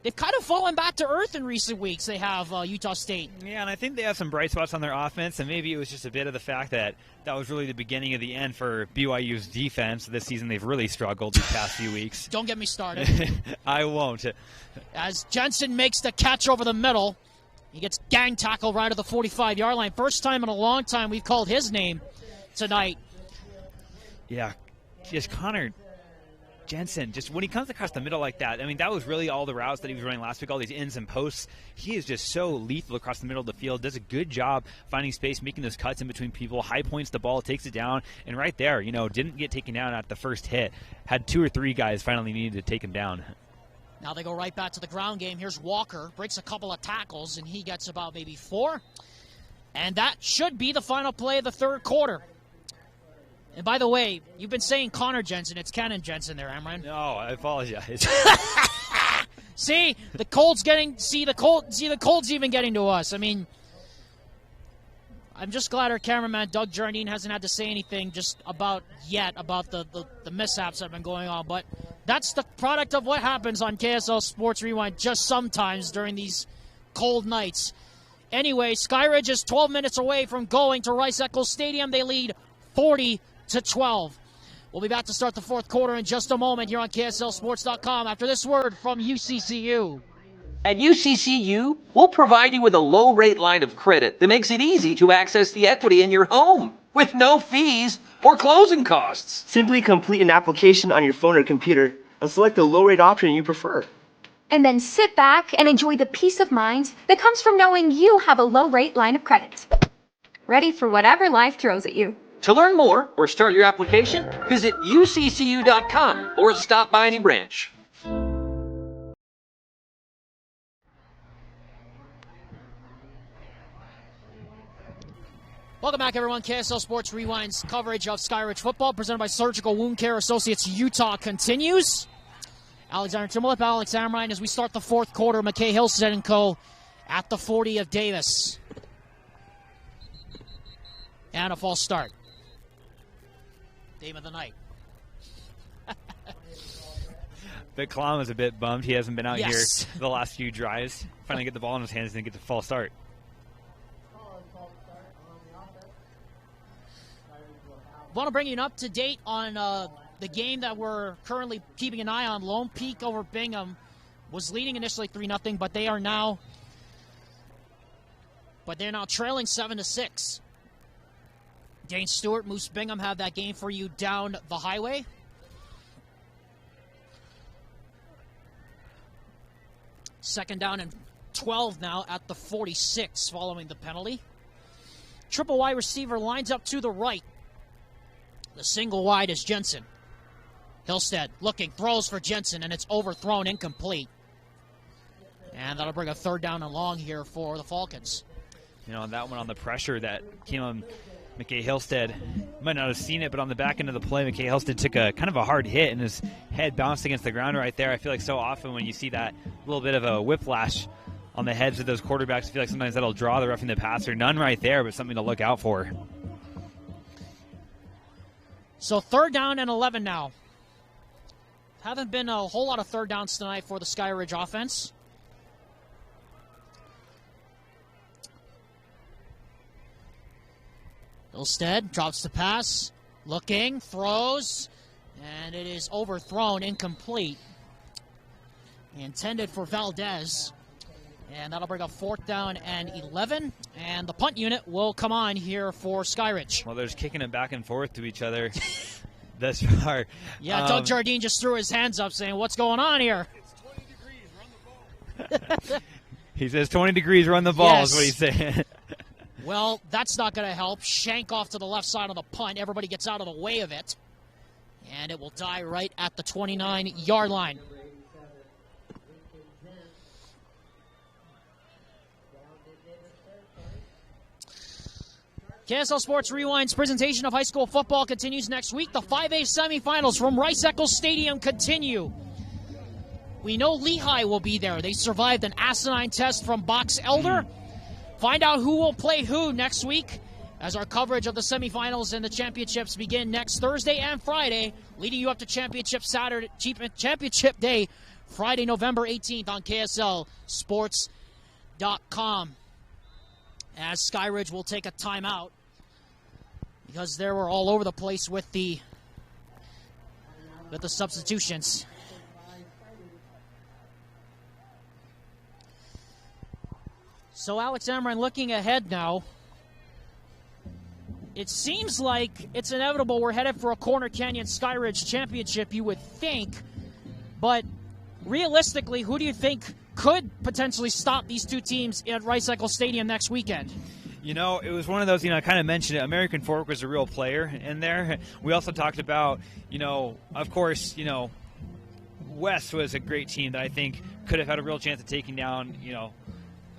they've kind of fallen back to earth in recent weeks. They have Utah State. Yeah, and I think they have some bright spots on their offense, and maybe it was just a bit of the fact that was really the beginning of the end for BYU's defense. This season they've really struggled these past few weeks. Don't get me started. I won't. As Jensen makes the catch over the middle, he gets gang tackled right at the 45-yard line. First time in a long time we've called his name tonight. Yeah, just Connor Jensen, just when he comes across the middle like that, I mean, that was really all the routes that he was running last week, all these ins and posts. He is just so lethal across the middle of the field, does a good job finding space, making those cuts in between people, high points the ball, takes it down, and right there, didn't get taken down at the first hit. Had 2 or 3 guys finally needed to take him down. Now they go right back to the ground game. Here's Walker, breaks a couple of tackles, and he gets about maybe 4. And that should be the final play of the third quarter. And by the way, you've been saying Connor Jensen. It's Cannon Jensen there, Amrine. No, I apologize. See, the cold's even getting to us. I mean, I'm just glad our cameraman Doug Jardine hasn't had to say anything about the mishaps that have been going on. But that's the product of what happens on KSL Sports Rewind just sometimes during these cold nights. Anyway, Skyridge is 12 minutes away from going to Rice Eccles Stadium. They lead 40-12. We'll be back to start the fourth quarter in just a moment here on KSLSports.com after this word from UCCU. At UCCU, we'll provide you with a low-rate line of credit that makes it easy to access the equity in your home with no fees or closing costs. Simply complete an application on your phone or computer and select the low-rate option you prefer. And then sit back and enjoy the peace of mind that comes from knowing you have a low-rate line of credit. Ready for whatever life throws at you. To learn more or start your application, visit uccu.com or stop by any branch. Welcome back, everyone. KSL Sports Rewind's coverage of Skyridge football, presented by Surgical Wound Care Associates Utah, continues. Alexander Timolip, Alex Amrine, as we start the fourth quarter. McKay Hillstead and co. at the 40 of Davis. And a false start. Game of the night. But Kalam is a bit bummed. He hasn't been out here Yes. the last few drives. Finally get the ball in his hands and get the false start. Want to bring you up to date on the game that we're currently keeping an eye on. Lone Peak over Bingham was leading initially 3-0, but they're now trailing 7-6. Dane Stewart, Moose Bingham have that game for you down the highway. Second down and 12 now at the 46 following the penalty. Triple wide receiver lines up to the right. The single wide is Jensen. Hillstead looking, throws for Jensen, and it's overthrown, incomplete. And that'll bring a third down and long here for the Falcons. You know, that one on the pressure that came on McKay Hillstead. Might not have seen it, but on the back end of the play, McKay Hillstead took a kind of a hard hit, and his head bounced against the ground right there. I feel like so often when you see that little bit of a whiplash on the heads of those quarterbacks, I feel like sometimes that'll draw the roughing the passer. None right there, but something to look out for. So third down and 11 now. Haven't been a whole lot of third downs tonight for the Skyridge offense. Hillstead drops the pass, looking, throws, and it is overthrown, incomplete. Intended for Valdez. And that'll bring up fourth down and 11. And the punt unit will come on here for Skyridge. Well, they're just kicking it back and forth to each other thus far. Yeah, Doug Jardine just threw his hands up saying, what's going on here? It's 20 degrees, run the ball. He says 20 degrees, run the ball, Yes. is what he's saying. Well, that's not going to help. Shank off to the left side of the punt. Everybody gets out of the way of it. And it will die right at the 29-yard line. KSL Sports Rewind's presentation of high school football continues next week. The 5A semifinals from Rice-Eccles Stadium continue. We know Lehigh will be there. They survived an asinine test from Box Elder. Find out who will play who next week as our coverage of the semifinals and the championships begin next Thursday and Friday, leading you up to Championship Day, Friday, November 18th on KSLSports.com. As Skyridge will take a timeout because they were all over the place with the substitutions. So Alex Amrine, looking ahead now, it seems like it's inevitable we're headed for a Corner Canyon Skyridge championship, you would think, but realistically, who do you think could potentially stop these two teams at Rice-Eccles Stadium next weekend? You know, it was one of those, I kind of mentioned it. American Fork was a real player in there. We also talked about, of course, West was a great team that I think could have had a real chance of taking down,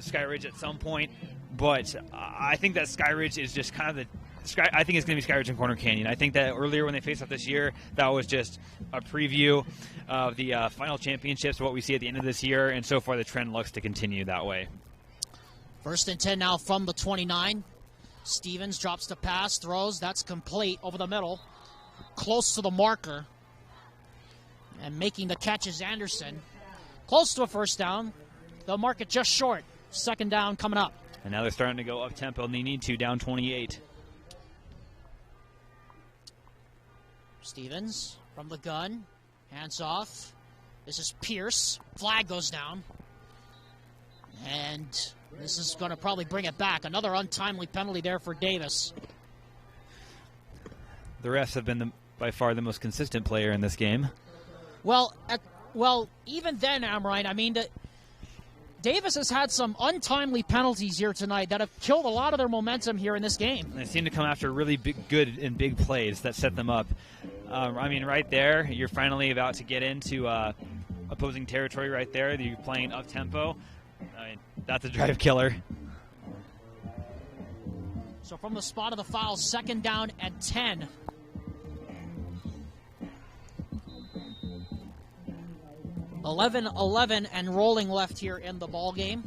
Skyridge at some point. But I think that Skyridge is just kind of I think it's going to be Skyridge and Corner Canyon. I think that earlier when they faced off this year, that was just a preview of the final championships, what we see at the end of this year, and so far the trend looks to continue that way. First and 10 now from the 29. Stevens drops the pass, throws. That's complete over the middle. Close to the marker. And making the catch is Anderson. Close to a first down. They'll mark it just short. Second down coming up. And now they're starting to go up-tempo, and they need to, down 28. Stevens from the gun. Hands off. This is Pierce. Flag goes down. And this is going to probably bring it back. Another untimely penalty there for Davis. The refs have been by far the most consistent player in this game. Well, even then, Amrine, Davis has had some untimely penalties here tonight that have killed a lot of their momentum here in this game. And they seem to come after really good and big plays that set them up. Right there, you're finally about to get into opposing territory right there. You're playing up-tempo. That's a drive killer. So from the spot of the foul, 2nd down and 10. (11-11) and rolling left here in the ball game.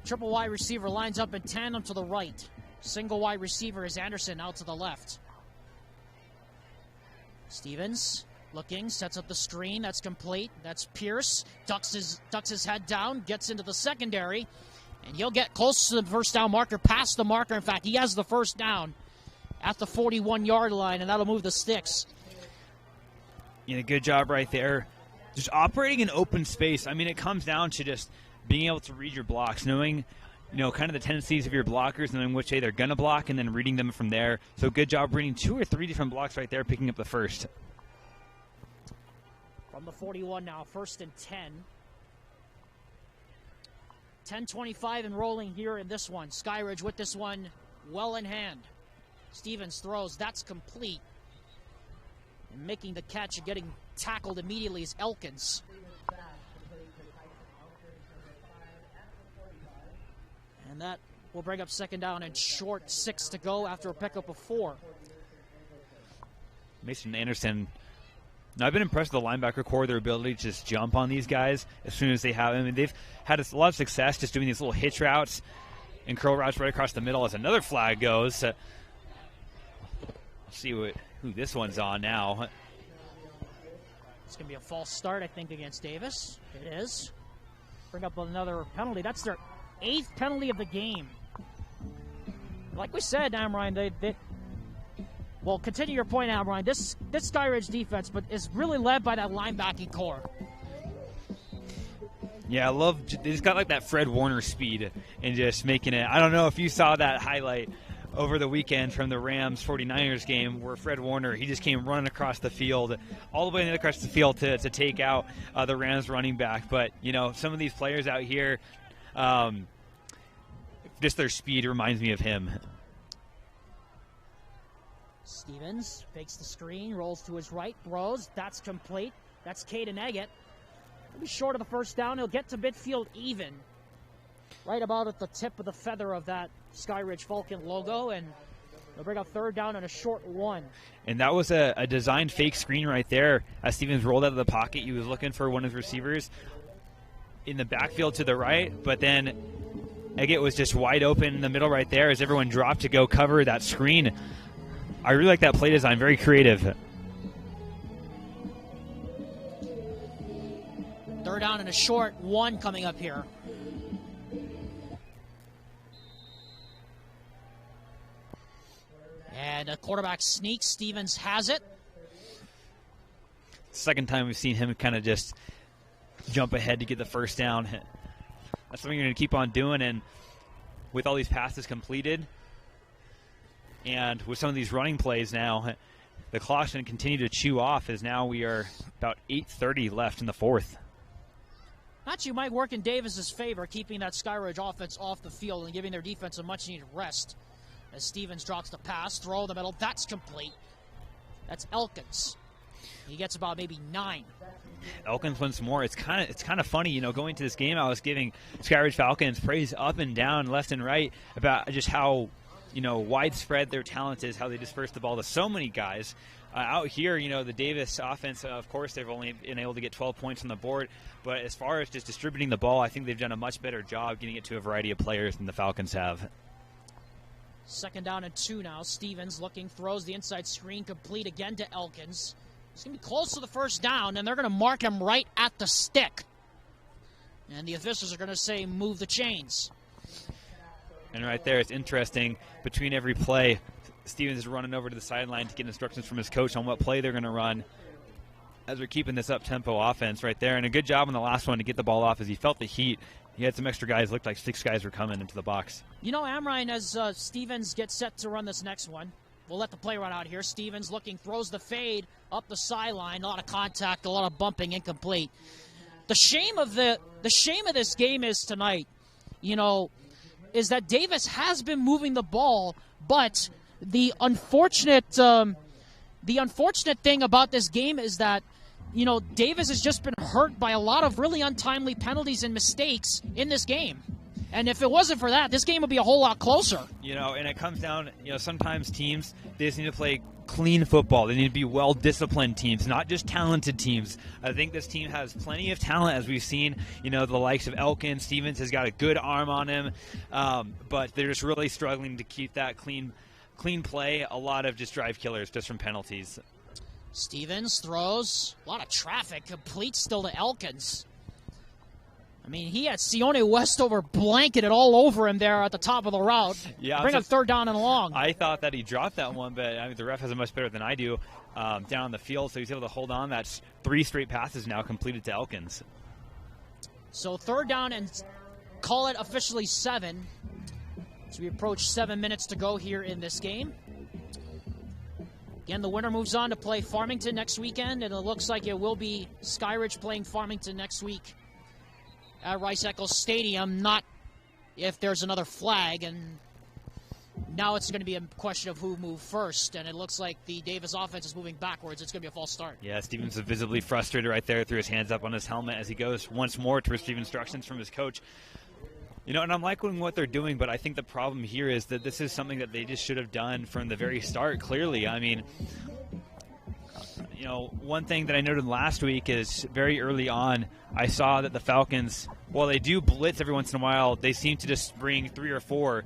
Triple wide receiver lines up in tandem to the right. Single wide receiver is Anderson out to the left. Stevens looking, sets up the screen. That's complete. That's Pierce. Ducks his head down, gets into the secondary, and he'll get close to the first down marker, past the marker. In fact, he has the first down at the 41-yard line, and that'll move the sticks. Yeah, good job right there. Just operating in open space. I mean, it comes down to just being able to read your blocks, knowing, kind of the tendencies of your blockers, knowing which way they're going to block, and then reading them from there. So good job reading 2 or 3 different blocks right there, picking up the first. From the 41 now, 1st and 10. 10:25 and rolling here in this one. Skyridge with this one well in hand. Stevens throws. That's complete. And making the catch and getting tackled immediately is Elkins. And that will bring up 2nd down and short, 6 to go after a pickup of 4. Mason Anderson. Now, I've been impressed with the linebacker core, their ability to just jump on these guys as soon as they have them. I mean, they've had a lot of success just doing these little hitch routes and curl routes right across the middle as another flag goes. Let's see who this one's on now. It's going to be a false start, I think, against Davis. It is. Bring up another penalty. That's their 8th penalty of the game. Like we said, Amrine, well, continue your point, Amrine. This Skyridge defense, but is really led by that linebacking core. Yeah, they just got like that Fred Warner speed and just making it. I don't know if you saw that highlight over the weekend from the Rams 49ers game where Fred Warner, he just came running across the field, all the way across the field to take out the Rams running back. But, some of these players out here, just their speed reminds me of him. Stevens fakes the screen, rolls to his right, throws. That's complete. That's Caden Eggett. He'll be short of the first down. He'll get to midfield even. Right about at the tip of the feather of that Skyridge Falcon logo, and they'll bring up 3rd down and a short 1. And that was a designed fake screen right there. As Stevens rolled out of the pocket, he was looking for one of his receivers in the backfield to the right, but then Eggett was just wide open in the middle right there as everyone dropped to go cover that screen. I really like that play design, very creative. 3rd down and a short 1 coming up here. And a quarterback sneak. Stevens has it. Second time we've seen him kind of just jump ahead to get the first down. That's something you're going to keep on doing. And with all these passes completed, and with some of these running plays now, the clock's going to continue to chew off as now we are about 8:30 left in the 4th. That might work in Davis's favor, keeping that Skyridge offense off the field and giving their defense a much-needed rest. As Stevens drops the pass, throw the middle, that's complete. That's Elkins. He gets about maybe 9. Elkins once more. It's kind of funny, going to this game, I was giving Skyridge Falcons praise up and down, left and right about just how widespread their talent is, how they disperse the ball to so many guys. Out here, the Davis offense, of course, they've only been able to get 12 points on the board. But as far as just distributing the ball, I think they've done a much better job getting it to a variety of players than the Falcons have. 2nd down and 2 now. Stevens looking, throws the inside screen, complete again to Elkins. He's going to be close to the first down, and they're going to mark him right at the stick. And the officials are going to say, move the chains. And right there, it's interesting. Between every play, Stevens is running over to the sideline to get instructions from his coach on what play they're going to run as we're keeping this up-tempo offense right there. And a good job on the last one to get the ball off as he felt the heat. He had some extra guys. Looked like 6 guys were coming into the box. Amrine, as Stevens gets set to run this next one, we'll let the play run out here. Stevens looking, throws the fade up the sideline. A lot of contact, a lot of bumping, incomplete. The shame of this game is tonight, is that Davis has been moving the ball, but the unfortunate thing about this game is that Davis has just been hurt by a lot of really untimely penalties and mistakes in this game. And if it wasn't for that, this game would be a whole lot closer. And it comes down, sometimes teams, they just need to play clean football. They need to be well-disciplined teams, not just talented teams. I think this team has plenty of talent, as we've seen. The likes of Elkin, Stevens has got a good arm on him, but they're just really struggling to keep that clean play. A lot of just drive killers just from penalties. Stevens throws, a lot of traffic, complete still to Elkins. He had Sione Westover blanketed all over him there at the top of the route. Yeah, bring up third down and long. I thought that he dropped that one, but the ref has it much better than I do down the field, so he's able to hold on. That's 3 straight passes now completed to Elkins. So third down and call it officially 7. So we approach 7 minutes to go here in this game. Again, the winner moves on to play Farmington next weekend, and it looks like it will be Skyridge playing Farmington next week at Rice-Eccles Stadium, not if there's another flag, and now it's going to be a question of who moved first, and it looks like the Davis offense is moving backwards. It's going to be a false start. Yeah, Stevens is visibly frustrated right there, threw his hands up on his helmet as he goes once more to receive instructions from his coach. And I'm liking what they're doing, but I think the problem here is that this is something that they just should have done from the very start, clearly. One thing that I noted last week is very early on, I saw that the Falcons, while they do blitz every once in a while, they seem to just bring 3 or 4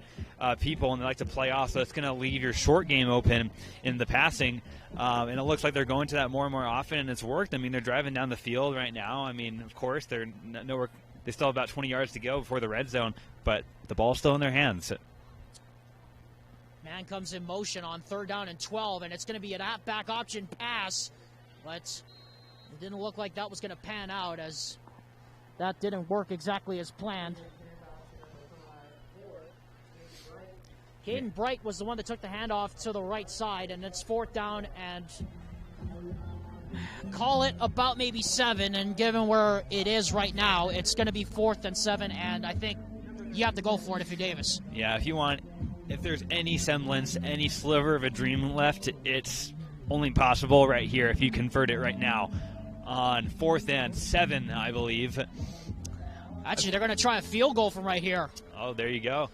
people, and they like to play off, so it's going to leave your short game open in the passing. And it looks like they're going to that more and more often, and it's worked. They're driving down the field right now. Of course, they're nowhere. They still have about 20 yards to go before the red zone, but the ball's still in their hands. Man comes in motion on third down and 12, and it's going to be an back option pass, but it didn't look like that was going to pan out, as that didn't work exactly as planned. Caden Bright was the one that took the handoff to the right side, and it's fourth down and call it about maybe 7, and given where it is right now, it's going to be 4th and 7, and I think you have to go for it if you're Davis. Yeah, if there's any semblance, any sliver of a dream left, it's only possible right here if you convert it right now on 4th and 7, I believe. Actually, they're going to try a field goal from right here. Oh, there you go.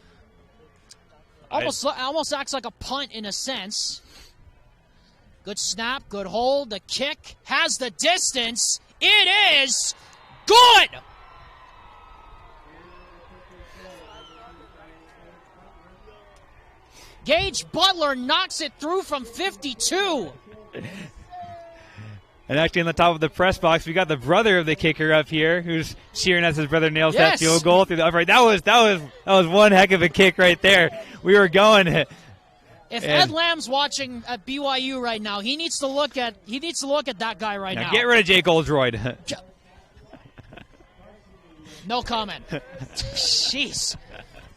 Almost acts like a punt in a sense. Good snap, good hold. The kick has the distance. It is good! Gage Butler knocks it through from 52. And actually on the top of the press box, we got the brother of the kicker up here, who's cheering as his brother nails that field goal through the upright. That was one heck of a kick right there. We were going. If Ed Lamb's watching at BYU right now, he needs to look at that guy right now. Get rid of Jake Oldroyd. No comment. Jeez.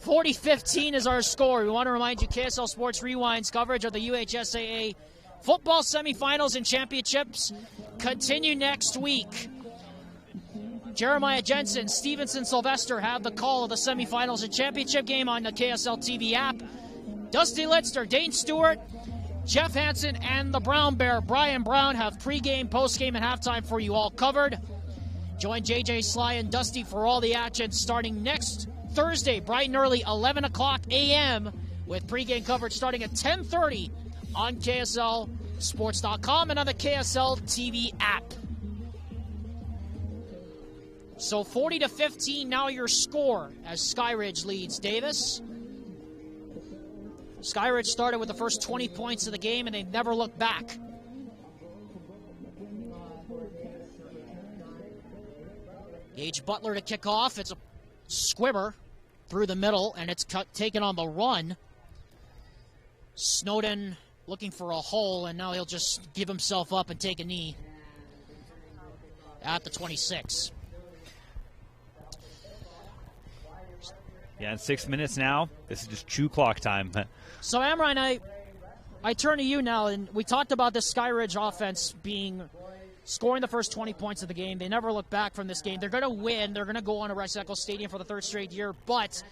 40-15 is our score. We want to remind you, KSL Sports Rewind's coverage of the UHSAA football semifinals and championships continue next week. Jeremiah Jensen, Stevenson Sylvester have the call of the semifinals and championship game on the KSL TV app. Dusty Litster, Dane Stewart, Jeff Hansen, and the Brown Bear, Brian Brown, have pregame, postgame, and halftime for you all covered. Join JJ Sly and Dusty for all the action starting next Thursday, bright and early, 11 o'clock a.m. with pregame coverage starting at 10:30 on KSLSports.com and on the KSL TV app. So 40-15 now your score as Skyridge leads Davis. Skyridge started with the first 20 points of the game, and they never looked back. Gage Butler to kick off. It's a squibber through the middle, and it's taken on the run. Snowden looking for a hole, and now he'll just give himself up and take a knee at the 26. Yeah, in 6 minutes now. This is just chew clock time. So, Amrine, I turn to you now, and we talked about this Skyridge offense scoring the first 20 points of the game. They never look back from this game. They're going to win. They're going to go on to Rice-Eccles Stadium for the 3rd straight year. But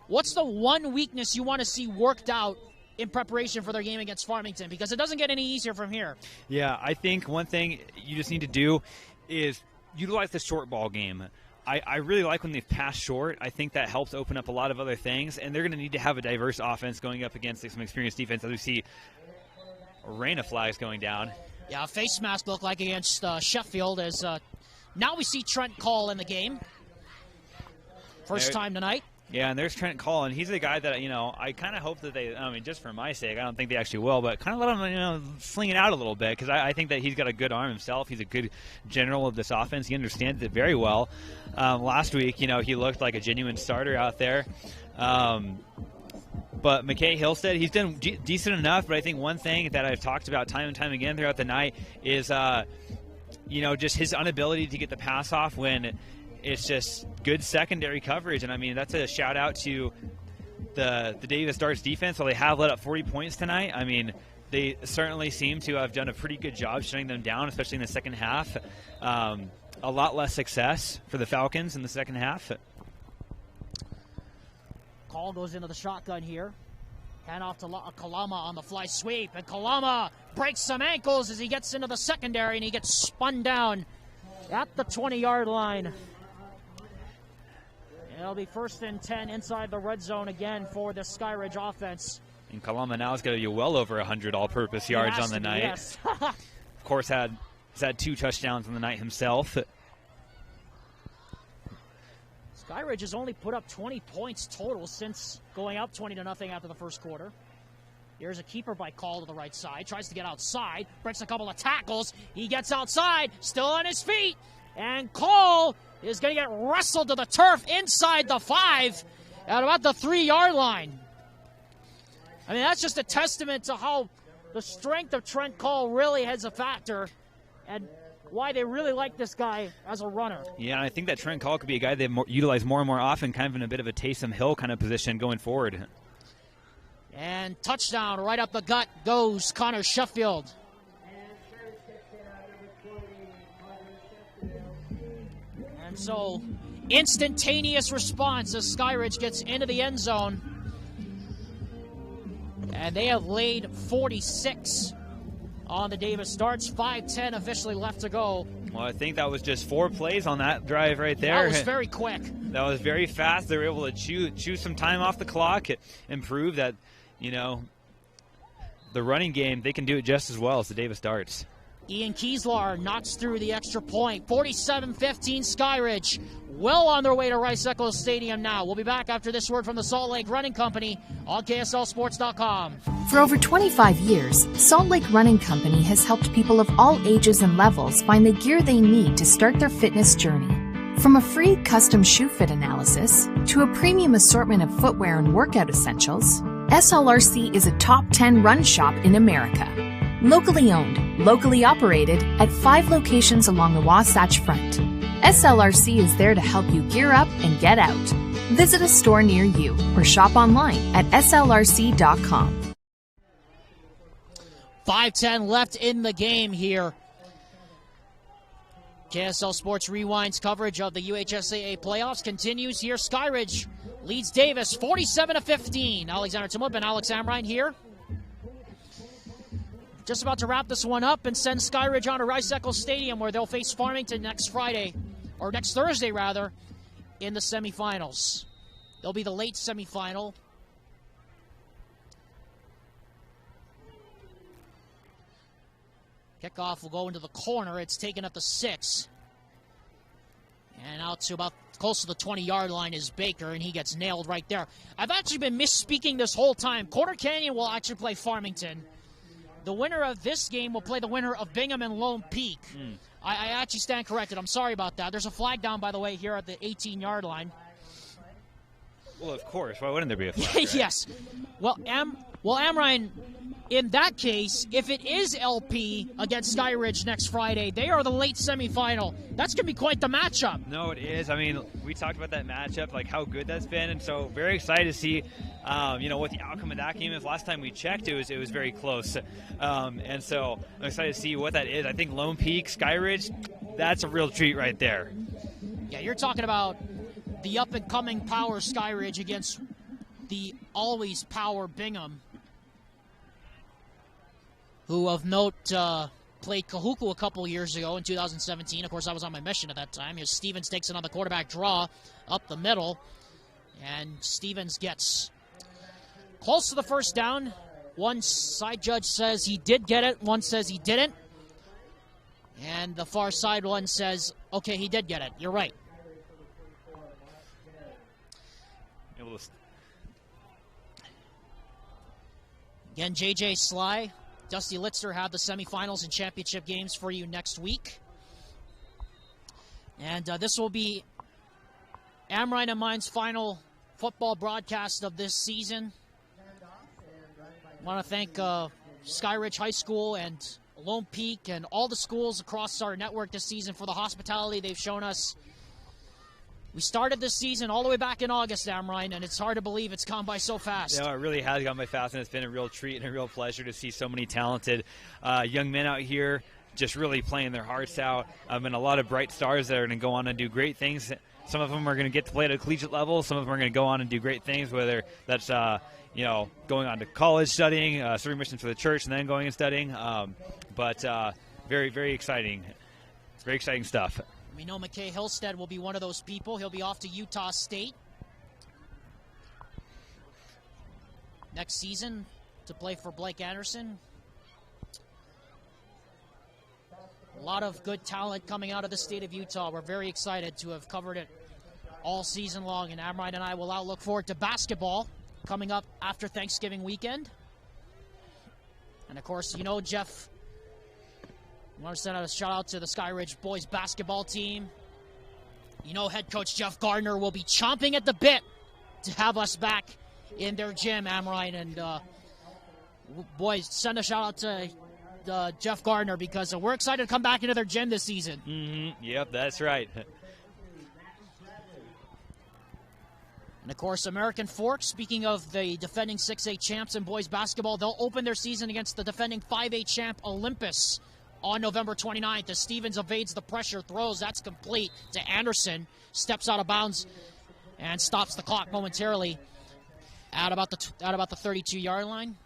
what's the one weakness you want to see worked out in preparation for their game against Farmington? Because it doesn't get any easier from here. Yeah, I think one thing you just need to do is utilize the short ball game. I really like when they've passed short. I think that helps open up a lot of other things, and they're going to need to have a diverse offense going up against some experienced defense, as we see a rain of flags going down. Yeah, a face mask looked like against Sheffield, as now we see Trent Call in the game. First time tonight. Yeah, and there's Trent Call, and he's the guy that, I kind of hope that just for my sake, I don't think they actually will, but kind of let him, sling it out a little bit, because I think that he's got a good arm himself. He's a good general of this offense. He understands it very well. Last week, he looked like a genuine starter out there. But McKay Hillstead, he's done decent enough, but I think one thing that I've talked about time and time again throughout the night is, just his inability to get the pass off when it's just good secondary coverage. And, I mean, that's a shout-out to the Davis Darts defense. While they have let up 40 points tonight, I mean, they certainly seem to have done a pretty good job shutting them down, especially in the second half. A lot less success for the Falcons in the second half. Call goes into the shotgun here. Hand off to Kalama on the fly sweep. And Kalama breaks some ankles as he gets into the secondary, and he gets spun down at the 20-yard line. It'll be 1st and 10 inside the red zone again for the Skyridge offense. And Kalama now is going to be well over 100 all-purpose yards on the night. Yes. Of course, has had 2 touchdowns on the night himself. Skyridge has only put up 20 points total since going up 20-0 after the first quarter. Here's a keeper by Call to the right side. Tries to get outside. Breaks a couple of tackles. He gets outside. Still on his feet. And Call is going to get wrestled to the turf inside the 5 at about the 3-yard line. I mean, that's just a testament to how the strength of Trent Call really has a factor and why they really like this guy as a runner. Yeah, and I think that Trent Call could be a guy they utilize more and more often, kind of in a bit of a Taysom Hill kind of position going forward. And touchdown right up the gut goes Connor Sheffield. And so, instantaneous response as Skyridge gets into the end zone. And they have laid 46 on the Davis Darts. 5:10 officially left to go. Well, I think that was just 4 plays on that drive right there. That was very quick. That was very fast. They were able to chew some time off the clock and prove that, the running game, they can do it just as well as the Davis Darts. Ian Kieslar knocks through the extra point. 47-15 Skyridge. Well on their way to Rice-Eccles Stadium now. We'll be back after this word from the Salt Lake Running Company on KSLSports.com. For over 25 years, Salt Lake Running Company has helped people of all ages and levels find the gear they need to start their fitness journey. From a free custom shoe fit analysis to a premium assortment of footwear and workout essentials, SLRC is a top 10 run shop in America. Locally owned, locally operated at 5 locations along the Wasatch Front. SLRC is there to help you gear up and get out. Visit a store near you or shop online at slrc.com. 5:10 left in the game here. KSL Sports Rewind's coverage of the UHSAA playoffs continues here. Skyridge leads Davis 47-15. Alexander Timlip and Alex Amrine here. Just about to wrap this one up and send Skyridge on to Rice-Eccles Stadium, where they'll face Farmington next Thursday, in the semifinals. They'll be the late semifinal. Kickoff will go into the corner. It's taken up to 6. And out to about close to the 20-yard line is Baker, and he gets nailed right there. I've actually been misspeaking this whole time. Corner Canyon will actually play Farmington. The winner of this game will play the winner of Bingham and Lone Peak. I actually stand corrected. I'm sorry about that. There's a flag down, by the way, here at the 18-yard line. Well, of course. Why wouldn't there be a flag? Right? Yes. Well, Amrine, in that case, if it is LP against Skyridge next Friday, they are the late semifinal. That's going to be quite the matchup. No, it is. I mean, we talked about that matchup, like how good that's been, and so very excited to see, what the outcome of that game is. Last time we checked, it was very close, and so I'm excited to see what that is. I think Lone Peak, Skyridge, that's a real treat right there. Yeah, you're talking about the up-and-coming power Skyridge against the always power Bingham, who of note played Kahuku a couple years ago in 2017. Of course, I was on my mission at that time. Here's Stevens takes it on the quarterback draw up the middle. And Stevens gets close to the first down. One side judge says he did get it. One says he didn't. And the far side one says, okay, he did get it. You're right. Again, J.J. Sly, Dusty Litzer have the semifinals and championship games for you next week. And this will be Amrine and mine's final football broadcast of this season. I want to thank Skyridge High School and Lone Peak and all the schools across our network this season for the hospitality they've shown us. We started this season all the way back in August, Amrine, and it's hard to believe it's gone by so fast. Yeah, it really has gone by fast, and it's been a real treat and a real pleasure to see so many talented young men out here just really playing their hearts out, and a lot of bright stars that are going to go on and do great things. Some of them are going to get to play at a collegiate level. Some of them are going to go on and do great things, whether that's going on to college studying, serving missions for the church, and then going and studying. But very, very exciting. Very exciting stuff. We know McKay Hillstead will be one of those people. He'll be off to Utah State next season to play for Blake Anderson. A lot of good talent coming out of the state of Utah. We're very excited to have covered it all season long, and Amrine and I will now look forward to basketball coming up after Thanksgiving weekend. And of course, you know, Jeff, I want to send out a shout out to the Skyridge boys basketball team. You know, head coach Jeff Gardner will be chomping at the bit to have us back in their gym, Amrine. And boys, send a shout out to Jeff Gardner, because we're excited to come back into their gym this season. Mm-hmm. Yep, that's right. And of course, American Fork, speaking of the defending 6A champs in boys basketball, they'll open their season against the defending 5A champ Olympus on November 29th. As Stevens evades the pressure, throws, that's complete to Anderson, steps out of bounds and stops the clock momentarily at about the 32-yard line.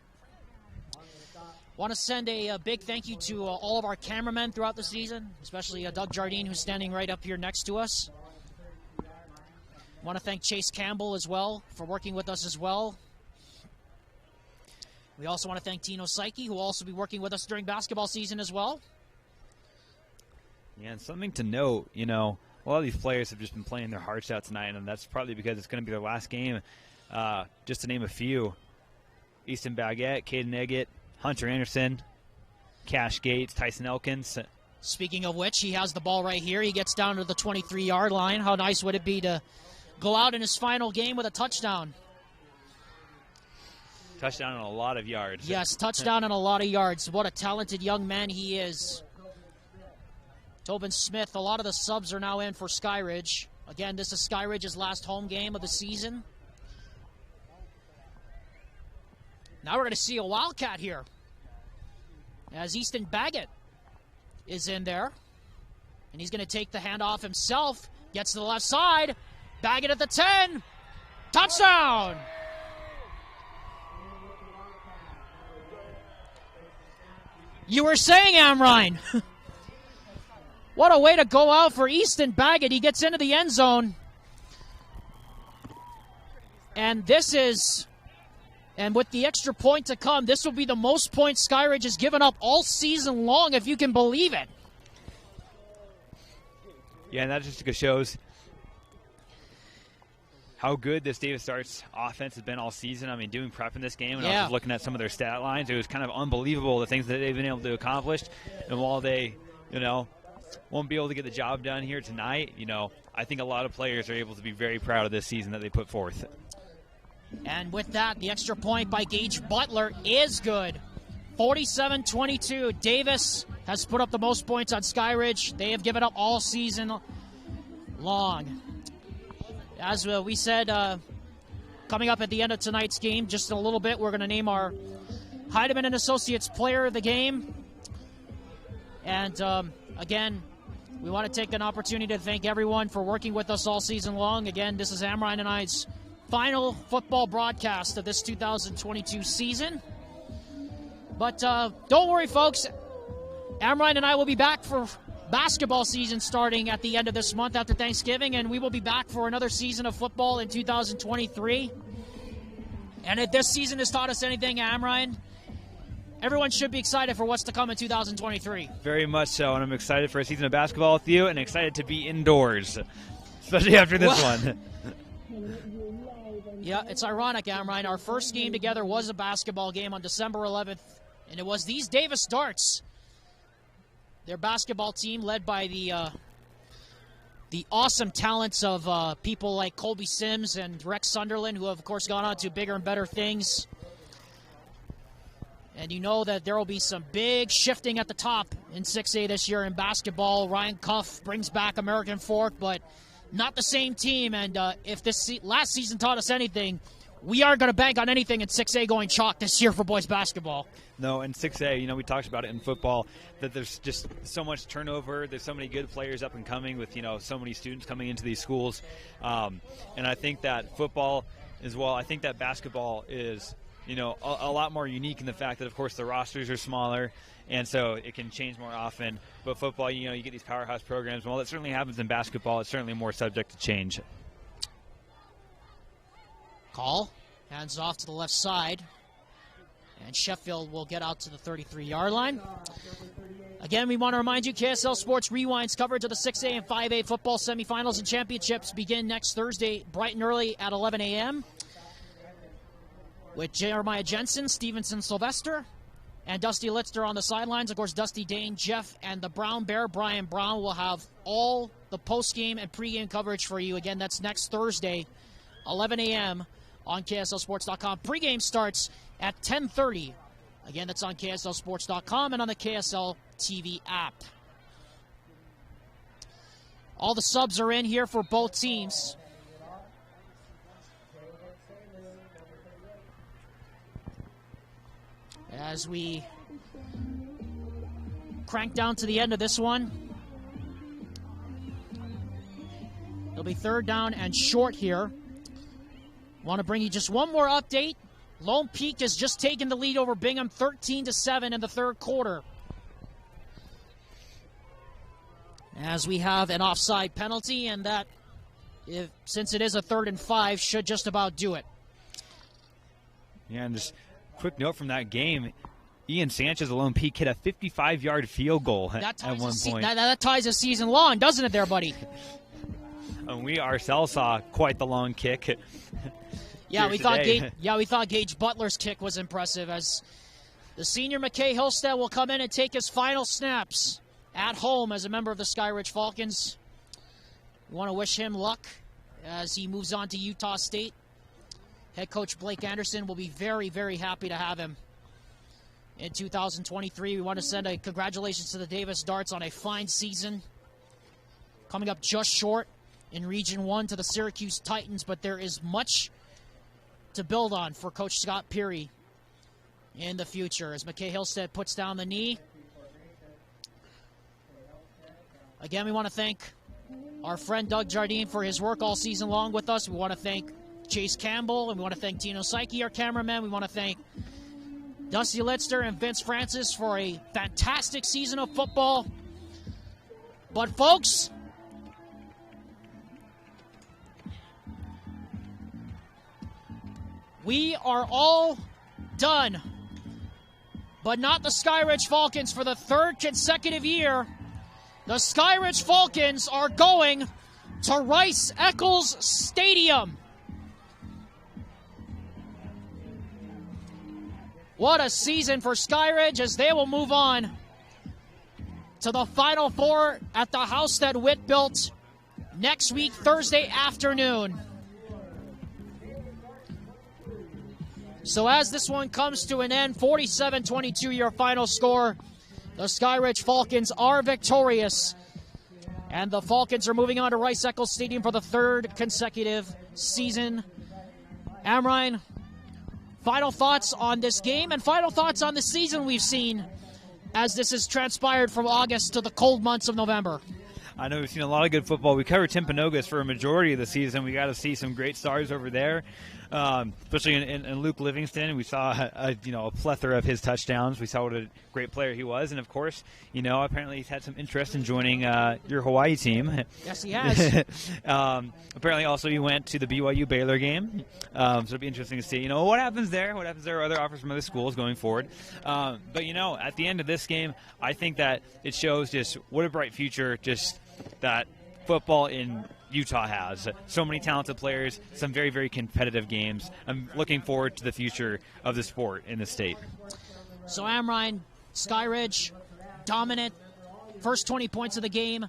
Want to send a big thank you to all of our cameramen throughout the season, especially Doug Jardine, who's standing right up here next to us. Want to thank Chase Campbell as well for working with us as well. We also want to thank Tino Psyche, who will also be working with us during basketball season as well. Yeah, and something to note, you know, a lot of these players have just been playing their hearts out tonight, and that's probably because it's going to be their last game. Just to name a few: Easton Baguette, Caden Eggett, Hunter Anderson, Cash Gates, Tyson Elkins. Speaking of which, he has the ball right here. He gets down to the 23-yard line. How nice would it be to go out in his final game with a touchdown? Touchdown and a lot of yards. Yes, touchdown and a lot of yards. What a talented young man he is. Tobin Smith, a lot of the subs are now in for Skyridge. Again, this is Skyridge's last home game of the season. Now we're going to see a Wildcat here, as Easton Baggett is in there. And he's going to take the handoff himself. Gets to the left side. Baggett at the 10. Touchdown! You were saying, Amrine. What a way to go out for Easton Baggett. He gets into the end zone. And this is, and with the extra point to come, this will be the most points Skyridge has given up all season long, if you can believe it. Yeah, and that just shows how good this Davis Starks offense has been all season. I mean, doing prep in this game, and I was just looking at some of their stat lines. It was kind of unbelievable, the things that they've been able to accomplish. And while they, won't be able to get the job done here tonight, I think a lot of players are able to be very proud of this season that they put forth. And with that, the extra point by Gage Butler is good. 47-22. Davis has put up the most points on Skyridge. They have given up all season long. As we said, coming up at the end of tonight's game, just in a little bit, we're going to name our Heidemann and Associates player of the game. And again, we want to take an opportunity to thank everyone for working with us all season long. Again, this is Amrine and I's final football broadcast of this 2022 season. But don't worry, folks. Amrine and I will be back for basketball season starting at the end of this month after Thanksgiving, and we will be back for another season of football in 2023. And if this season has taught us anything, Amrine, everyone should be excited for what's to come in 2023. Very much so, and I'm excited for a season of basketball with you and excited to be indoors, especially after this one. Yeah, it's ironic, Amrine. Our first game together was a basketball game on December 11th, and it was these Davis Darts, their basketball team led by the awesome talents of people like Colby Sims and Rex Sunderland, who have, of course, gone on to bigger and better things. And you know that there will be some big shifting at the top in 6A this year in basketball. Ryan Cuff brings back American Fork, but not the same team. And if this last season taught us anything, we aren't going to bank on anything in 6A going chalk this year for boys basketball. No, in 6A, we talked about it in football, that there's just so much turnover. There's so many good players up and coming with, so many students coming into these schools. And I think that football as well, I think that basketball is, a lot more unique in the fact that, of course, the rosters are smaller, and so it can change more often. But football, you get these powerhouse programs. Well, that certainly happens in basketball. It's certainly more subject to change. Call. Hands off to the left side. And Sheffield will get out to the 33-yard line. Again, we want to remind you, KSL Sports Rewind's coverage of the 6A and 5A football semifinals and championships begin next Thursday, bright and early at 11 a.m. with Jeremiah Jensen, Stevenson Sylvester, and Dusty Litzter on the sidelines. Of course, Dusty Dane, Jeff, and the Brown Bear, Brian Brown, will have all the postgame and pregame coverage for you. Again, that's next Thursday, 11 a.m. on KSLSports.com. Pregame starts at 10:30. Again, that's on KSLSports.com and on the KSL TV app. All the subs are in here for both teams. As we crank down to the end of this one, it'll be third down and short here. Want to bring you just one more update. Lone Peak has just taken the lead over Bingham 13-7 in the third quarter. As we have an offside penalty, and that, since it is a 3rd and 5, should just about do it. Yeah, and just quick note from that game, Ian Sanchez, a Lone Peak, hit a 55-yard field goal at one point. That ties a season long, doesn't it there, buddy? And we ourselves saw quite the long kick. Yeah, we thought Gage Butler's kick was impressive, as the senior McKay Hillstead will come in and take his final snaps at home as a member of the Skyridge Falcons. We want to wish him luck as he moves on to Utah State. Head coach Blake Anderson will be very, very happy to have him in 2023. We want to send a congratulations to the Davis Darts on a fine season. Coming up just short in Region 1 to the Syracuse Titans, but there is much to build on for Coach Scott Peary in the future as McKay Hillstead puts down the knee. Again, we want to thank our friend Doug Jardine for his work all season long with us. We want to thank Chase Campbell, and we want to thank Tino Psyche, our cameraman. We want to thank Dusty Litzter and Vince Francis for a fantastic season of football. But folks, we are all done, but not the Skyridge Falcons. For the 3rd consecutive year, the Skyridge Falcons are going to Rice-Eccles Stadium. What a season for Skyridge, as they will move on to the Final Four at the house that Witt built next week, Thursday afternoon. So as this one comes to an end, 47-22 your final score. The Skyridge Falcons are victorious. And the Falcons are moving on to Rice-Eccles Stadium for the 3rd consecutive season. Amrine, final thoughts on this game and final thoughts on the season we've seen as this has transpired from August to the cold months of November. I know we've seen a lot of good football. We covered Timpanogos for a majority of the season. We got to see some great stars over there. especially in Luke Livingston. We saw a plethora of his touchdowns. We saw what a great player he was, and of course, apparently he's had some interest in joining your Hawaii team. Yes, he has. Apparently, also he went to the BYU Baylor game, so it'll be interesting to see. What happens there. What happens there? Are other offers from other schools going forward? But at the end of this game, I think that it shows just what a bright future just that football in Utah has. So many talented players, some very, very competitive games. I'm looking forward to the future of the sport in the state. So Amrine, Skyridge, dominant, first 20 points of the game.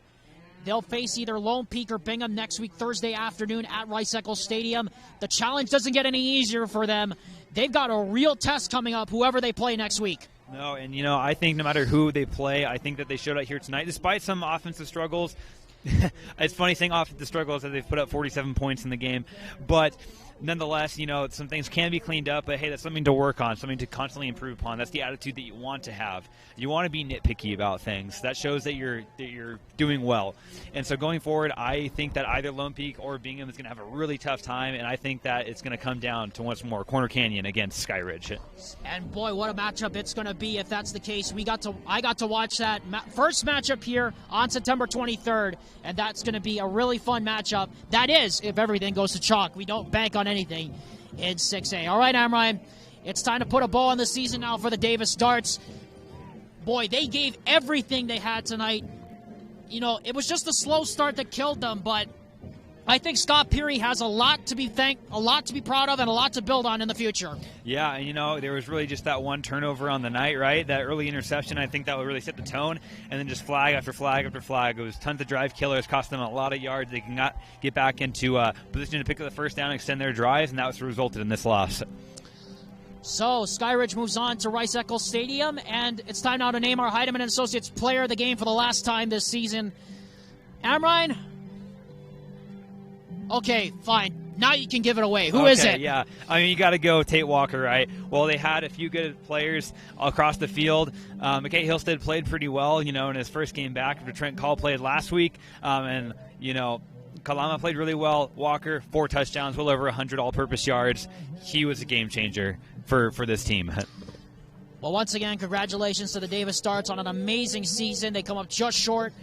They'll face either Lone Peak or Bingham next week, Thursday afternoon at Rice-Eccles Stadium. The challenge doesn't get any easier for them. They've got a real test coming up, whoever they play next week. No, and I think no matter who they play, I think that they showed out here tonight, despite some offensive struggles. It's funny saying offensive struggles that they've put up 47 points in the game, but nonetheless, some things can be cleaned up, but hey, that's something to work on, something to constantly improve upon. That's the attitude that you want to have. You want to be nitpicky about things. That shows that you're doing well. And so going forward, I think that either Lone Peak or Bingham is going to have a really tough time, and I think that it's going to come down to once more Corner Canyon against Skyridge. And boy, what a matchup it's going to be if that's the case. I got to watch that first matchup here on September 23rd, and that's going to be a really fun matchup. That is, if everything goes to chalk. We don't bank on anything in 6A. All right, Amrine, it's time to put a bow on the season now for the Davis Darts. Boy, they gave everything they had tonight. It was just a slow start that killed them, but I think Scott Peary has a lot to be proud of, and a lot to build on in the future. Yeah, and there was really just that one turnover on the night, right? That early interception, I think that would really set the tone, and then just flag after flag after flag. It was tons of drive killers, cost them a lot of yards. They cannot get back into position to pick up the first down and extend their drives, and that was resulted in this loss. So Skyridge moves on to Rice-Eccles Stadium, and it's time now to name our Heidemann & Associates player of the game for the last time this season. Amrine? Okay, fine. Now you can give it away. Who is it? Yeah. You got to go Tate Walker, right? Well, they had a few good players across the field. McKay Hillstead played pretty well, in his first game back after Trent Call played last week. Kalama played really well. Walker, 4 touchdowns, well over 100 all-purpose yards. He was a game changer for this team. Well, once again, congratulations to the Davis Darts on an amazing season. They come up just short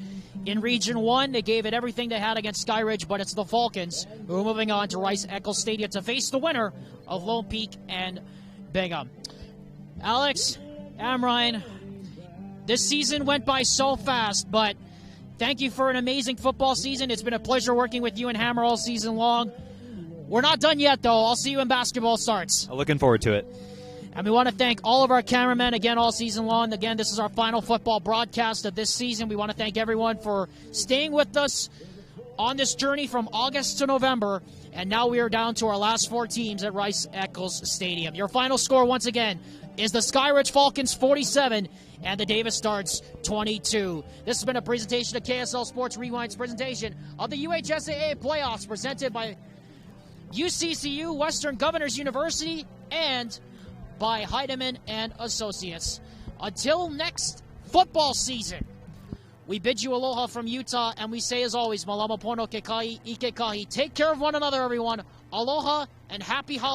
in Region 1. They gave it everything they had against Skyridge, but it's the Falcons who are moving on to Rice-Eccles Stadium to face the winner of Lone Peak and Bingham. Alex, Amrine, this season went by so fast, but thank you for an amazing football season. It's been a pleasure working with you and Hammer all season long. We're not done yet, though. I'll see you when basketball starts. Looking forward to it. And we want to thank all of our cameramen again all season long. Again, this is our final football broadcast of this season. We want to thank everyone for staying with us on this journey from August to November. And now we are down to our last 4 teams at Rice-Eccles Stadium. Your final score, once again, is the Skyridge Falcons 47 and the Davis Darts 22. This has been a presentation of KSL Sports Rewind's presentation of the UHSAA playoffs presented by UCCU, Western Governors University, and by Heidemann and Associates. Until next football season, we bid you aloha from Utah, and we say as always, malama pono ke kai, ike kahi. Take care of one another, everyone. Aloha and happy holidays.